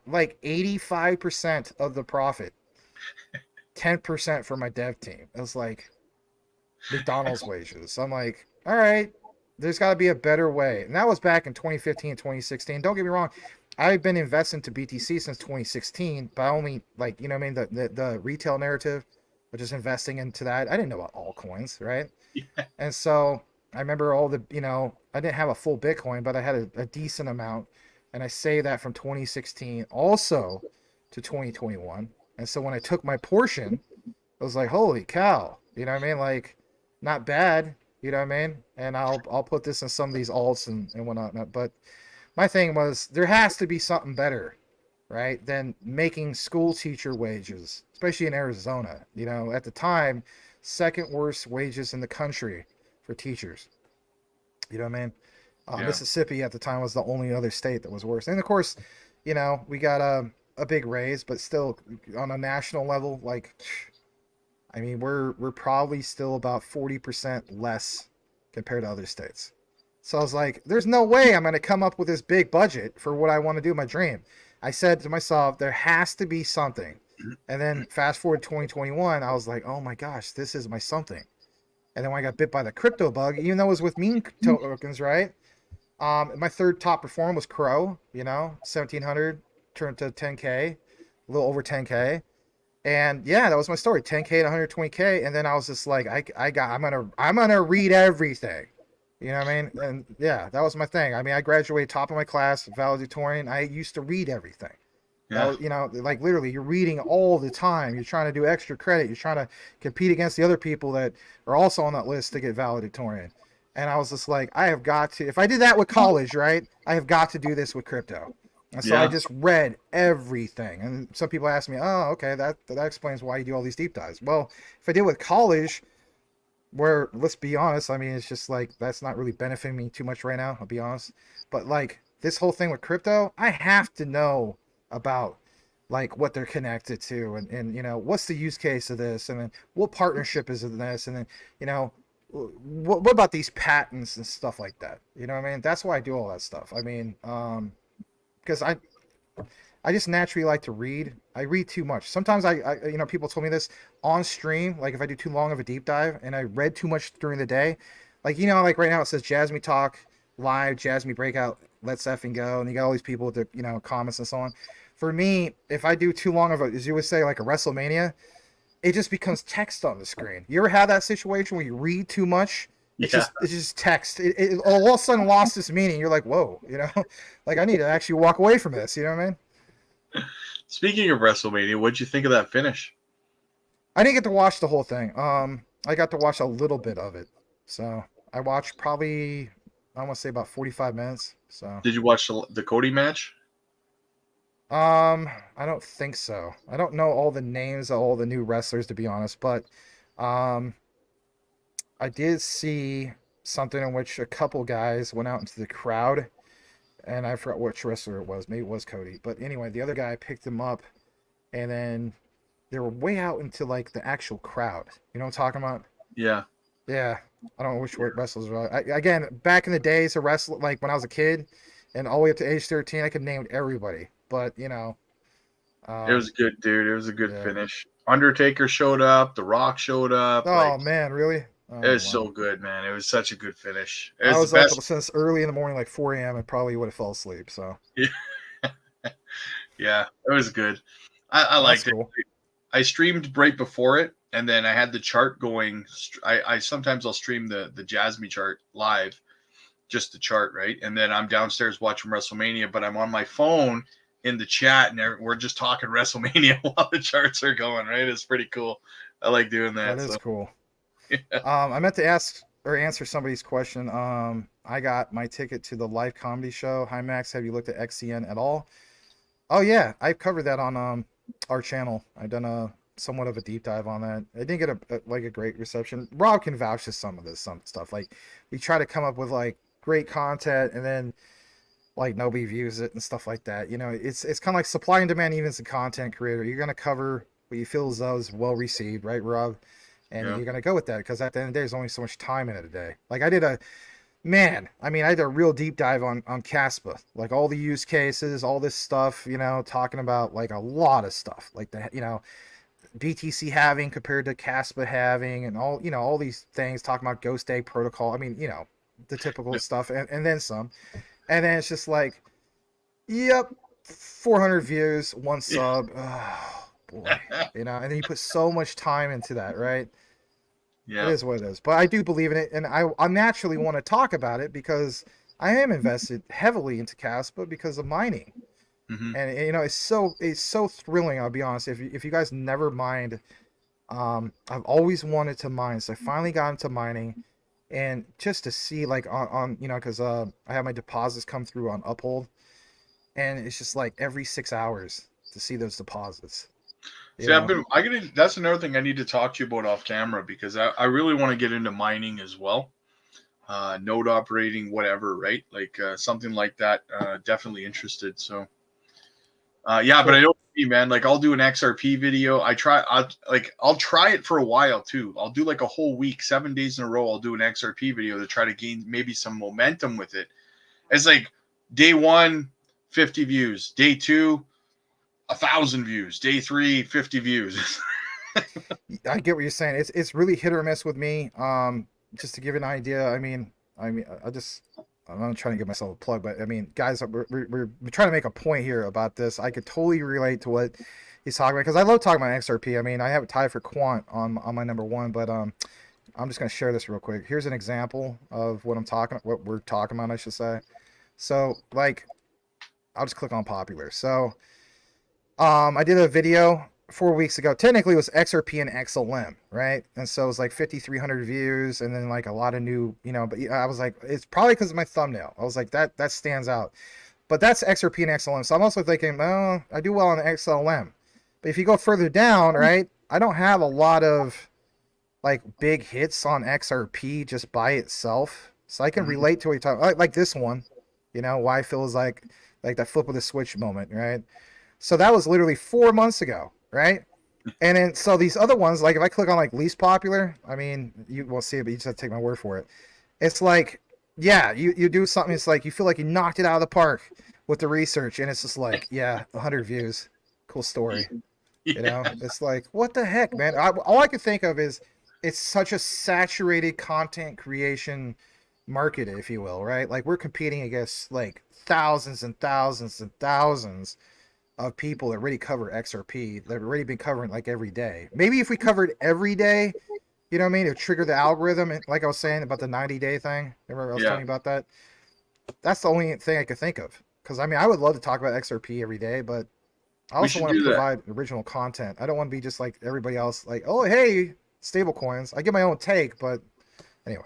S3: like 85% of the profit, 10% for my dev team. It was like McDonald's wages. I'm like, all right, there's got to be a better way. And that was back in 2015, 2016. Don't get me wrong. I've been investing to BTC since 2016, but I only like, the retail narrative, but just investing into that. I didn't know about altcoins, right?
S1: yeah,
S3: And so I remember all the, I didn't have a full Bitcoin, but I had a decent amount. And I saved that from 2016 also to 2021. And so when I took my portion, I was like, holy cow, you know what I mean? Like, not bad, you know what I mean? And I'll put this in some of these alts and whatnot. But my thing was, there has to be something better, right, than making school teacher wages, especially in Arizona. At the time, second worst wages in the country for teachers. You know what I mean?
S1: yeah,
S3: Mississippi at the time was the only other state that was worse. And of course, we got a big raise, but still on a national level, like, I mean, we're probably still about 40% less compared to other states. So I was like, there's no way I'm going to come up with this big budget for what I want to do, my dream. I said to myself, there has to be something. And then fast forward 2021, I was like, oh my gosh, this is my something. And then when I got bit by the crypto bug, even though it was with meme tokens, right? My third top performer was Crow, 1700 turned to 10K, a little over 10K. And yeah, that was my story, 10K to 120K. And then I was just like, I'm gonna read everything. You know what I mean? And yeah, that was my thing. I mean, I graduated top of my class, valedictorian. I used to read everything.
S1: yeah.
S3: That was, like literally, you're reading all the time. You're trying to do extra credit. You're trying to compete against the other people that are also on that list to get valedictorian. And I was just like, I have got to. If I did that with college, right, I have got to do this with crypto. And so I just read everything. And some people ask me, oh, okay, that explains why you do all these deep dives. Well, if I did with college, where, let's be honest, I mean, it's just like, that's not really benefiting me too much right now, I'll be honest. But like this whole thing with crypto, I have to know about like what they're connected to, and what's the use case of this, and then what partnership is in this, and then what about these patents and stuff like that. You know what I mean? That's why I do all that stuff. I mean, because I just naturally like to read. I read too much. Sometimes I people told me this on stream, like if I do too long of a deep dive and I read too much during the day, like, like right now it says Jasmy Talk Live, Jasmy Breakout, Let's Effing Go, and you got all these people with their, comments and so on. For me, if I do too long of a, as you would say, like a WrestleMania, it just becomes text on the screen. You ever have that situation where you read too much? It's just text. It all of a sudden lost its meaning. You're like, whoa, like I need to actually walk away from this. You know what I mean?
S1: Speaking of WrestleMania, what'd you think of that finish?
S3: I didn't get to watch the whole thing. I got to watch a little bit of it. So I watched probably, I want to say about 45 minutes. So
S1: Did you watch the Cody match?
S3: I don't think so. I don't know all the names of all the new wrestlers, to be honest, but I did see something in which a couple guys went out into the crowd, and I forgot which wrestler it was. Maybe it was Cody, but anyway, the other guy picked him up, and then they were way out into like the actual crowd. You know what I'm talking about?
S1: Yeah.
S3: Yeah. I don't know which wrestlers were. Again, back in the days, like when I was a kid, and all the way up to age 13, I could name everybody. But
S1: It was good, dude. It was a good finish. Undertaker showed up. The Rock showed up.
S3: Oh man, really? Oh,
S1: It was
S3: wow.
S1: so good, man. It was such a good finish. It
S3: I
S1: was the
S3: was up
S1: best.
S3: since early in the morning, like 4 a.m. and probably would have fell asleep. So
S1: Yeah, it was good. I
S3: that's
S1: liked it.
S3: cool.
S1: I streamed right before it, and then I had the chart going. I sometimes I'll stream the JASMY chart live, just the chart, right? And then I'm downstairs watching WrestleMania, but I'm on my phone in the chat, and we're just talking WrestleMania while the charts are going, right? It's pretty cool. I like doing that.
S3: That is
S1: So
S3: cool.
S1: yeah.
S3: I meant to ask or answer somebody's question. I got my ticket to the live comedy show. Hi Max, have you looked at XCN at all? Oh yeah, I've covered that on our channel. I've done a somewhat of a deep dive on that. I didn't get a great reception. Rob can vouch to some stuff. Like we try to come up with like great content and then like nobody views it and stuff like that. You know, it's kind of like supply and demand even as a content creator. You're gonna cover what you feel as though is well received, right, Rob? And
S1: Yeah.
S3: you're gonna go with that because at the end of the day, there's only so much time in it a day. Like I did a man, I mean, I did a real deep dive on KASPA, like all the use cases, all this stuff, you know, talking about like a lot of stuff, like the, you know, BTC having compared to KASPA having, and all, you know, all these things, talking about Ghost Egg protocol. I mean, you know, the typical stuff, and then some, and then it's just like, yep, 400 views, one sub, oh boy, you know, and then you put so much time into that, right? It
S1: Yeah.
S3: is what it is. But I do believe in it, and I naturally want to talk about it because I am invested heavily into Caspa because of mining,
S1: Mm-hmm.
S3: and you know it's so thrilling. I'll be honest. If you guys never mined, I've always wanted to mine, so I finally got into mining, and just to see like on you know because I have my deposits come through on Uphold, and it's just like every 6 hours to see those deposits. You
S1: See,
S3: know,
S1: that's another thing I need to talk to you about off camera because I really want to get into mining as well. Node operating, whatever, right? Like something like that. Definitely interested. So, yeah, but
S3: cool.
S1: I don't see, man. Like, I'll do an XRP video. I'll try it for a while too. I'll do like a whole week, 7 days in a row. I'll do an XRP video to try to gain maybe some momentum with it. It's like day one, 50 views. Day two, 1,000 views. Day three, 50 views.
S3: I get what you're saying. It's really hit or miss with me. Just to give you an idea, I'm not trying to give myself a plug, but I mean, guys, we're trying to make a point here about this. I could totally relate to what he's talking about because I love talking about XRP. I mean, I have it tied for quant on my number one, but I'm just gonna share this real quick. Here's an example of what we're talking about, I should say. So, like, I'll just click on popular. So, I did a video 4 weeks ago. Technically, it was XRP and XLM, right? And so it was like 5,300 views, and then like a lot of new, you know. But I was like, it's probably because of my thumbnail. I was like, that stands out. But that's XRP and XLM. So I'm also thinking, oh, I do well on XLM. But if you go further down, right, I don't have a lot of like big hits on XRP just by itself. So I can relate to what you're talking like this one, you know, why it feels like that flip of the switch moment, right? So that was literally 4 months ago, right? And then so these other ones, like if I click on like least popular, I mean you won't see it, but you just have to take my word for it. It's like, yeah, you do something, it's like you feel like you knocked it out of the park with the research, and it's just like, yeah, 100 views, cool story. You know, it's like, what the heck, man? All I could think of is it's such a saturated content creation market, if you will, right? Like we're competing against like thousands and thousands and thousands of people that already cover XRP that have already been covering like every day. Maybe if we covered every day, you know what I mean, to trigger the algorithm, and like I was saying about the 90-day thing. Remember I was telling you about that? That's the only thing I could think of. Because I mean, I would love to talk about XRP every day, but I also want to provide original content. I don't want to be just like everybody else, like, oh hey, stable coins. I get my own take, but anyway.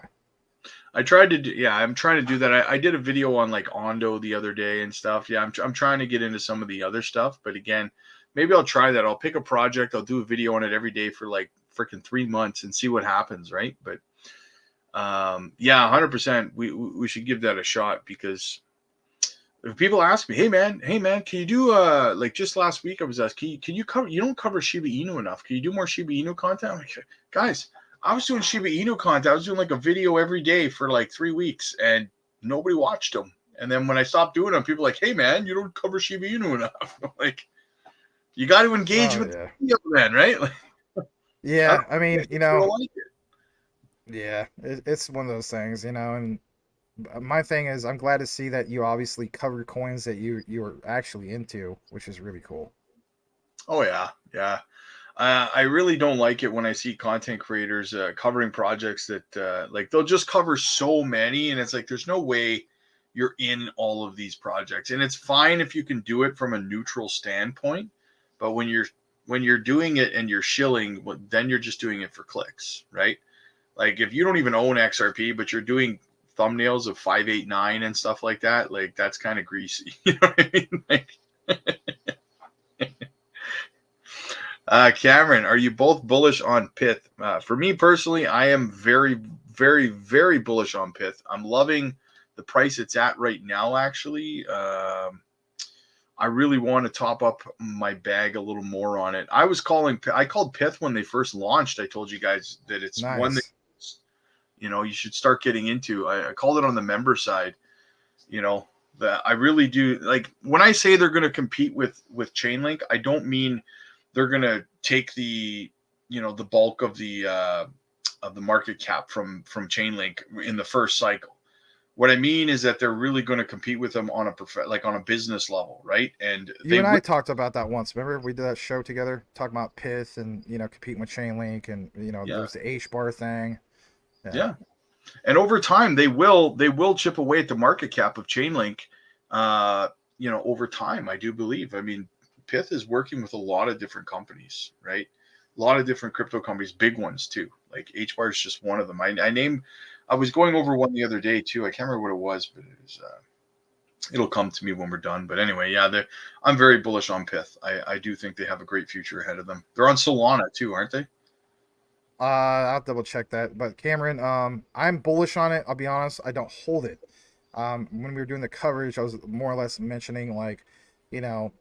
S1: I'm trying to do that. I did a video on like Ondo the other day and stuff. Yeah, I'm trying to get into some of the other stuff, but again, maybe I'll try that. I'll pick a project. I'll do a video on it every day for like freaking 3 months and see what happens, right? But yeah, 100%. We should give that a shot because if people ask me, hey man, can you do like just last week I was asked, can you cover? You don't cover Shiba Inu enough. Can you do more Shiba Inu content? I'm like, guys, I was doing Shiba Inu content. I was doing like a video every day for like 3 weeks, and nobody watched them. And then when I stopped doing them, people were like, hey man, you don't cover Shiba Inu enough. I'm like, you got to engage with the video then, right? Like,
S3: yeah, I mean, you know,
S1: like
S3: Yeah, it's one of those things, you know. And my thing is, I'm glad to see that you obviously cover coins that you're actually into, which is really cool.
S1: Oh yeah, yeah. I really don't like it when I see content creators covering projects that like they'll just cover so many, and it's like there's no way you're in all of these projects. And it's fine if you can do it from a neutral standpoint, but when you're doing it and you're shilling, then you're just doing it for clicks, right? Like if you don't even own XRP, but you're doing thumbnails of 589 and stuff like that, like that's kind of greasy. You know what I mean? Like, Cameron, are you both bullish on Pith? For me personally, I am very, very, very bullish on Pith. I'm loving the price it's at right now, actually. I really want to top up my bag a little more on it. I called Pith when they first launched. I told you guys that it's one that,
S3: Nice.
S1: you should start getting into. I called it on the member side, you know, that I really do like when I say they're going to compete with Chainlink, I don't mean they're going to take the bulk of the market cap from Chainlink in the first cycle. What I mean is that they're really going to compete with them on on a business level, right? And
S3: You
S1: they
S3: and I talked about that once. Remember we did that show together, talking about Pith and competing with Chainlink, and there
S1: yeah,
S3: was the H bar thing. Yeah.
S1: yeah. And over time they will chip away at the market cap of Chainlink. Over time, I do believe. I mean, Pith is working with a lot of different companies, right? A lot of different crypto companies, big ones too. Like HBAR is just one of them. I was going over one the other day too. I can't remember what it was, but it'll come to me when we're done. But anyway, yeah, I'm very bullish on Pith. I do think they have a great future ahead of them. They're on Solana too, aren't they?
S3: I'll double check that. But Cameron, I'm bullish on it. I'll be honest, I don't hold it. When we were doing the coverage, I was more or less mentioning like, you know,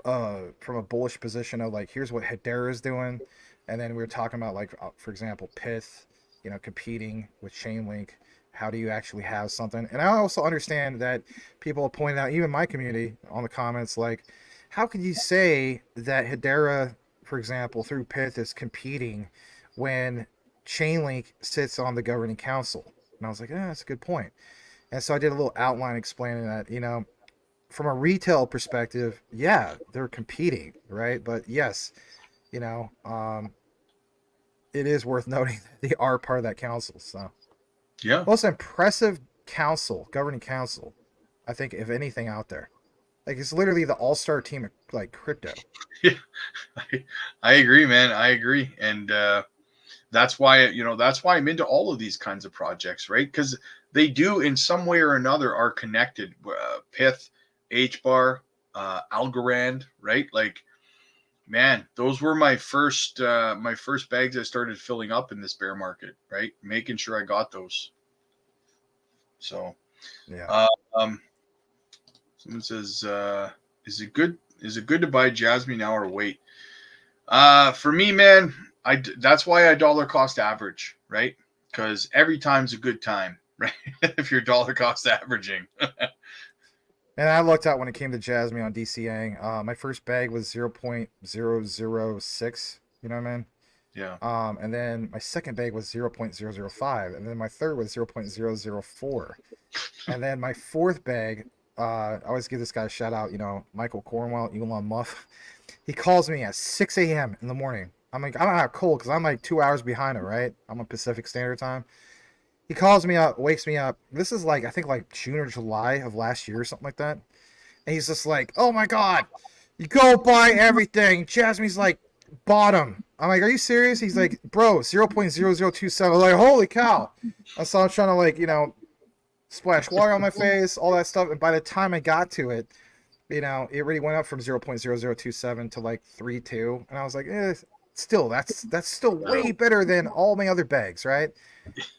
S3: from a bullish position of like, here's what Hedera is doing, and then we were talking about like, for example, Pith, competing with Chainlink. How do you actually have something? And I also understand that people have pointed out, even my community on the comments, like, how could you say that Hedera, for example, through Pith is competing when Chainlink sits on the governing council? And I was like, that's a good point. And so I did a little outline explaining that, from a retail perspective, yeah, they're competing, right? But yes, you know, um, it is worth noting that they are part of that council. So
S1: Yeah.
S3: most impressive council, governing council, I think, if anything out there. Like it's literally the all-star team of like crypto.
S1: Yeah. I agree, man. I agree. And that's why I'm into all of these kinds of projects, right? Because they do in some way or another are connected. Pith, HBAR, Algorand, right? Like, man, those were my first bags I started filling up in this bear market, right? Making sure I got those. So,
S3: Yeah.
S1: uh, um, someone says, is it good to buy Jasmine now or wait? For me, man, that's why I dollar cost average, right? Because every time's a good time, right? If you're dollar cost averaging.
S3: And I looked out when it came to Jasmine on DCA. My first bag was 0.006. You know what I mean?
S1: Yeah.
S3: And then my second bag was 0.005, and then my third was 0.004, and then my fourth bag. I always give this guy a shout out. Michael Cornwell, Elon Muff. He calls me at 6 a.m. in the morning. I'm like, I don't have cold because I'm like 2 hours behind him, right? I'm on Pacific Standard Time. He calls me up, wakes me up. This is like, I think like June or July of last year or something like that. And he's just like, oh my God, you go buy everything. Jasmine's like, bottom. I'm like, are you serious? He's like, bro, 0.0027. I'm like, holy cow. And so I'm trying to like, splash water on my face, all that stuff. And by the time I got to it, it already went up from 0.0027 to like 3.2. And I was like, still, that's still way better than all my other bags, right?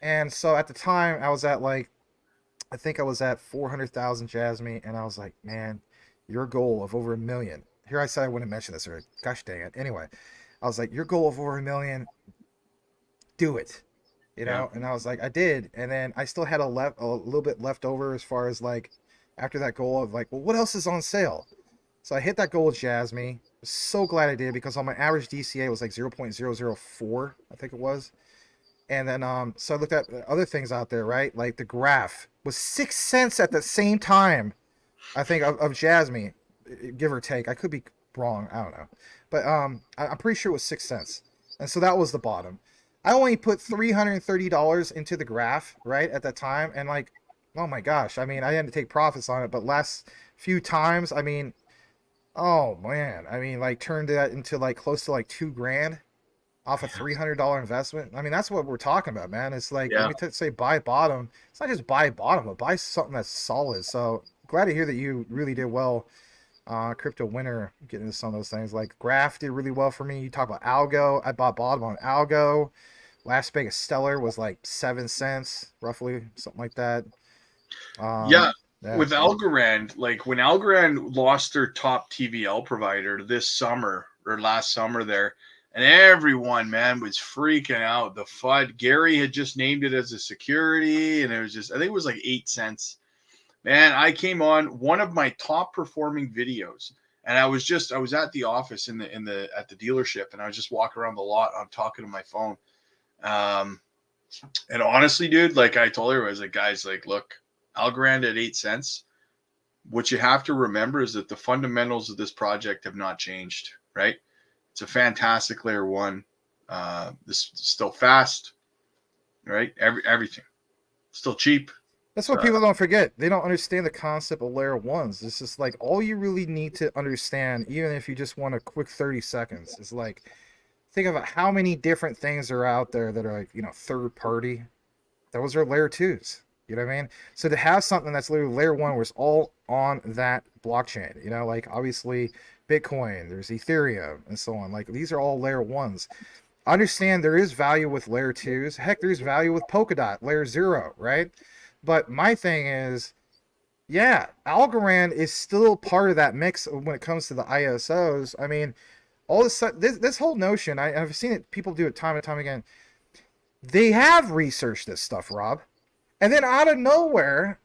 S3: And so at the time, I was at like, I think I was at 400,000 Jasmine, and I was like, man, your goal of over 1 million. Here I said I wouldn't mention this, or gosh dang it. Anyway, I was like, your goal of over 1 million, do it.
S1: Yeah.
S3: And I was like, I did, and then I still had a little bit left over as far as like after that goal of like, well, what else is on sale? So I hit that goal with Jasmine. So glad I did because on my average DCA was like 0.004, I think it was. And then so I looked at other things out there, right? Like the graph was 6 cents at the same time. I think of Jasmy, give or take. I could be wrong. I don't know, but I'm pretty sure it was 6 cents, and so that was the bottom. I only put $330 into the graph right at that time, and like, oh my gosh, I mean, I had to take profits on it, but last few times, I mean, oh man, I mean, like turned that into like close to like 2 grand off a $300 investment. I mean, that's what we're talking about, man. It's like when
S1: Yeah.
S3: we say buy bottom, it's not just buy bottom, but buy something that's solid. So glad to hear that you really did well. Crypto winner, getting into some of those things. Like Graph did really well for me. You talk about Algo. I bought bottom on Algo. Last biggest stellar was like 7 cents, roughly, something like that.
S1: Yeah.
S3: Yeah.
S1: With Algorand, like when Algorand lost their top TVL provider this summer or last summer there, and everyone, man, was freaking out. The FUD, Gary had just named it as a security, and it was just, I think it was like 8 cents. Man, I came on one of my top performing videos, and I was at the office at the dealership, and I was just walking around the lot. I'm talking to my phone. And honestly, dude, like I told her, I was like, guys, like, look, Algorand at 8 cents. What you have to remember is that the fundamentals of this project have not changed, right? It's a fantastic layer one. This is still fast, right? Everything still cheap.
S3: That's what people don't forget. They don't understand the concept of layer ones. It's just like all you really need to understand, even if you just want a quick 30 seconds, is like think about how many different things are out there that are like, you know, third party. Those are layer twos. You know what I mean? So to have something that's literally layer one where it's all on that blockchain, you know, like obviously Bitcoin, there's Ethereum and so on. Like these are all layer ones. Understand there is value with layer twos. Heck, there's value with Polkadot, layer zero, right? But my thing is, yeah, Algorand is still part of that mix when it comes to the ISOs. I mean, all this whole notion, I've seen it, people do it time and time again. They have researched this stuff, Rob. And then out of nowhere,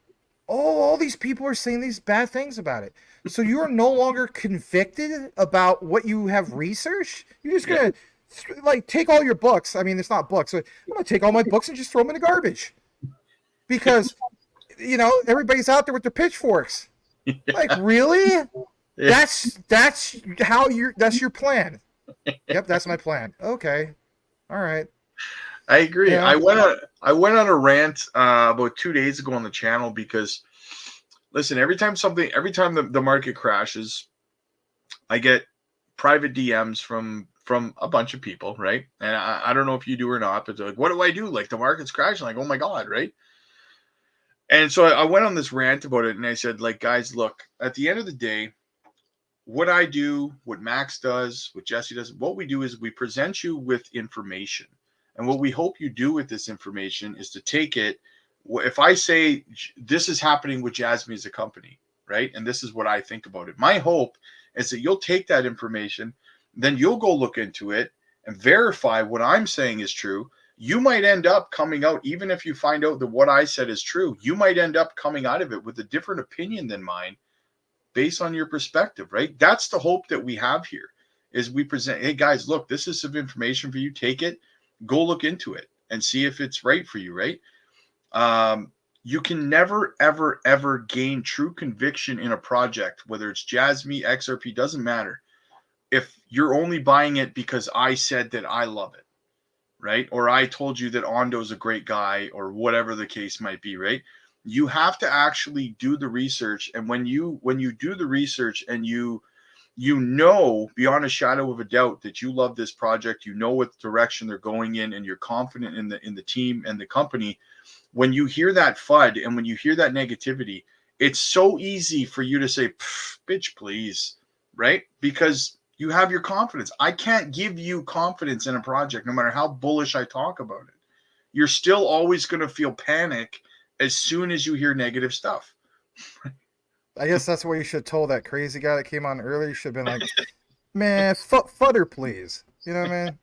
S3: all these people are saying these bad things about it. So you are no longer convicted about what you have researched? You're just going to like take all your books. I mean, it's not books. So I'm going to take all my books and just throw them in the garbage. Because, you know, everybody's out there with their pitchforks. Like, really?
S1: Yeah.
S3: That's your plan. Yep, that's my plan. Okay. All right.
S1: I agree.
S3: Yeah.
S1: I went on a rant about 2 days ago on the channel because, listen, every time the market crashes, I get private DMs from a bunch of people, right? And I don't know if you do or not, but they're like, what do I do? Like the market's crashing. Like, oh my God, right? And so I went on this rant about it, and I said, like, guys, look, at the end of the day, what I do, what Max does, what Jesse does, what we do is we present you with information. And what we hope you do with this information is to take it. If I say this is happening with Jasmy as a company, right? And this is what I think about it. My hope is that you'll take that information, then you'll go look into it and verify what I'm saying is true. You might end up coming out, even if you find out that what I said is true, you might end up coming out of it with a different opinion than mine based on your perspective, right? That's the hope that we have here is we present, hey guys, look, this is some information for you. Take it, go look into it and see if it's right for you, right? You can never, ever, ever gain true conviction in a project, whether it's Jasmy, XRP, doesn't matter. If you're only buying it because I said that I love it, right? Or I told you that Ondo's a great guy or whatever the case might be, right? You have to actually do the research. And when you do the research and you know beyond a shadow of a doubt that you love this project, you know what direction they're going in, and you're confident in the team and the company, when you hear that FUD and when you hear that negativity, it's so easy for you to say, bitch, please, right? Because you have your confidence. I can't give you confidence in a project, no matter how bullish I talk about it. You're still always going to feel panic as soon as you hear negative stuff.
S3: I guess that's what you should have told that crazy guy that came on earlier. You should have been like, man, fudder, please. You know what I mean?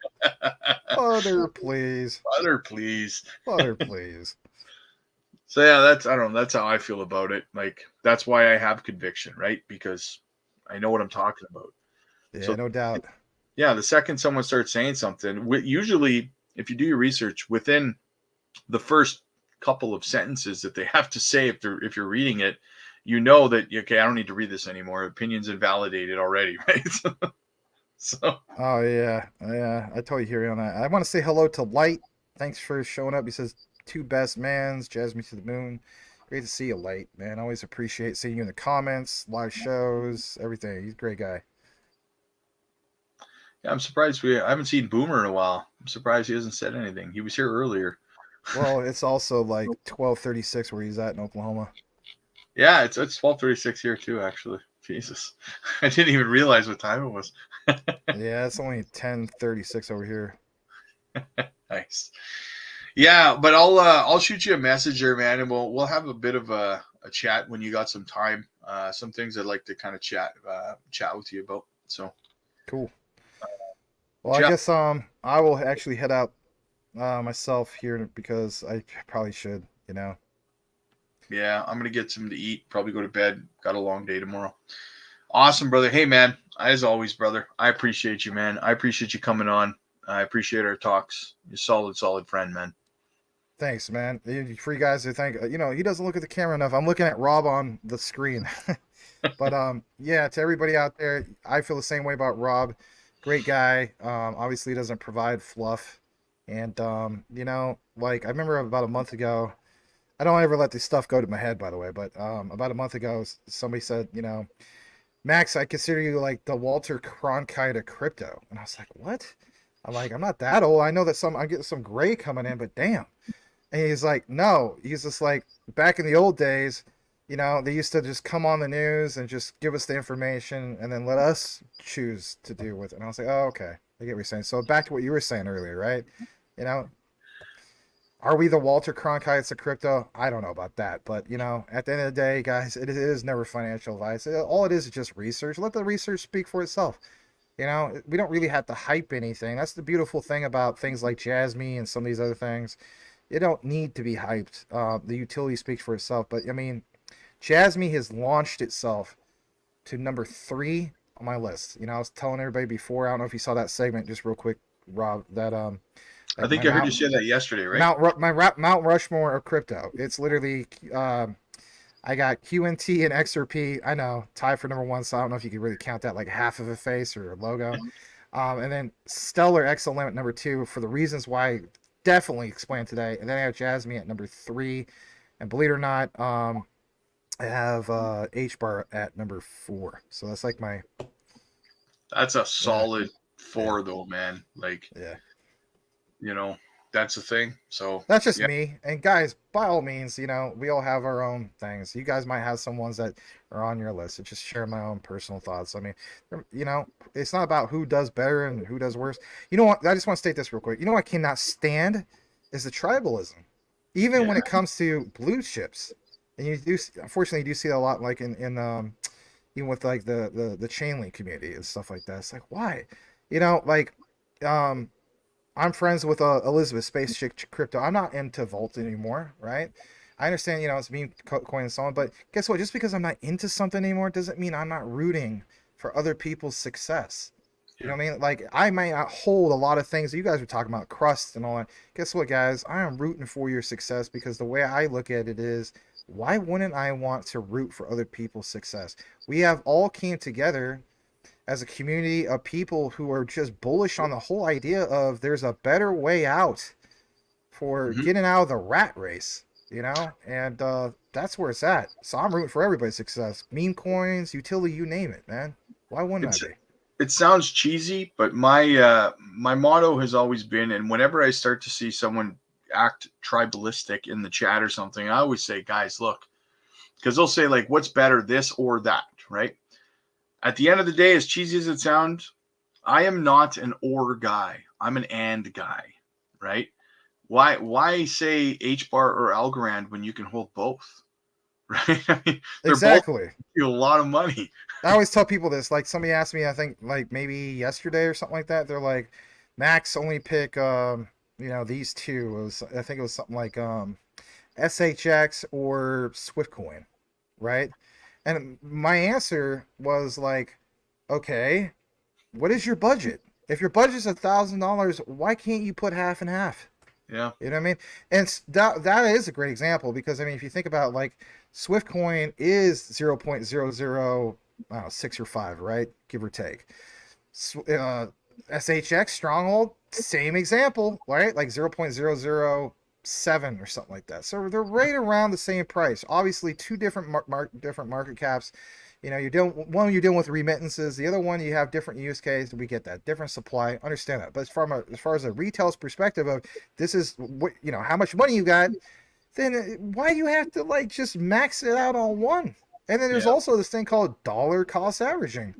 S3: Fudder, please.
S1: Fudder, please.
S3: Fudder, please.
S1: So yeah, I don't know. That's how I feel about it. Like that's why I have conviction, right? Because I know what I'm talking about.
S3: Yeah,
S1: So,
S3: no doubt.
S1: yeah, the second someone starts saying something, usually if you do your research within the first couple of sentences that they have to say, if you're reading it, you know that, okay, I don't need to read this anymore. Opinion's invalidated already, right? So
S3: Oh yeah, yeah. I totally hear you on that. I want to say hello to Light. Thanks for showing up. He says, two best mans, Jasmine to the moon. Great to see you, Light, man. Always appreciate seeing you in the comments, live shows, everything. He's a great guy.
S1: yeah, I'm surprised I haven't seen Boomer in a while. I'm surprised he hasn't said anything. He was here earlier.
S3: Well, it's also like 12:36 where he's at in Oklahoma.
S1: Yeah, it's 12:36 here too, actually. Jesus, I didn't even realize what time it was.
S3: Yeah, it's only 10:36 over here.
S1: Nice. Yeah, but I'll shoot you a message there, man, and we'll have a bit of a chat when you got some time. Some things I'd like to kind of chat with you about. So
S3: Cool. Well, I guess I will actually head out myself here because I probably should, you know.
S1: yeah, I'm gonna get something to eat. Probably go to bed. Got a long day tomorrow. Awesome, brother. Hey, man. As always, brother. I appreciate you, man. I appreciate you coming on. I appreciate our talks. You're solid friend, man.
S3: Thanks, man. For you guys to think, you know, he doesn't look at the camera enough. I'm looking at Rob on the screen. But yeah, to everybody out there, I feel the same way about Rob. Great guy. Obviously doesn't provide fluff. And you know, like I remember about a month ago, I don't ever let this stuff go to my head, by the way, but about a month ago, somebody said, you know, Max, I consider you like the Walter Cronkite of crypto. And I was like, what? I'm like, I'm not that old. I know that I'm getting some gray coming in, but damn. And he's like, no. He's just like, back in the old days, you know, they used to just come on the news and just give us the information and then let us choose to do with it. And I was like, oh, okay. I get what you're saying. So back to what you were saying earlier, right? You know, are we the Walter Cronkites of crypto? I don't know about that. But, you know, at the end of the day, guys, it is never financial advice. All it is just research. Let the research speak for itself. You know, we don't really have to hype anything. That's the beautiful thing about things like Jasmy and some of these other things. You don't need to be hyped. The utility speaks for itself. But, I mean, Jasmy has launched itself to number 3 on my list. You know, I was telling everybody before, I don't know if you saw that segment, just real quick, Rob, that
S1: I think I heard you say that yesterday, right?
S3: Mount Rushmore of crypto. It's literally I got QNT and XRP. I know, tied for number 1, so I don't know if you could really count that like half of a face or a logo. And then Stellar XLM at number 2 for the reasons why I definitely explained today. And then I have Jasmy at number 3. And believe it or not, I have H-bar at number 4. So that's like my...
S1: That's a solid 4, though, man. Like,
S3: yeah.
S1: You know, that's the thing. So
S3: that's just me. And guys, by all means, you know, we all have our own things. You guys might have some ones that are on your list. It's just share my own personal thoughts. I mean, you know, it's not about who does better and who does worse. You know what? I just want to state this real quick. You know what I cannot stand is the tribalism. Even when it comes to blue chips. And you do, unfortunately, you do see that a lot, like in even with like the chain link community and stuff like that. It's like, why? You know, like, I'm friends with Elizabeth, Space Chick Crypto. I'm not into Volt anymore, right? I understand, you know, it's meme coin and so on, but guess what? Just because I'm not into something anymore doesn't mean I'm not rooting for other people's success. You know what I mean? Like, I might not hold a lot of things that you guys were talking about, crust and all that. Guess what, guys? I am rooting for your success because the way I look at it is, why wouldn't I want to root for other people's success? We have all came together as a community of people who are just bullish on the whole idea of there's a better way out for getting out of the rat race, you know? And that's where it's at. So I'm rooting for everybody's success. Meme coins, utility, you name it, man. Why wouldn't I be?
S1: It sounds cheesy, but my motto has always been, and whenever I start to see someone act tribalistic in the chat or something, I always say, guys, look, because they'll say, like, what's better, this or that, right? At the end of the day, as cheesy as it sounds, I am not an or guy. I'm an and guy, right? Why say H-bar or Algorand when you can hold both, right? I mean, they're
S3: exactly.
S1: both a lot of money.
S3: I always tell people this. Like, somebody asked me, I think, like, maybe yesterday or something like that. They're like, Max, only pick, you know, these two. I think it was something like SHX or Swiftcoin, right? And my answer was like, okay, what is your budget? If your budget's $1,000, why can't you put half and half?
S1: Yeah.
S3: You know what I mean? And that is a great example because I mean, if you think about like Swift coin is 0.00, 6 or 5, right? Give or take. SHX Stronghold, same example, right? Like 0.007 or something like that. So they're right around the same price. Obviously, two different different market caps. You know, you're dealing with remittances. The other one you have different use case. We get that different supply. Understand that. But as far as a retail's perspective of this is what how much money you got, then why do you have to like just max it out on one? And then there's also this thing called dollar cost averaging.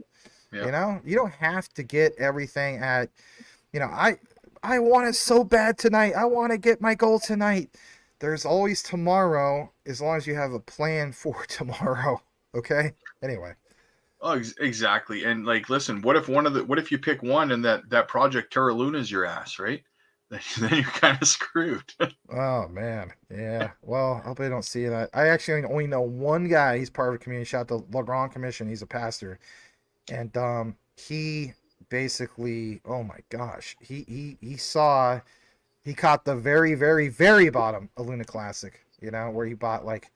S1: Yeah.
S3: You don't have to get everything at, I want it so bad tonight. I want to get my goal tonight. There's always tomorrow as long as you have a plan for tomorrow. Okay. Anyway.
S1: Oh, exactly. And like, listen, what if you pick one and that project Terra Luna is your ass, right? Then you're kind of screwed.
S3: Oh man. Yeah. Well, I hope I don't see that. I actually only know one guy. He's part of a community. Shout out to LeGrand Commission. He's a pastor. And he basically, oh my gosh, he caught the very, very, very bottom of Luna Classic, where he bought like,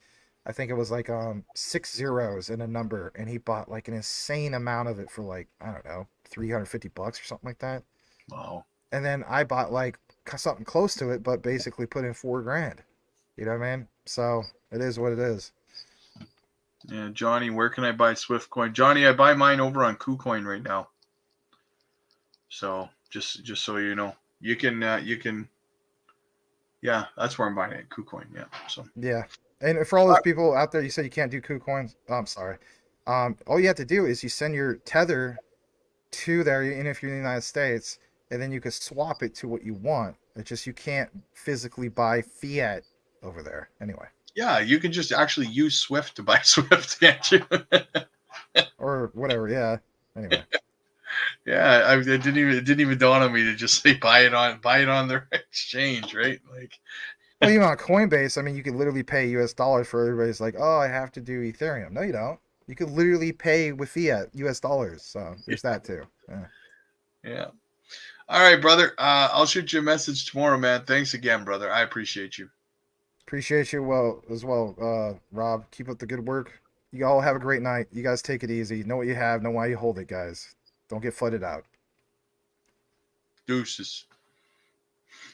S3: I think it was like 6 zeros in a number, and he bought like an insane amount of it for like, I don't know, $350 or something like that.
S1: Wow.
S3: And then I bought like something close to it, but basically put in $4,000. You know what I mean? So it is what it is.
S1: Yeah, Johnny, where can I buy Swift coin? Johnny, I buy mine over on KuCoin right now. So just so you know, you can yeah, that's where I'm buying it, KuCoin. Yeah. So
S3: yeah, and for all those people out there, you said you can't do KuCoins. Oh, I'm sorry. All you have to do is you send your tether to there, and if you're in the United States, and then you can swap it to what you want. It's just you can't physically buy fiat over there. Anyway.
S1: Yeah, you can just actually use Swift to buy Swift, can't you?
S3: Or whatever. Yeah. Anyway.
S1: Yeah, it didn't even dawn on me to just say buy it on their exchange, right? Like,
S3: well, even on Coinbase, I mean, you could literally pay US dollars for everybody's like, oh, I have to do Ethereum. No, you don't. You could literally pay with fiat US dollars. So there's that too. Yeah.
S1: Yeah. All right, brother. I'll shoot you a message tomorrow, man. Thanks again, brother. I appreciate you.
S3: Appreciate you as well, Rob. Keep up the good work. You all have a great night. You guys take it easy. Know what you have. Know why you hold it, guys. Don't get flooded out.
S1: Deuces.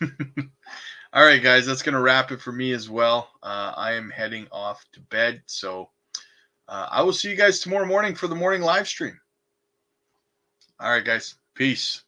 S1: All right, guys. That's going to wrap it for me as well. I am heading off to bed. So I will see you guys tomorrow morning for the morning live stream. All right, guys. Peace.